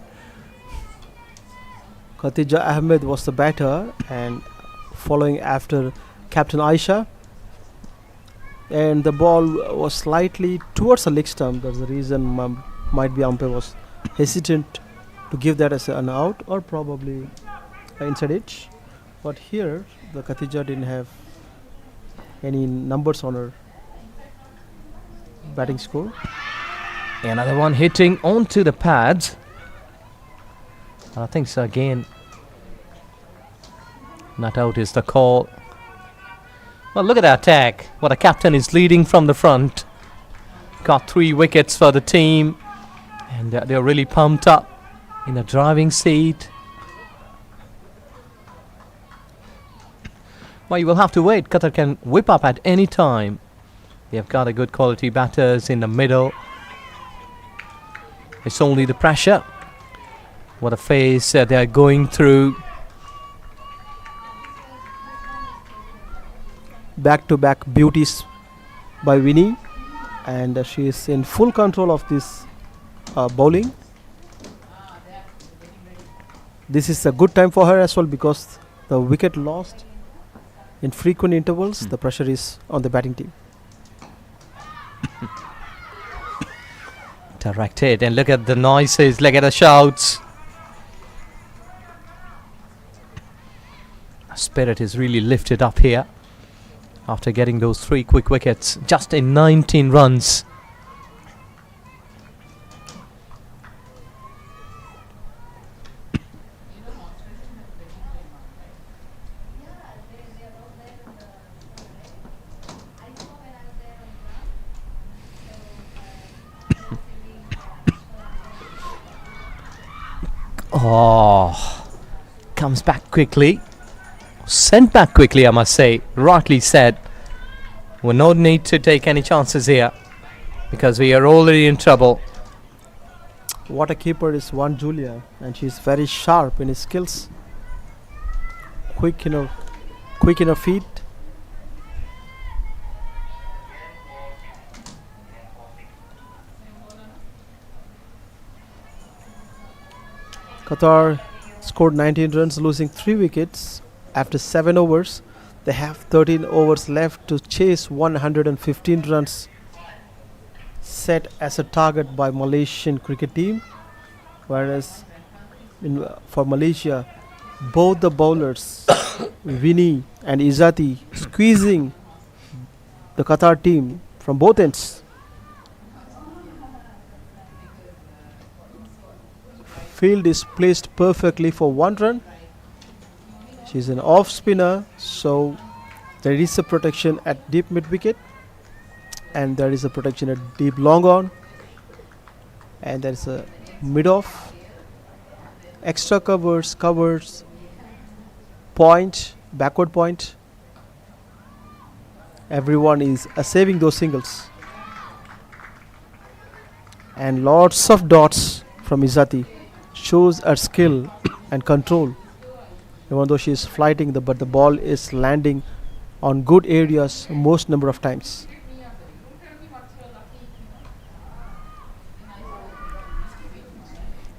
F: Khatija Ahmed was the batter and following after Captain Aisha. And the ball was slightly towards the leg stump. That's the reason might be umpire was hesitant to give that as an out or probably inside edge. But here the Khatija didn't have any numbers on her batting score.
E: Another one hitting onto the pads. I think so again. Not out is the call. Well, look at the attack. What a captain is leading from the front. Got 3 wickets for the team. And they're really pumped up in the driving seat. Well, you will have to wait. Qatar can whip up at any time. They've got a good quality batters in the middle. It's only the pressure. What a phase they are going through.
F: Back-to-back beauties by Winnie, and she is in full control of this bowling. This is a good time for her as well because the wicket lost in frequent intervals. The pressure is on the batting team.
E: Direct hit, and look at the noises, look at the shouts. Spirit is really lifted up here after getting those 3 quick wickets just in 19 runs. Oh, comes back quickly. Sent back quickly, I must say. Rightly said. We no need to take any chances here because we are already in trouble.
F: What a keeper is one Julia, and she's very sharp in his skills. Quick in her feet. Qatar scored 19 runs, losing 3 wickets after 7 overs. They have 13 overs left to chase 115 runs set as a target by Malaysian cricket team. Whereas for Malaysia, both the bowlers, Vinny and Izzati, squeezing the Qatar team from both ends. Field is placed perfectly for 1 run. She's an off spinner, so there is a protection at deep mid wicket, and there is a protection at deep long on, and there is a mid off, extra covers, point, backward point. Everyone is saving those singles, and lots of dots from Izzati shows her skill and control. Even though she is flighting, but the ball is landing on good areas most number of times.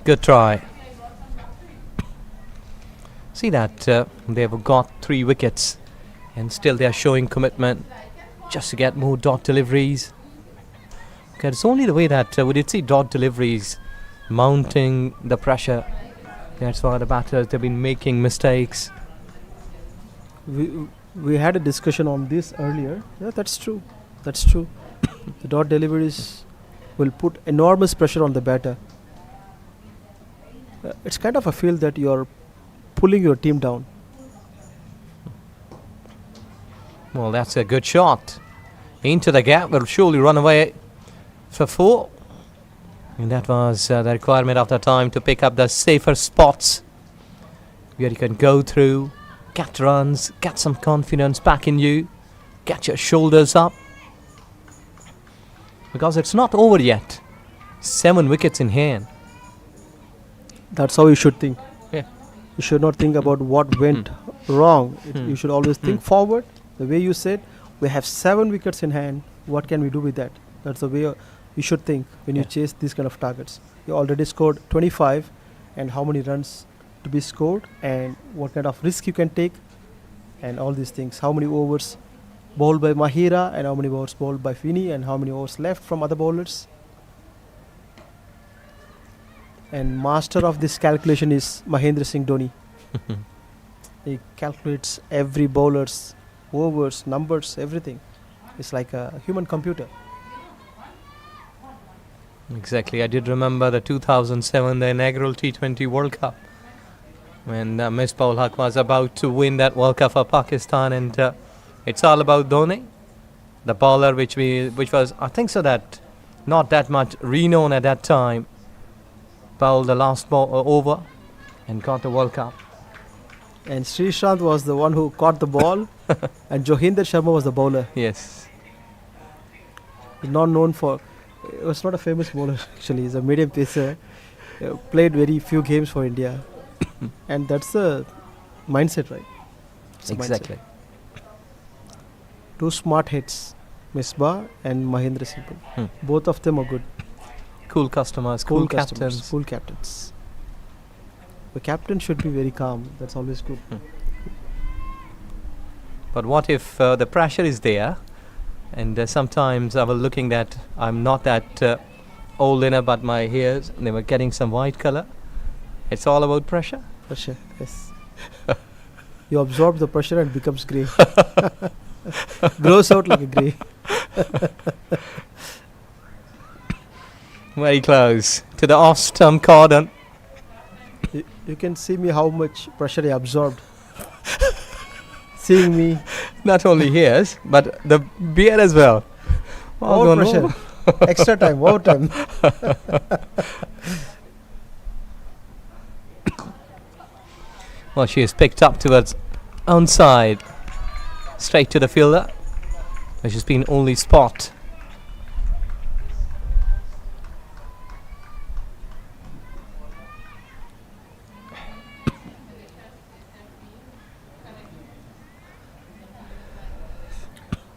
E: Good try. See that they've got 3 wickets and still they are showing commitment just to get more dot deliveries. Okay, it's only the way that we did see dot deliveries mounting the pressure. That's why the batters, they've been making mistakes.
F: We had a discussion on this earlier. Yeah, that's true. That's true. The dot deliveries will put enormous pressure on the batter. It's kind of a feel that you're pulling your team down.
E: Well, that's a good shot. Into the gap, will surely run away for 4. And that was the requirement of the time to pick up the safer spots where you can go through, get runs, get some confidence back in you, get your shoulders up. Because it's not over yet. 7 wickets in hand.
F: That's how you should think.
E: Yeah.
F: You should not think about what went wrong. You should always think forward. The way you said, we have 7 wickets in hand. What can we do with that? That's the way you should think when you chase these kind of targets. You already scored 25, and how many runs to be scored, and what kind of risk you can take, and all these things. How many overs bowled by Mahira, and how many overs bowled by Fini, and how many overs left from other bowlers. And master of this calculation is Mahendra Singh Dhoni. He calculates every bowler's overs, numbers, everything. It's like a human computer.
E: Exactly. I did remember the 2007, the inaugural T20 World Cup, when Misbah-ul Haq was about to win that World Cup for Pakistan, and it's all about Dhoni, the bowler which was, I think so, that not that much renowned at that time, bowled the last over and got the World Cup.
F: And Srishant was the one who caught the ball, and Johinder Sharma was the bowler.
E: Yes.
F: Not known for, he was not a famous bowler actually. He's a medium pacer. Played very few games for India, and that's the mindset, right? It's a
E: Exactly.
F: mindset. 2 smart hits, Misbah and Mahendra Singh Dhoni. Both of them are good.
E: Cool customers, cool captains.
F: Cool captains. The captain should be very calm. That's always good.
E: But what if the pressure is there, and sometimes I was looking that I'm not that old enough, but my hairs, they were getting some white color. It's all about pressure.
F: Pressure, yes. You absorb the pressure and becomes grey. Grows out like a grey.
E: Very close to the off-stump cordon.
F: You can see me how much pressure I absorbed. Seeing me.
E: Not only hairs, but the beard as well.
F: More pressure. Extra time, more time.
E: Well, she is picked up towards onside, straight to the fielder, which has been only spot.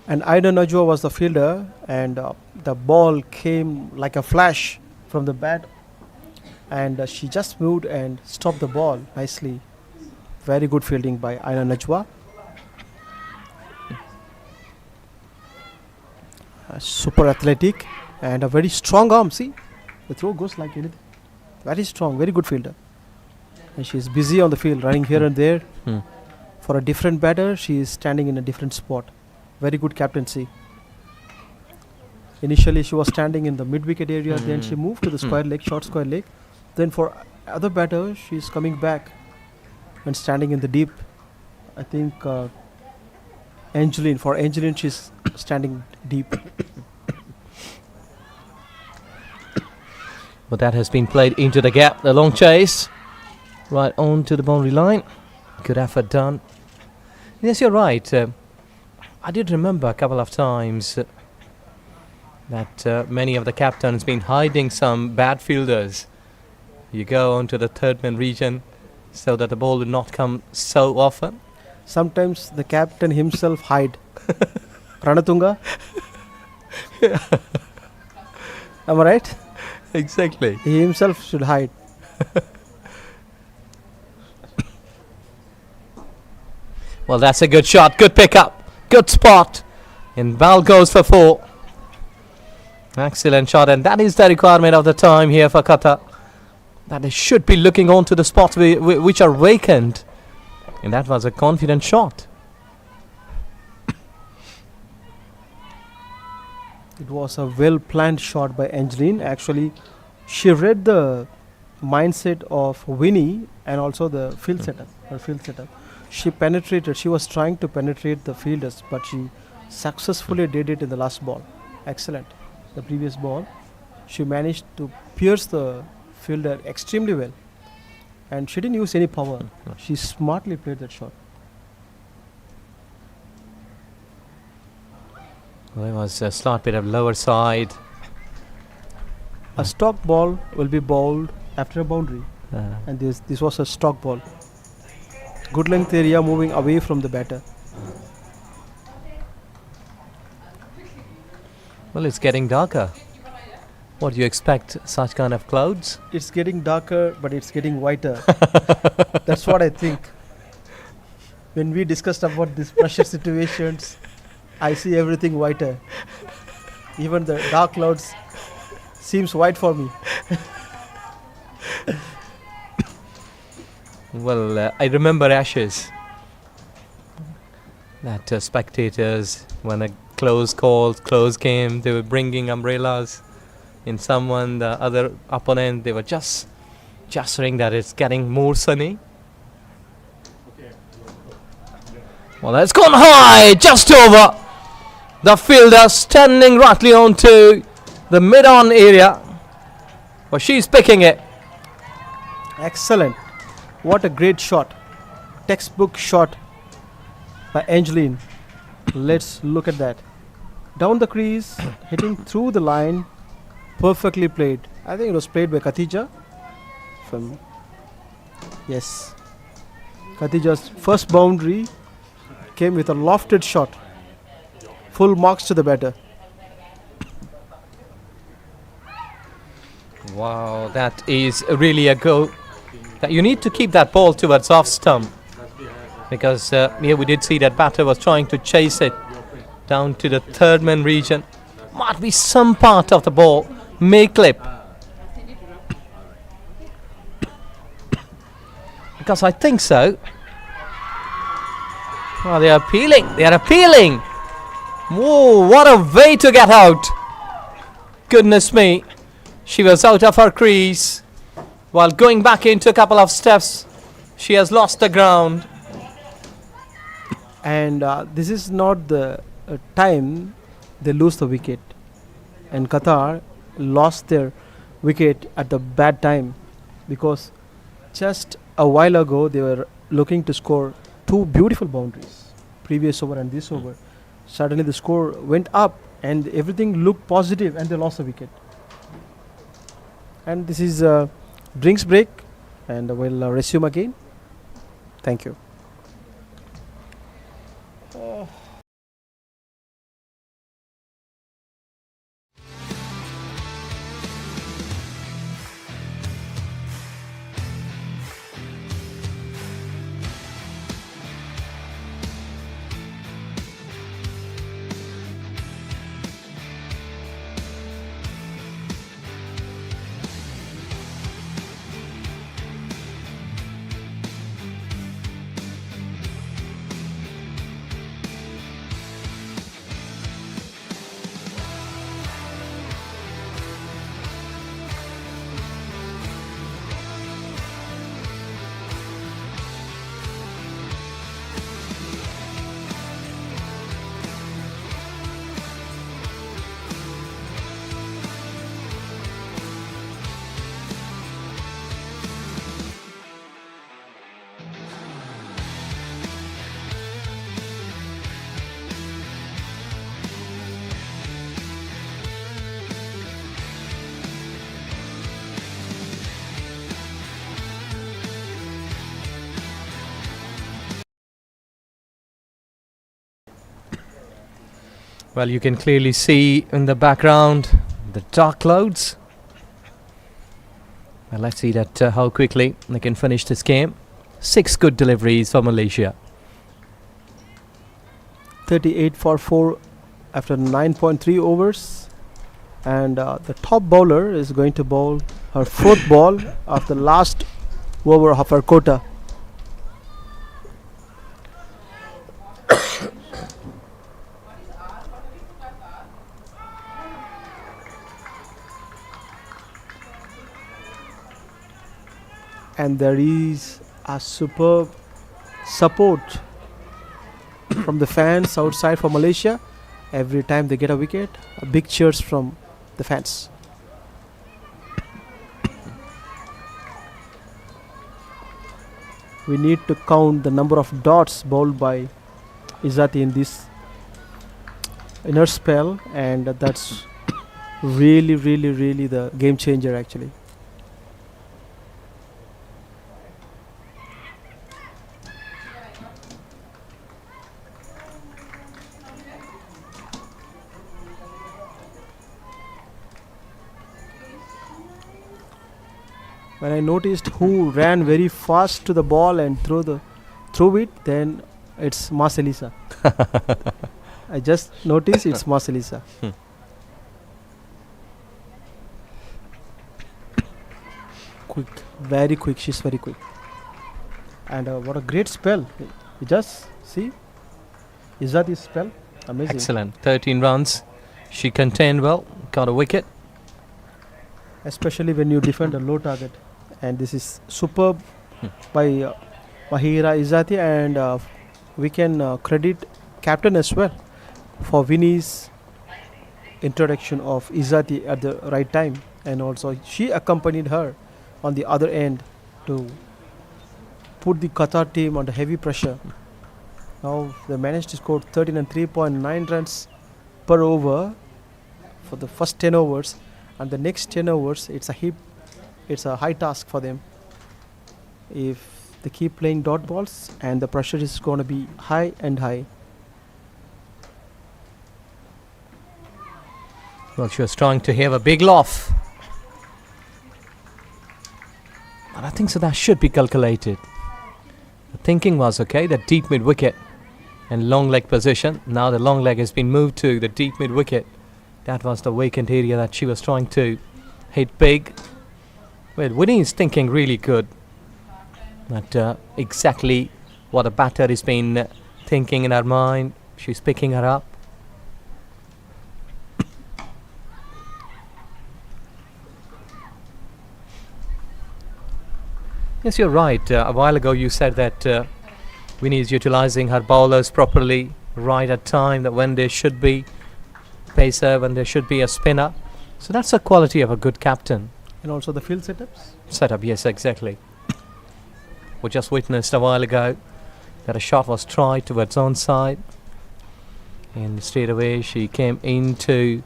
F: And Aina Najwa was the fielder, and the ball came like a flash from the bat, and she just moved and stopped the ball nicely. Very good fielding by Aina Najwa. Super athletic and a very strong arm. See, the throw goes like anything. Very strong, very good fielder. And she is busy on the field, running here and there.
E: Hmm.
F: For a different batter, she is standing in a different spot. Very good captaincy. Initially, she was standing in the mid-wicket area. Then she moved to the square leg, short square leg. Then for other batter, she is coming back and standing in the deep. I think Angeline. For Angeline, she's standing deep.
E: But that has been played into the gap. The long chase. Right on to the boundary line. Good effort done. Yes, you're right. I did remember a couple of times that many of the captains been hiding some bad fielders. You go onto the third man region so that the ball will not come so often.
F: Sometimes the captain himself hide. Ranatunga. Am I right?
E: Exactly.
F: He himself should hide.
E: Well, that's a good shot. Good pickup. Good spot. And ball goes for 4. Excellent shot. And that is the requirement of the time here for Qatar. That they should be looking on to the spots which are vacant. And that was a confident shot.
F: It was a well-planned shot by Angeline. Actually, she read the mindset of Winnie and also the field setup. Her field setup. She penetrated. She was trying to penetrate the fielders, but she successfully did it in the last ball. Excellent. The previous ball, she managed to pierce the fielder extremely well, and she didn't use any power. She smartly played that shot.
E: Well, it was a slight bit of lower side.
F: A stock ball will be bowled after a boundary, and this was a stock ball. Good length area moving away from the batter.
E: Well, it's getting darker. What do you expect? Such kind of clouds?
F: It's getting darker, but it's getting whiter. That's what I think. When we discussed about these pressure situations, I see everything whiter. Even the dark clouds seems white for me.
E: Well, I remember Ashes. That spectators, when a close call, close game, they were bringing umbrellas. In someone, the other opponent, they were just gesturing that it's getting more sunny. Well, that's gone high, just over the fielder, standing rightly onto the mid-on area. Well, she's picking it.
F: Excellent. What a great shot. Textbook shot by Angeline. Let's look at that. Down the crease, hitting through the line. Perfectly played. I think it was played by Khatija. Yes. Khatija's first boundary came with a lofted shot. Full marks to the batter.
E: Wow, that is really a go. That you need to keep that ball towards off stump, because here we did see that batter was trying to chase it down to the third man region. Might be some part of the ball may clip, because I think so. Oh, they are appealing. They are appealing. Whoa, what a way to get out. Goodness me. She was out of her crease. While going back into a couple of steps, she has lost the ground.
F: And this is not the time they lose the wicket. And Qatar lost their wicket at the bad time, because just a while ago they were looking to score 2 beautiful boundaries, previous over and this over. Suddenly the score went up and everything looked positive, and they lost the wicket. And this is a drinks break, and we'll resume again. Thank you.
E: Well, you can clearly see in the background the dark clouds. Well, let's see that how quickly they can finish this game. 6 good deliveries for Malaysia.
F: 38 for 4 after 9.3 overs. And the top bowler is going to bowl her 4th ball of the last over of her quota. And there is a superb support from the fans outside for Malaysia. Every time they get a wicket, a big cheers from the fans. We need to count the number of dots bowled by Izzati in this inner spell, and that's really the game changer actually. When I noticed who ran very fast to the ball and threw it, then it's Marcelisa. I just noticed it's Marcelisa. Quick, very quick. She's very quick. And what a great spell! You just see, is that his spell? Amazing.
E: Excellent. 13 runs. She contained well, got a wicket.
F: Especially when you defend a low target. And this is superb by Mahira Izzati, and we can credit captain as well for Vinny's introduction of Izzati at the right time, and also she accompanied her on the other end to put the Qatar team under heavy pressure. Now they managed to score 13 and 3.9 runs per over for the first 10 overs, and the next 10 overs it's a high task for them. If they keep playing dot balls, and the pressure is going to be high and high.
E: Well, she was trying to have a big loft. And I think so that should be calculated. The thinking was okay, the deep mid wicket and long leg position. Now the long leg has been moved to the deep mid wicket. That was the vacant area that she was trying to hit big. Well, Winnie is thinking really good. But exactly what a batter has been thinking in her mind, she's picking her up. Yes, you're right. A while ago you said that Winnie is utilizing her bowlers properly, right at time, that when there should be pacer, when there should be a spinner. So that's the quality of a good captain.
F: And also the field setups.
E: Setup, yes, exactly. We just witnessed a while ago that a shot was tried towards onside, and straight away she came into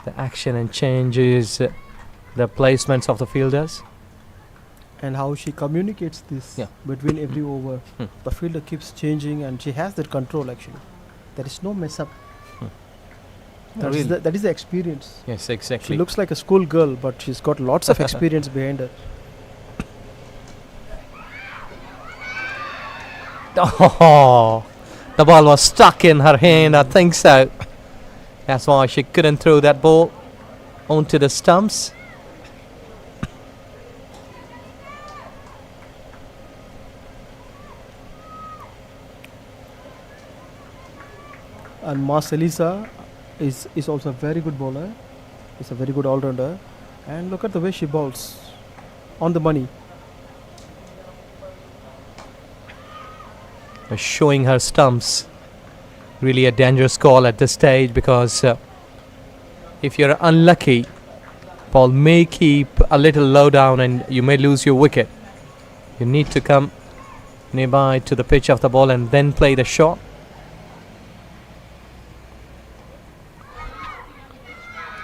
E: the action and changes the placements of the fielders.
F: And how she communicates this between every over. The fielder keeps changing, and she has that control actually. There is no mess up. That is the experience.
E: Yes, exactly.
F: She looks like a school girl, but she's got lots of experience behind her.
E: Oh, the ball was stuck in her hand, I think so. That's why she couldn't throw that ball onto the stumps.
F: And Marcelisa is also a very good bowler. Is a very good all-rounder. And look at the way she bowls. On the money.
E: Showing her stumps. Really a dangerous call at this stage, because if you're unlucky, ball may keep a little low down and you may lose your wicket. You need to come nearby to the pitch of the ball and then play the shot.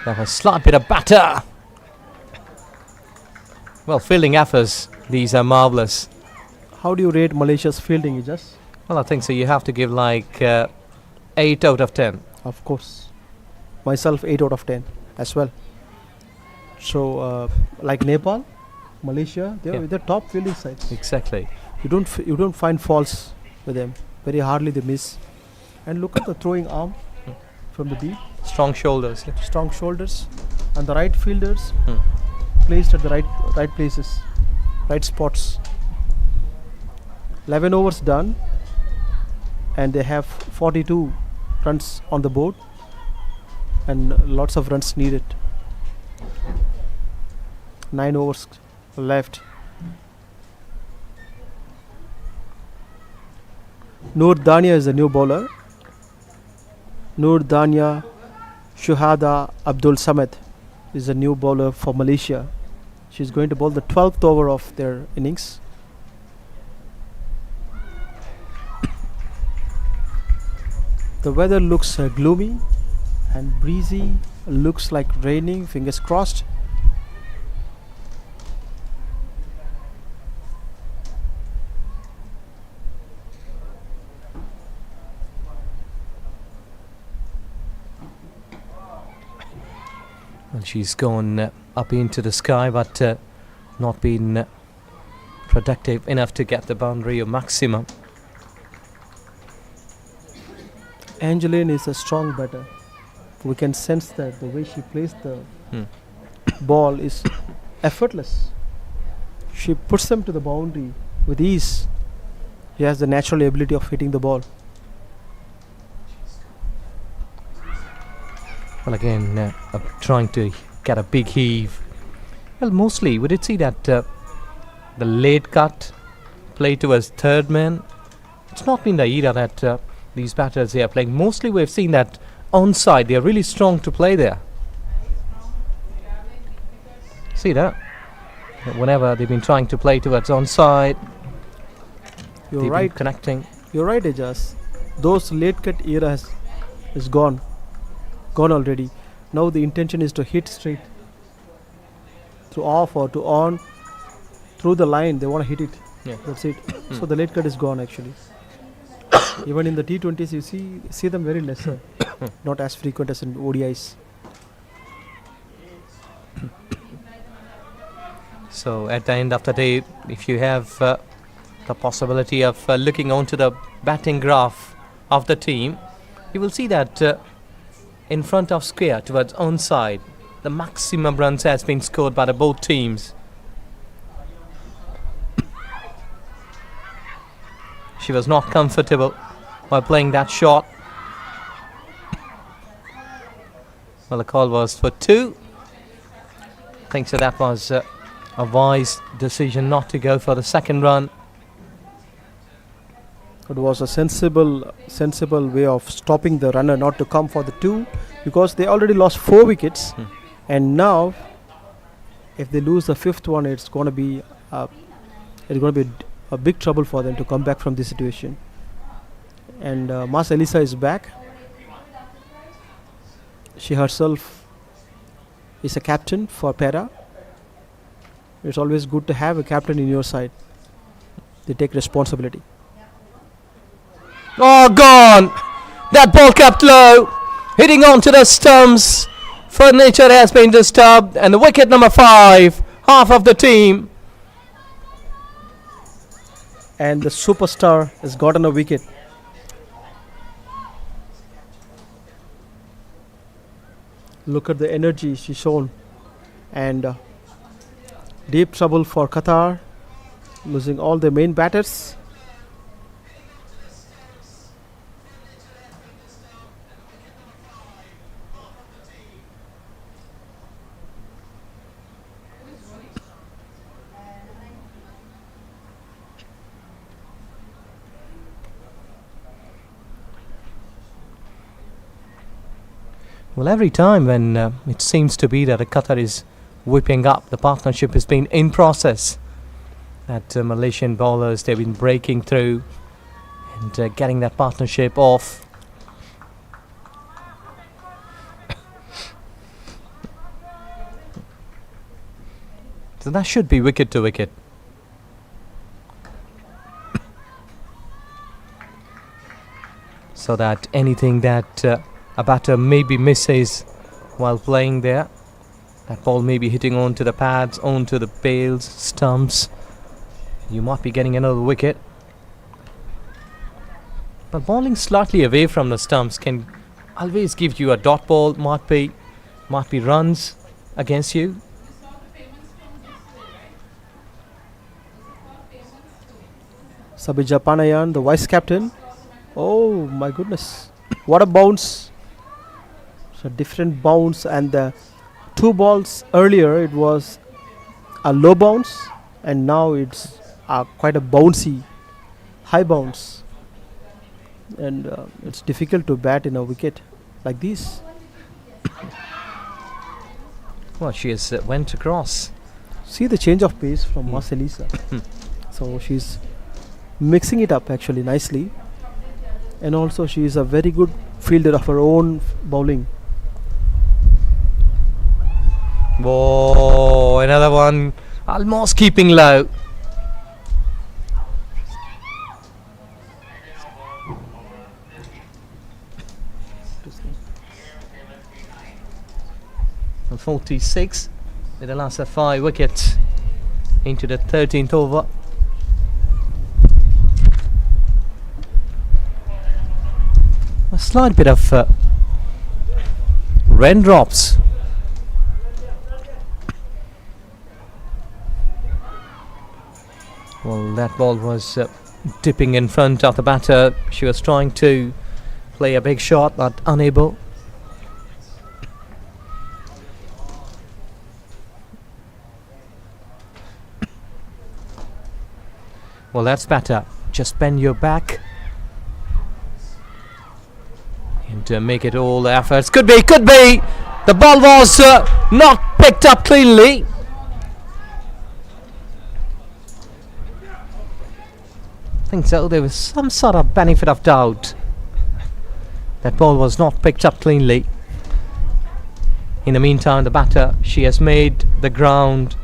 E: That was a slight bit of batter. Well, fielding efforts, these are marvellous.
F: How do you rate Malaysia's fielding, Ijas?
E: Well, I think so. You have to give like 8 out of 10.
F: Of course. myself 8 out of 10 as well. So like Nepal, Malaysia, they're top fielding sides.
E: Exactly.
F: You don't find faults with them. Very hardly they miss. And look at the throwing arm from the deep.
E: Strong shoulders. Yeah.
F: Strong shoulders, and the right fielders
E: Hmm.
F: placed at the right places, right spots. 11 overs done, and they have 42 runs on the board, and lots of runs needed. 9 overs left. Noor Dania is the new bowler. Noor Dania Shuhada Abdul Samad is a new bowler for Malaysia. She's going to bowl the 12th over of their innings. The weather looks gloomy and breezy. Looks like raining. Fingers crossed.
E: Well, she's gone up into the sky, but not been productive enough to get the boundary or maximum.
F: Angeline is a strong batter. We can sense that the way she plays the ball is effortless. She puts them to the boundary with ease. She has the natural ability of hitting the ball.
E: Well, again, trying to get a big heave. Well, mostly we did see that the late cut play towards third man. It's not been the era that these batters they are playing. Mostly we've seen that onside. They are really strong to play there. See that? Whenever they've been trying to play towards onside,
F: You're
E: they've
F: right.
E: been connecting.
F: You're right, Ajas. Those late cut era is gone already. Now the intention is to hit straight, to off or to on, through the line. They want to hit it.
E: Yeah.
F: That's it. So the late cut is gone actually. Even in the T20s, you see them very lesser, not as frequent as in ODIs.
E: So at the end of the day, if you have the possibility of looking onto the batting graph of the team, you will see that in front of square towards onside, the maximum runs has been scored by the both teams. She was not comfortable while playing that shot. Well, the call was for 2. I think so that was a wise decision not to go for the second run.
F: It was a sensible way of stopping the runner not to come for the 2, because they already lost 4 wickets, and now if they lose the 5th one, it's going to be a big trouble for them to come back from this situation. And Mas Elisa is back. She herself is a captain for Para. It's always good to have a captain in your side. They take responsibility.
E: Oh, gone! That ball kept low, hitting onto the stumps. Furniture has been disturbed, and the wicket number 5, half of the team.
F: And the superstar has gotten a wicket. Look at the energy she's shown. And deep trouble for Qatar, losing all their main batters.
E: Well, every time when it seems to be that Qatar is whipping up, the partnership has been in process. That Malaysian bowlers, they've been breaking through and getting that partnership off. So that should be wicket to wicket. So that anything that a batter maybe misses, while playing there. That ball may be hitting onto the pads, onto the bales, stumps. You might be getting another wicket. But bowling slightly away from the stumps can always give you a dot ball, might be runs against you.
F: Sabija Panayan, the vice captain. Oh my goodness. What a bounce. So different bounce, and the 2 balls earlier it was a low bounce, and now it's quite a bouncy high bounce, and it's difficult to bat in a wicket like this.
E: Well, she has went across.
F: See the change of pace from Marcelisa. So she's mixing it up actually nicely, and also she is a very good fielder of her own bowling.
E: Whoa, another one almost keeping low. And 46 with the last of 5 wickets into the 13th over. A slight bit of raindrops. Well, that ball was dipping in front of the batter. She was trying to play a big shot, but unable. Well, that's better. Just bend your back and make it all efforts. Could be. The ball was not picked up cleanly. I think so. There was some sort of benefit of doubt. That ball was not picked up cleanly. In the meantime, the batter, she has made the ground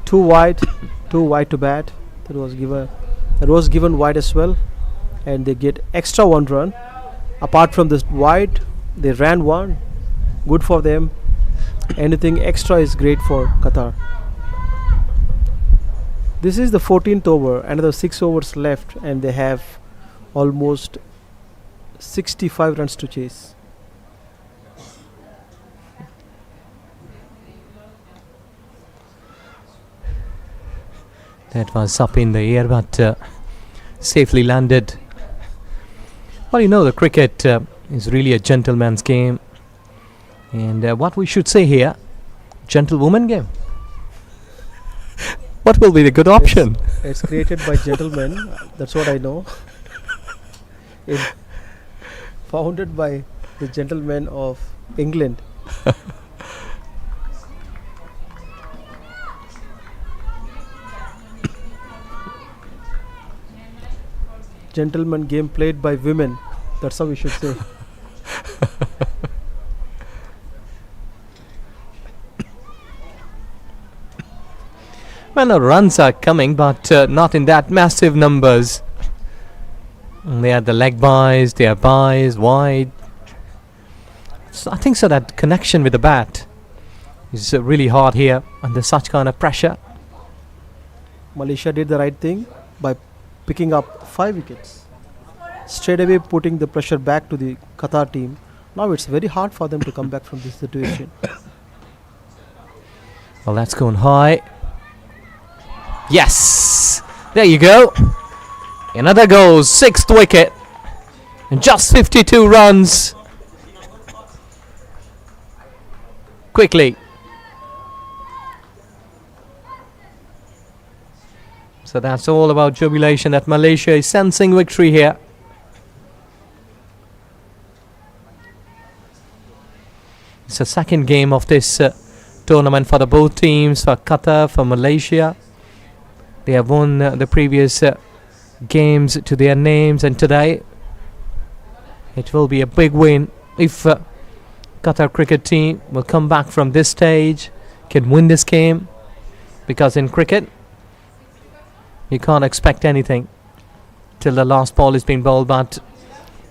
F: too wide to bat. That was given wide as well, and they get extra 1 run. Apart from this wide, they ran 1. Good for them. Anything extra is great for Qatar. This is the 14th over. Another 6 overs left, and they have almost 65 runs to chase.
E: that was up in the air, but safely landed. Well, you know, the cricket is really a gentleman's game, and what we should say here, gentlewoman game. What will be the good option?
F: It's created by gentlemen. That's what I know. Founded by the gentlemen of England. Gentleman game played by women. That's how we should say.
E: Well, the runs are coming, but not in that massive numbers. They are the leg buys, they are buys, wide. So I think so that connection with the bat is really hard here under such kind of pressure.
F: Malaysia did the right thing by picking up 5 wickets. Straight away putting the pressure back to the Qatar team. Now it's very hard for them to come back from this situation.
E: Well, that's going high. Yes! There you go. Another goal, 6th wicket. And just 52 runs. Quickly. So that's all about jubilation that Malaysia is sensing victory here. It's the second game of this tournament for the both teams, for Qatar, for Malaysia. They have won the previous games to their names, and today It will be a big win if Qatar cricket team will come back from this stage, can win this game, because in cricket you can't expect anything till the last ball is being bowled, but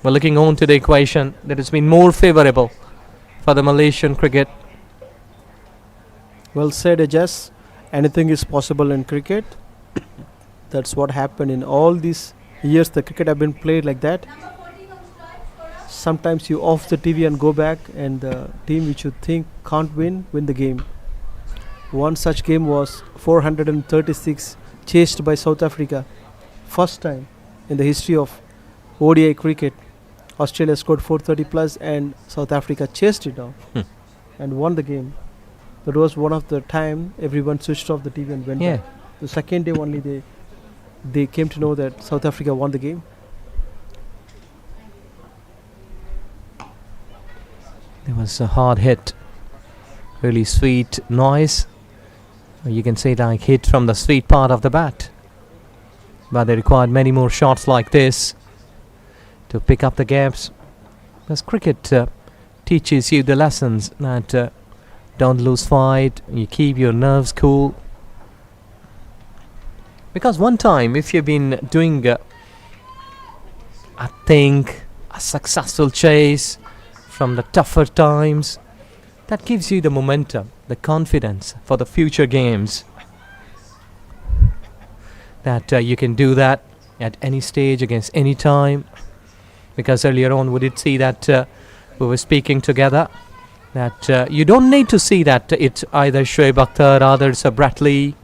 E: we're looking on to the equation that has been more favourable for the Malaysian cricket.
F: Well said, Ajaz. Anything is possible in cricket. That's what happened in all these years the cricket have been played like that. Sometimes you off the TV and go back, and the team which you think can't win the game. One such game was 436 chased by South Africa. First time in the history of ODI cricket. Australia scored 430 plus and South Africa chased it down and won the game. That was one of the time everyone switched off the TV and went back. The second day only they came to know that South Africa won the game.
E: There was a hard hit, really sweet noise. You can say like hit from the sweet part of the bat. But they required many more shots like this to pick up the gaps. Because cricket teaches you the lessons that don't lose fight, you keep your nerves cool. Because one time, if you've been doing a successful chase from the tougher times, that gives you the momentum, the confidence for the future games. That you can do that at any stage, against any time. Because earlier on we did see that we were speaking together, that you don't need to see that it's either Shoaib Akhtar, or there's a Bradley,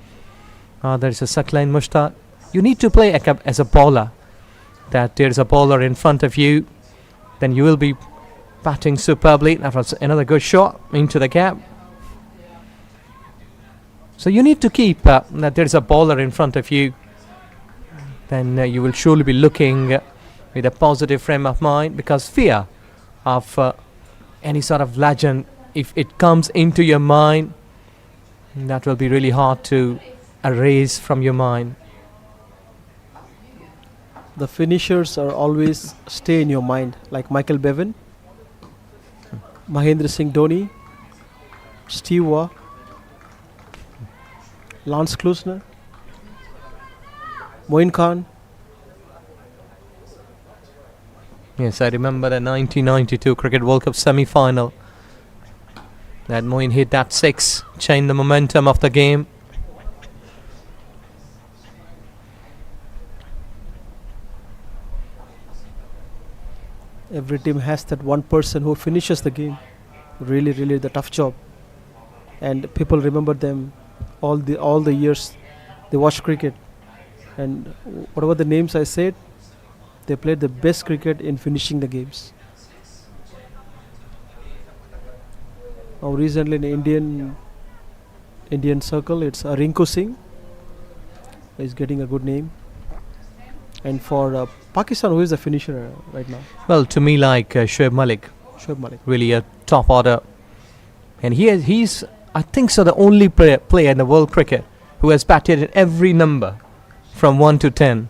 E: or there's a Sakline Mushtaq. You need to play as a bowler. That there's a bowler in front of you, then you will be batting superbly. That was another good shot into the gap. So you need to keep that there's a bowler in front of you. Then you will surely be looking with a positive frame of mind, because fear of any sort of legend, if it comes into your mind, that will be really hard to erase from your mind.
F: The finishers are always stay in your mind, like Michael Bevan, Mahendra Singh Dhoni, Steve Waugh, Lance Klusner, Moin Khan.
E: Yes, I remember the 1992 Cricket World Cup semi-final. That Moin hit that 6, changed the momentum of the game.
F: Every team has that one person who finishes the game. Really, really the tough job. And people remember them all the years they watch cricket. And whatever the names I said, they played the best cricket in finishing the games. Now recently in Indian circle, it's Rinku Singh. He's getting a good name. And for Pakistan, who is the finisher right now?
E: Well, to me, like Shoaib Malik,
F: Shoaib Malik.
E: really a top order. And he's I think so, the only player in the world cricket who has batted in every number from 1 to 10.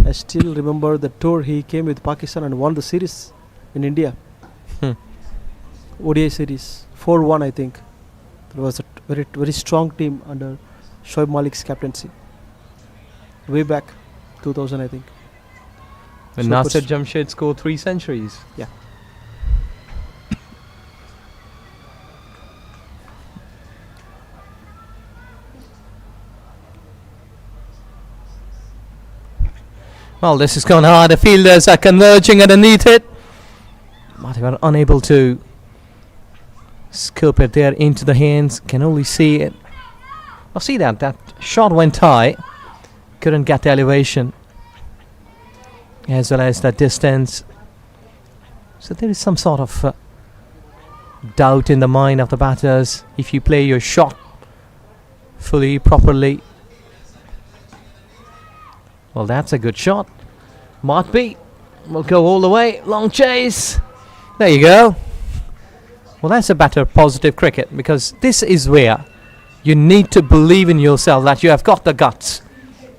F: I still remember the tour he came with Pakistan and won the series in India. ODI series 4-1, I think. It was a very, very strong team under Shoaib Malik's captaincy. Way back 2000, I think.
E: When Nasir Jamshed scored 3 centuries.
F: Yeah.
E: Well, this has gone hard. The fielders are converging underneath it. But they were unable to scoop it there into the hands. Can only see it. I'll see that shot went high. Couldn't get the elevation as well as the distance. So there is some sort of doubt in the mind of the batters. If you play your shot fully, properly. Well, that's a good shot. Might be. We'll go all the way. Long chase. There you go. Well, that's a better positive cricket, because this is where you need to believe in yourself, that you have got the guts.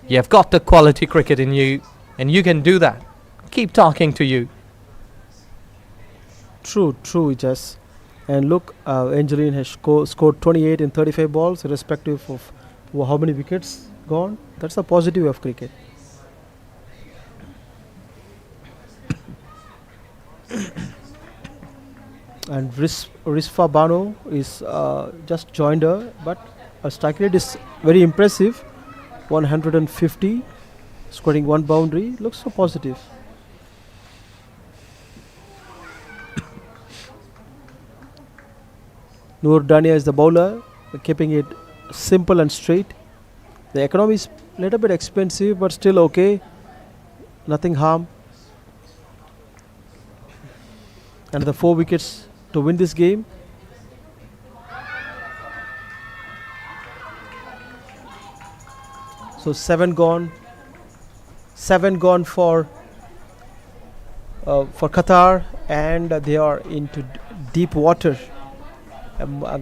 E: You have got the quality cricket in you, and you can do that. Keep talking to you.
F: True, Jess. And look, Angeline has scored 28 in 35 balls, irrespective of how many wickets gone. That's the positive of cricket. And Risfa Bano is just joined her, but her strike rate is very impressive, 150, scoring one boundary. Looks so positive. Noor Dania is the bowler, keeping it simple and straight. The economy is a little bit expensive, but still okay. Nothing harm. Another 4 wickets to win this game. So 7 gone. 7 gone for Qatar, and they are into deep water.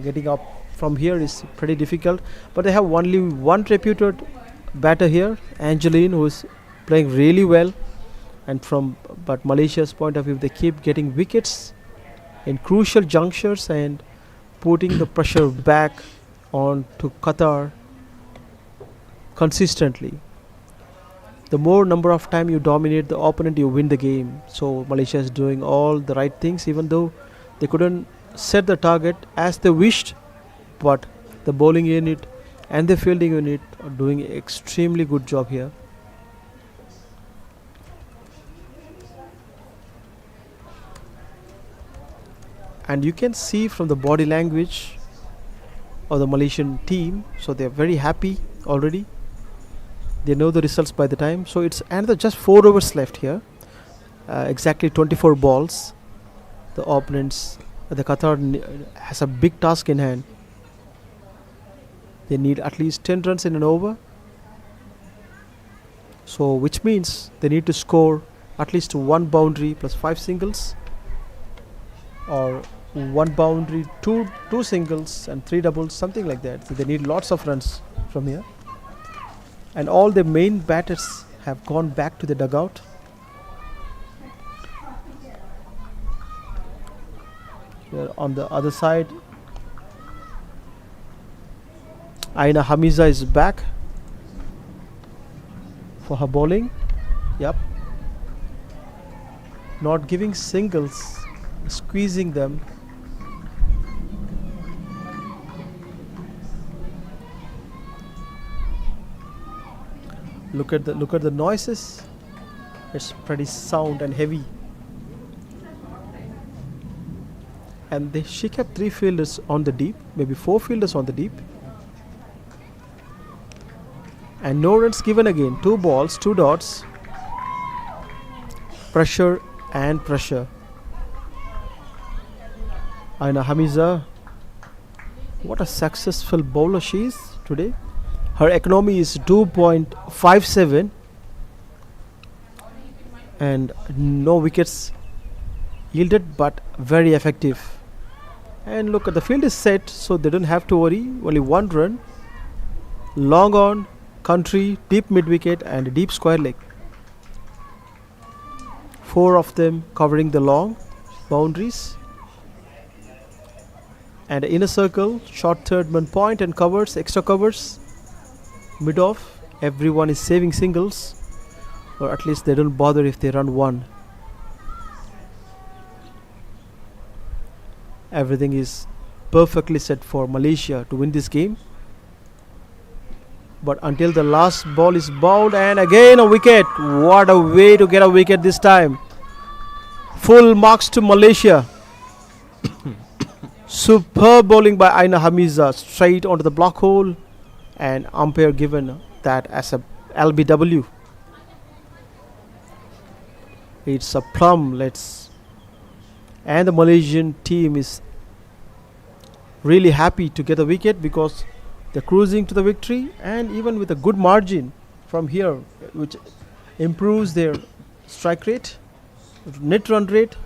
F: Getting up from here is pretty difficult, but they have only one reputed batter here, Angeline, who is playing really well. And but Malaysia's point of view, they keep getting wickets in crucial junctures and putting the pressure back on to Qatar consistently. The more number of time you dominate the opponent, you win the game. So Malaysia is doing all the right things, even though they couldn't set the target as they wished, but the bowling unit and the fielding unit are doing an extremely good job here. And you can see from the body language of the Malaysian team, so they are very happy already. They know the results by the time. So it's another just 4 overs left here, exactly 24 balls. The opponents, the Qatar has a big task in hand. They need at least 10 runs in an over, so which means they need to score at least 1 boundary plus 5 singles, or 1 boundary, two singles and 3 doubles, something like that. So they need lots of runs from here. And all the main batters have gone back to the dugout. Here on the other side, Aina Hamiza is back for her bowling. Yep. Not giving singles, squeezing them. Look at the noises. It's pretty sound and heavy. And she kept 3 fielders on the deep, maybe 4 fielders on the deep. And no runs given again. 2 balls, 2 dots. Pressure and pressure. Aina Hamiza, what a successful bowler she is today. Her economy is 2.57 and no wickets yielded, but very effective. And look, at the field is set, so they don't have to worry. Only 1 run. Long on, country, deep mid wicket and deep square leg. 4 of them covering the long boundaries. And inner circle, short third man point and covers, extra covers. Mid off, everyone is saving singles, or at least they don't bother if they run 1. Everything is perfectly set for Malaysia to win this game. But until the last ball is bowled, and again a wicket. What a way to get a wicket this time. Full marks to Malaysia. Superb bowling by Aina Hamiza, straight onto the block hole, and umpire given that as a LBW. It's a plum. And the Malaysian team is really happy to get a wicket because they're cruising to the victory, and even with a good margin from here, which improves their strike rate, net run rate.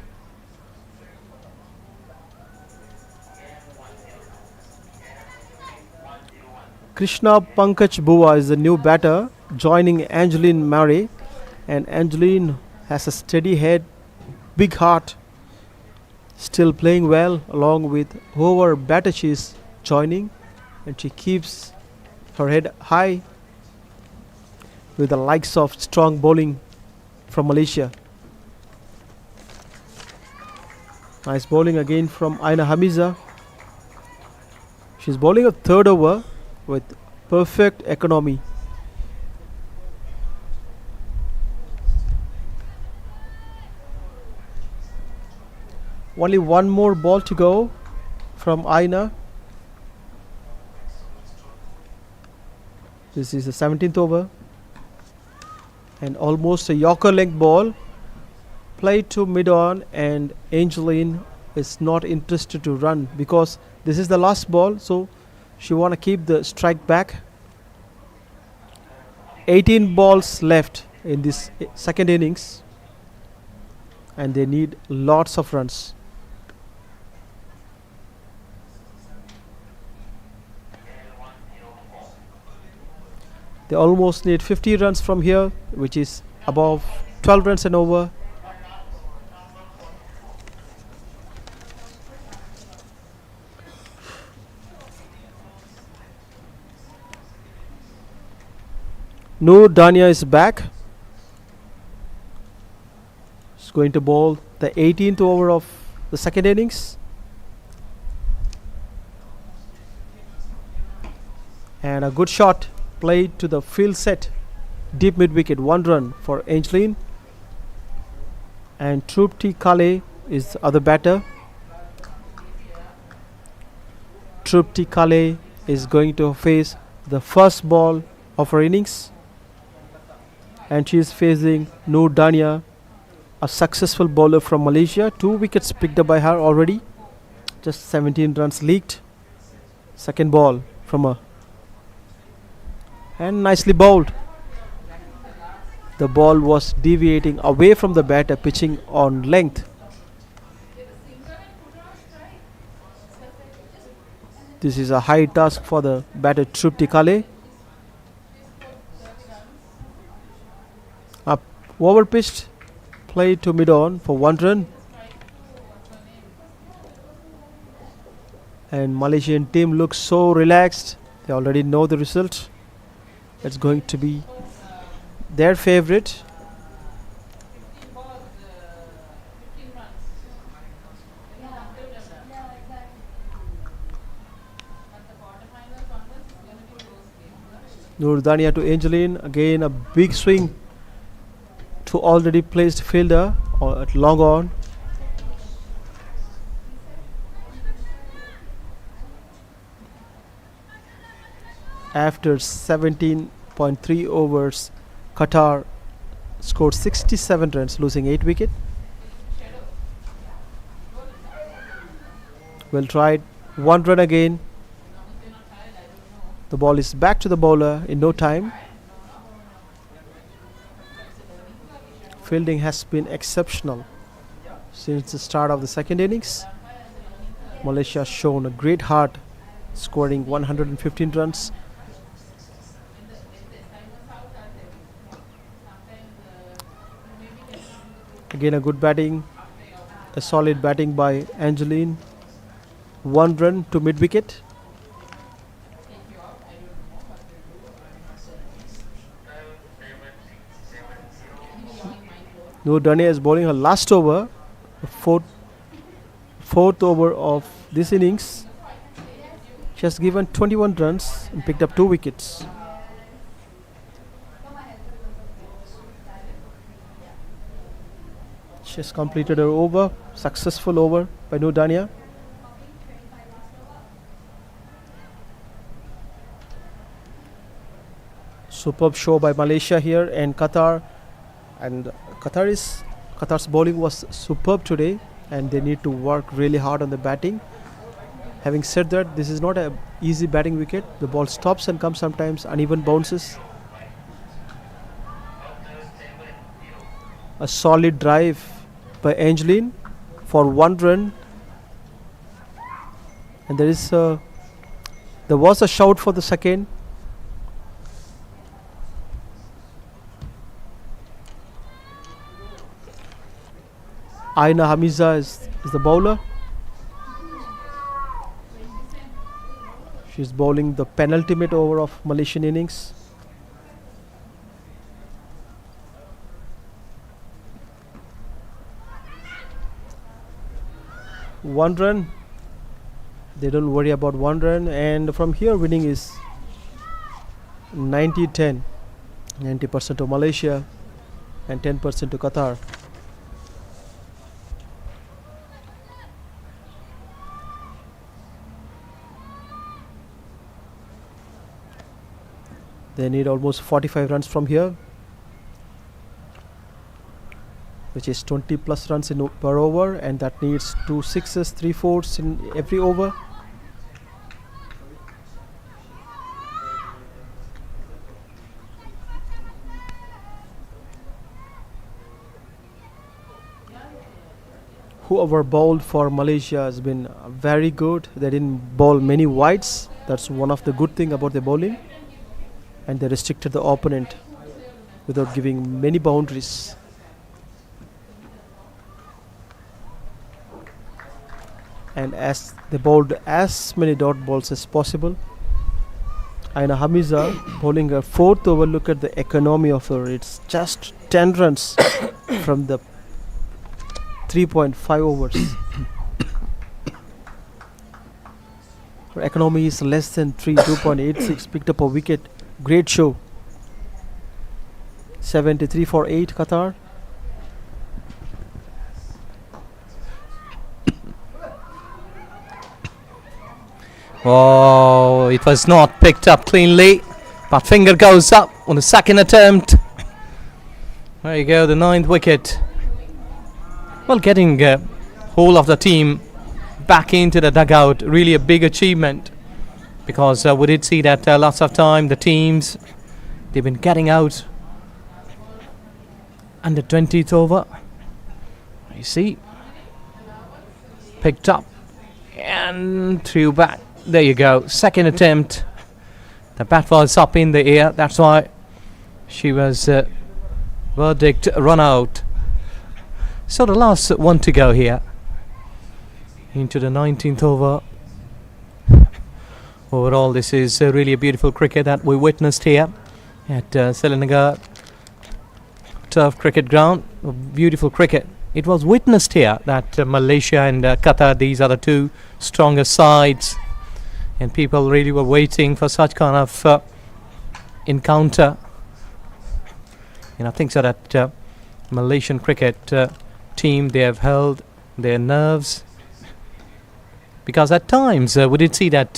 F: Krishna Pankaj Bua is the new batter, joining Angeline Murray, and Angeline has a steady head, big heart, still playing well along with whoever batter she is joining, and she keeps her head high with the likes of strong bowling from Malaysia. Nice bowling again from Aina Hamiza. She's bowling a third over with perfect economy. Only one more ball to go from Aina. This is the 17th over. And almost a Yorker length ball played to mid on, and Angeline is not interested to run because this is the last ball, so she want to keep the strike back. 18 balls left in this second innings, and they need lots of runs. They almost need 50 runs from here, which is above 12 runs and over. Noor Dania is back. She's going to bowl the 18th over of the second innings. And a good shot played to the field set. Deep mid wicket, 1 run for Angeline. And Trupti Kale is the other batter. Trupti Kale is going to face the first ball of her innings. And she is facing Noor Dania, a successful bowler from Malaysia. 2 wickets picked up by her already. Just 17 runs leaked. Second ball from her. And nicely bowled. The ball was deviating away from the batter, pitching on length. This is a high task for the batter Trupti Kale. Up over pitched, played to mid on for 1 run. And Malaysian team looks so relaxed. They already know the result. It's going to be their favorite. Noor Dania to Angeline. Again a big swing to already placed fielder at long on. After 17.3 overs, Qatar scored 67 runs, losing 8 wickets. Well tried, 1 run again. The ball is back to the bowler in no time. Fielding has been exceptional since the start of the second innings. Malaysia has shown a great heart, scoring 115 runs. Again a good batting, a solid batting by Angeline. 1 run to mid wicket. Noor Dania is bowling her last over, the fourth over of this innings. She has given 21 runs and picked up 2 wickets. She has completed her over, successful over by Noor Dania. Superb show by Malaysia here and Qatar. And Qatar's bowling was superb today, and they need to work really hard on the batting. Having said that, this is not an easy batting wicket. The ball stops and comes sometimes, uneven bounces. A solid drive by Angeline for 1 run, and there was a shout for the second. Aina Hamiza is is the bowler. She's bowling the penultimate over of Malaysian innings. One run. They don't worry about one run, and from here winning is 90-10. 90% to Malaysia and 10% to Qatar. They need almost 45 runs from here, which is 20 plus runs per over, and that needs 2 sixes, 3 fours in every over. Whoever bowled for Malaysia has been very good. They didn't bowl many wides. That's one of the good thing about the bowling. And they restricted the opponent without giving many boundaries. And as they bowled as many dot balls as possible. Aina Hamiza bowling a 4th over. Look at the economy of her. It's just 10 runs from the 3.5 overs. Her economy is less than 3, 2.86. Picked up a wicket. Great show. 73 for 8 Qatar.
E: Oh, it was not picked up cleanly, but finger goes up on the second attempt. There you go, the 9th wicket. Well, getting whole of the team back into the dugout, really a big achievement, because we did see that lots of time the teams, they've been getting out under 20th over. You see, picked up and threw back. There you go, second attempt. The bat was up in the air, that's why she was verdict run out. So the last one to go here into the 19th over. Overall, this is really a beautiful cricket that we witnessed here at Selinagar Turf Cricket Ground. A beautiful cricket. It was witnessed here that Malaysia and Qatar, these are the two strongest sides, and people really were waiting for such kind of encounter. And I think so that Malaysian cricket team, they have held their nerves, because at times we did see that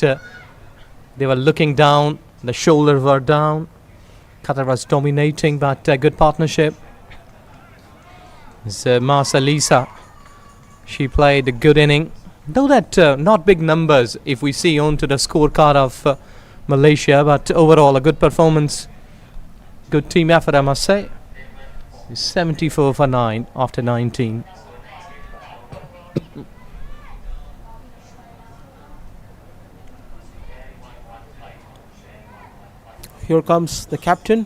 E: they were looking down, the shoulders were down. Qatar was dominating, but good partnership. Marsa Lisa, she played a good inning, though that not big numbers if we see onto the scorecard of Malaysia, but overall a good performance, good team effort, I must say. 74 for 9 after 19.
F: Here comes the captain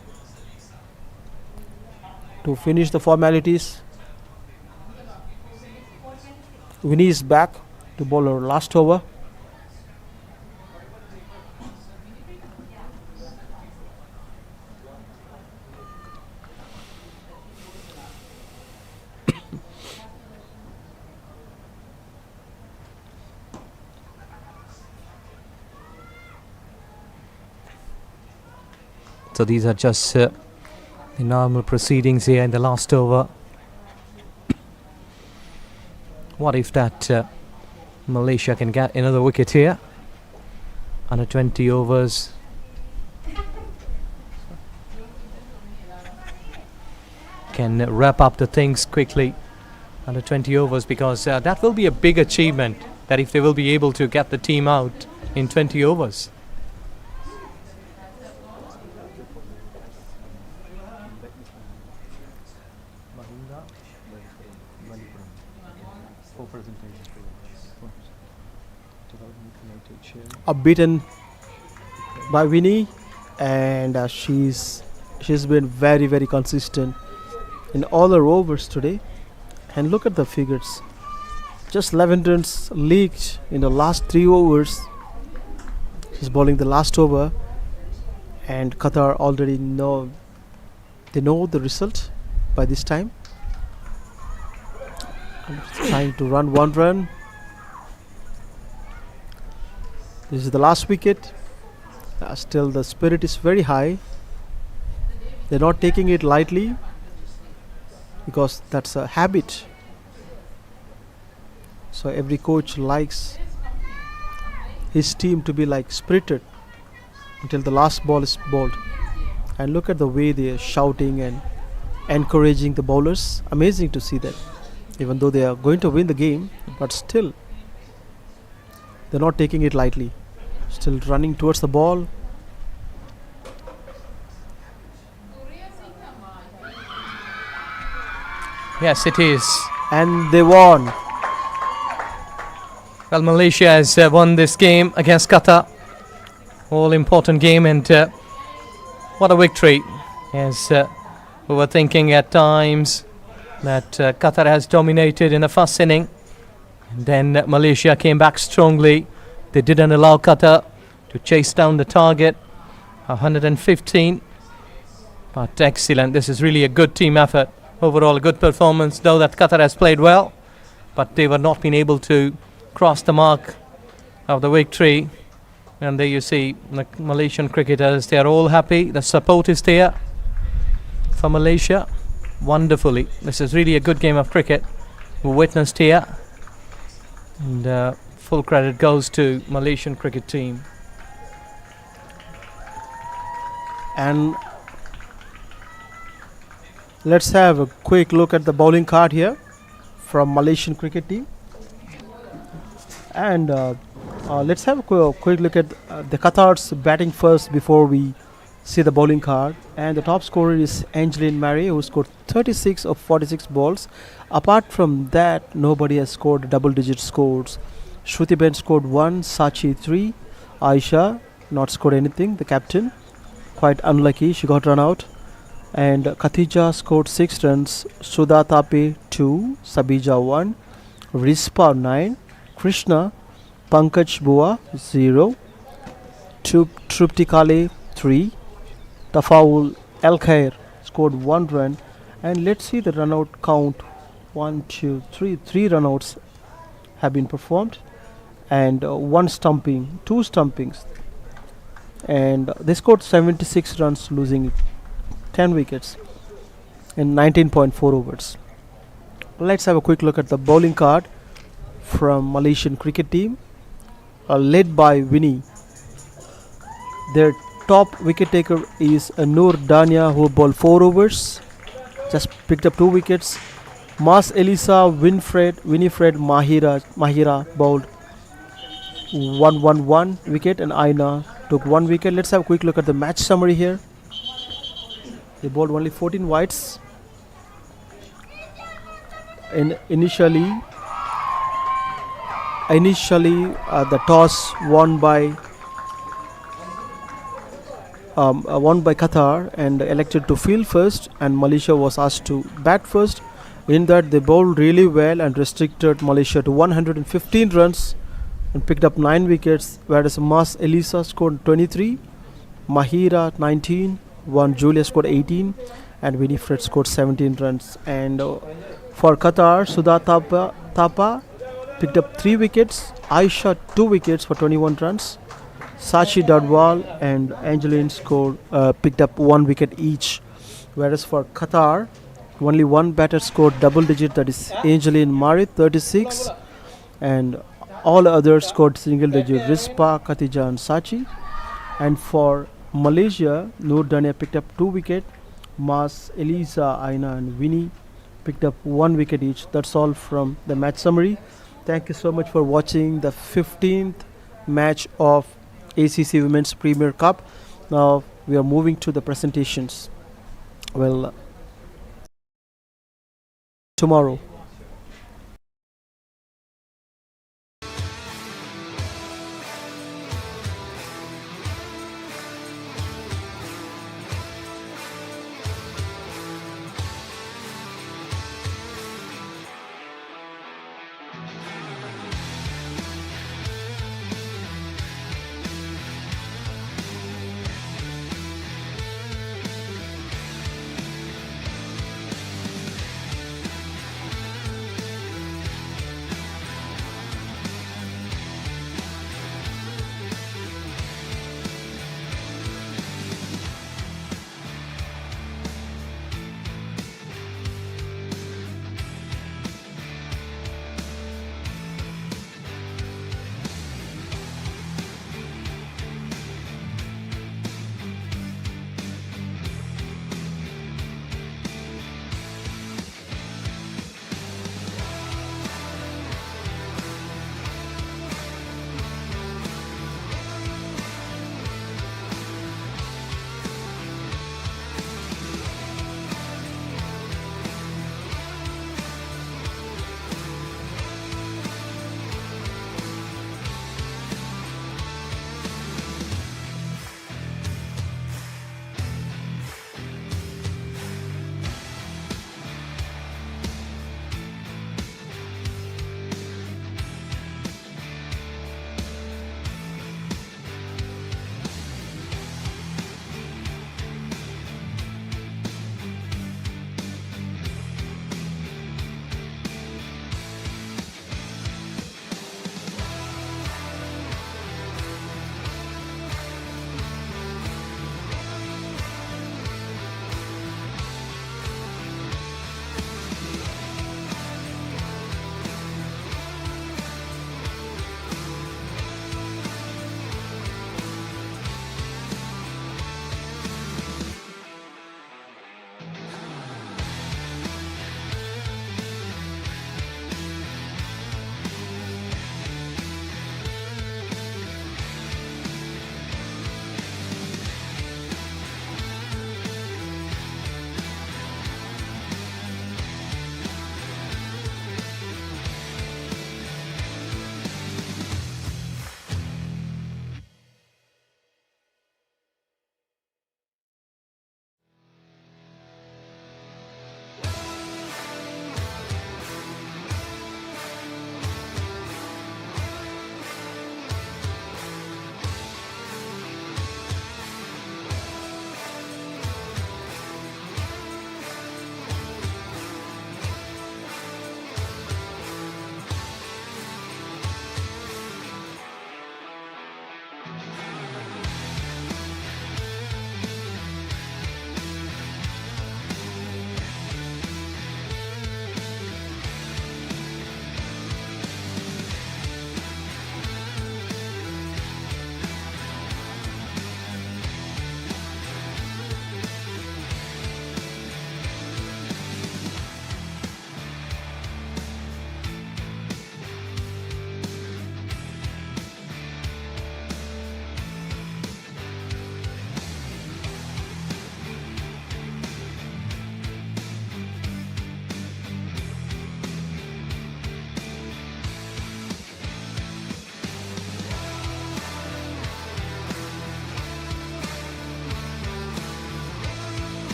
F: to finish the formalities. Winnie is back to bowl her last over.
E: So these are just the normal proceedings here in the last over. What if that Malaysia can get another wicket here? Under 20 overs. Can wrap up the things quickly under 20 overs, because that will be a big achievement, that if they will be able to get the team out in 20 overs.
F: Beaten by Winnie, and she's been very consistent in all her overs today. And look at the figures. Just 11 runs leaked in the last 3 overs. He's bowling the last over, and Qatar already know the result by this time. And trying to run 1 run. This is the last wicket. Still the spirit is very high. They're not taking it lightly because that's a habit. So every coach likes his team to be like spirited until the last ball is bowled. And look at the way they are shouting and encouraging the bowlers. Amazing to see that. Even though they are going to win the game, but still they're not taking it lightly. Still running towards the ball.
E: Yes, it is.
F: And they won.
E: Well, Malaysia has won this game against Qatar. All important game, and what a victory. Yes, we were thinking at times that Qatar has dominated in the first inning. And then Malaysia came back strongly. They didn't allow Qatar to chase down the target, 115. But excellent. This is really a good team effort. Overall, a good performance, though that Qatar has played well. But they were not been able to cross the mark of the victory. And there you see the Malaysian cricketers, they are all happy. The support is there for Malaysia. Wonderfully. This is really a good game of cricket we witnessed here. And full credit goes to Malaysian cricket team.
F: And let's have a quick look at the bowling card here from Malaysian cricket team. And let's have a quick look at the Qatar's batting first before we see the bowling card. And the top scorer is Angeline Murray, who scored 36 of 46 balls. Apart from that, nobody has scored double-digit scores. Shruti Ben scored 1, Sachi 3, Aisha not scored anything, the captain. Quite unlucky, she got run out. And Khatija scored 6 runs, Sudha Tape 2, Sabija 1, Rispa 9, Krishna, Pankaj Bua 0, Trupti Kale 3, Tafaul El Khair scored 1 run. And let's see the run out count. 1, 2, 3. 3 run outs have been performed, and 1 stumping, 2 stumpings. And they scored 76 runs, losing 10 wickets in 19.4 overs. Let's have a quick look at the bowling card from Malaysian cricket team, led by Winnie. Their top wicket taker is Noor Dania, who bowled 4 overs, just picked up 2 wickets. Mas Elisa, Winifred Mahira bowled 1 wicket, and Aina took 1 wicket. Let's have a quick look at the match summary here. They bowled only 14 wides. And initially the toss won by Qatar and elected to field first, and Malaysia was asked to bat first. In that, they bowled really well and restricted Malaysia to 115 runs and picked up 9 wickets, whereas Mas Elisa scored 23, Mahira 19, Julia scored 18, and Winifred scored 17 runs. And for Qatar, Sudha Tapa picked up 3 wickets, Aisha 2 wickets for 21 runs, Sachi Dadwal and Angeline picked up 1 wicket each. Whereas for Qatar, only 1 batter scored double digit, that is Angeline Murray 36, and all others scored single digit, Rispa, Khatija and Sachi. And for Malaysia, Noor Dania picked up 2 wickets, Mas, Elisa, Aina and Winnie picked up 1 wicket each. That's all from the match summary. Thank you so much for watching the 15th match of ACC Women's Premier Cup. Now we are moving to the presentations. Well, tomorrow.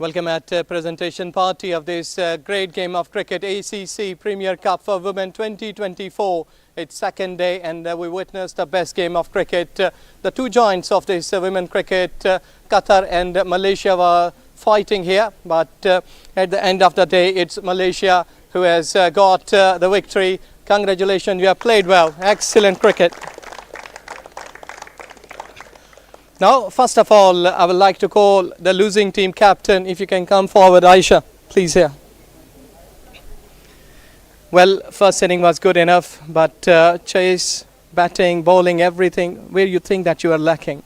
A: Welcome at presentation party of this great game of cricket, ACC Premier Cup for Women 2024. Its second day, and we witnessed the best game of cricket. The two giants of this women cricket, Qatar and Malaysia, were fighting here, but at the end of the day, it's Malaysia who has got the victory. Congratulations, you have played well. Excellent cricket. Now, first of all, I would like to call the losing team captain. If you can come forward, Aisha, please here. Well, first inning was good enough, but chase, batting, bowling, everything, where you think that you are lacking?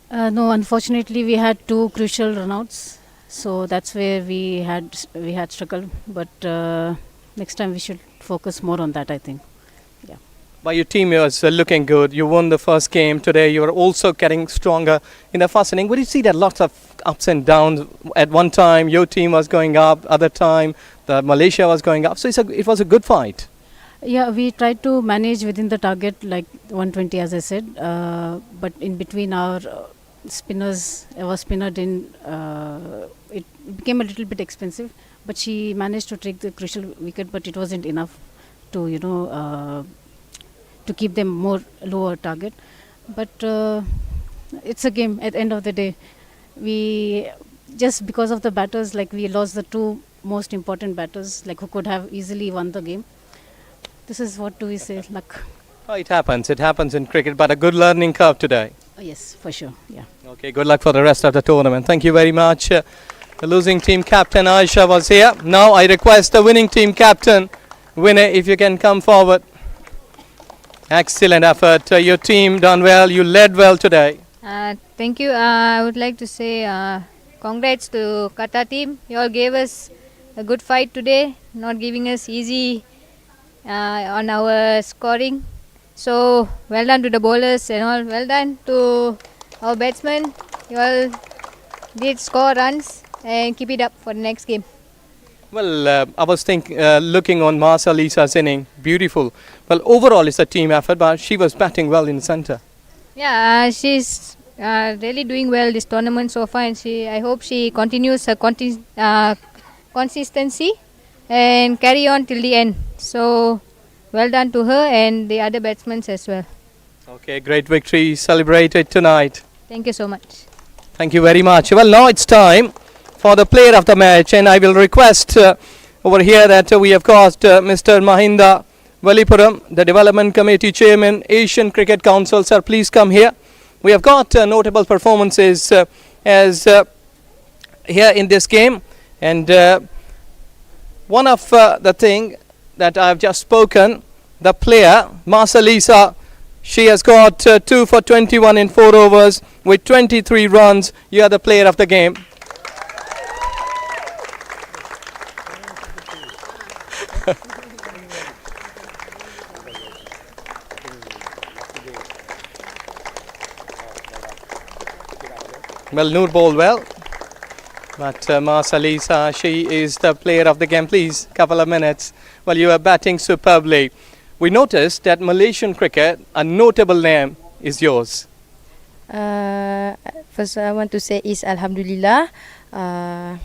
B: No, unfortunately, we had two crucial runouts, so that's where we had struggled. But next time we should focus more on that, I think.
A: But your team was looking good. You won the first game today. You are also getting stronger in the first inning. Would you see that lots of ups and downs? At one time, your team was going up. Other time, the Malaysia was going up. So it was a good fight.
B: Yeah, we tried to manage within the target, like 120, as I said. But in between our spinners, our spinner didn't. It became a little bit expensive. But she managed to take the crucial wicket. But it wasn't enough to to keep them more lower target. But it's a game at the end of the day. We just because of the batters, like we lost the two most important batters, like who could have easily won the game. This is what do we say, luck.
A: Oh, it happens in cricket, but a good learning curve today.
B: Yes, for sure, yeah.
A: Okay, good luck for the rest of the tournament. Thank you very much. The losing team captain Aisha was here. Now I request the winning team captain, winner, if you can come forward. Excellent effort. Your team done well. You led well today.
C: Thank you. I would like to say congrats to QATAR team. You all gave us a good fight today, not giving us easy on our scoring. So well done to the bowlers and all. Well done to our batsmen. You all did score runs and keep it up for the next game.
A: Well, I was looking on Marsa Lisa's inning, beautiful. Well, overall it's a team effort, but she was batting well in the centre.
C: Yeah, she's really doing well this tournament so far, and I hope she continues her consistency and carry on till the end. So, well done to her and the other batsmen as well.
A: Okay, great victory celebrated tonight.
C: Thank you so much.
A: Thank you very much. Well, now it's time for the player of the match, and I will request over here that we have got Mr. Mahinda Valipuram, the Development Committee Chairman, Asian Cricket Council. Sir, please come here. We have got notable performances as here in this game, and one of the thing that I have just spoken, the player, Marsa Lisa, she has got 2 for 21 in 4 overs with 23 runs. You are the player of the game. Well, Noor bowled well, but Marsa Lisa, she is the player of the game. Please, couple of minutes. Well, you are batting superbly. We noticed that Malaysian cricket, a notable name is yours.
G: First, I want to say is Alhamdulillah. I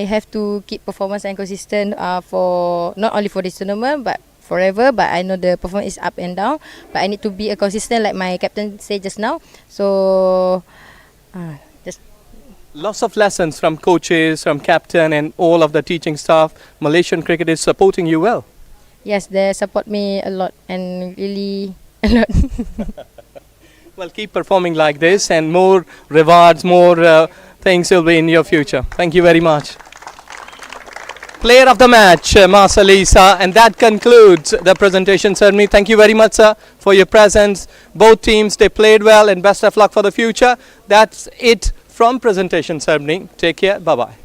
G: have to keep performance and consistent for not only for this tournament but forever. But I know the performance is up and down. But I need to be consistent, like my captain said just now. So, just
A: lots of lessons from coaches, from captain, and all of the teaching staff. Malaysian cricket is supporting you well.
G: Yes, they support me a lot and really a lot.
A: Well, keep performing like this, and more rewards, more things will be in your future. Thank you very much. Player of the match, Marsa Lisa, and that concludes the presentation ceremony. Thank you very much, sir, for your presence. Both teams, they played well, and best of luck for the future. That's it from presentation ceremony. Take care. Bye-bye.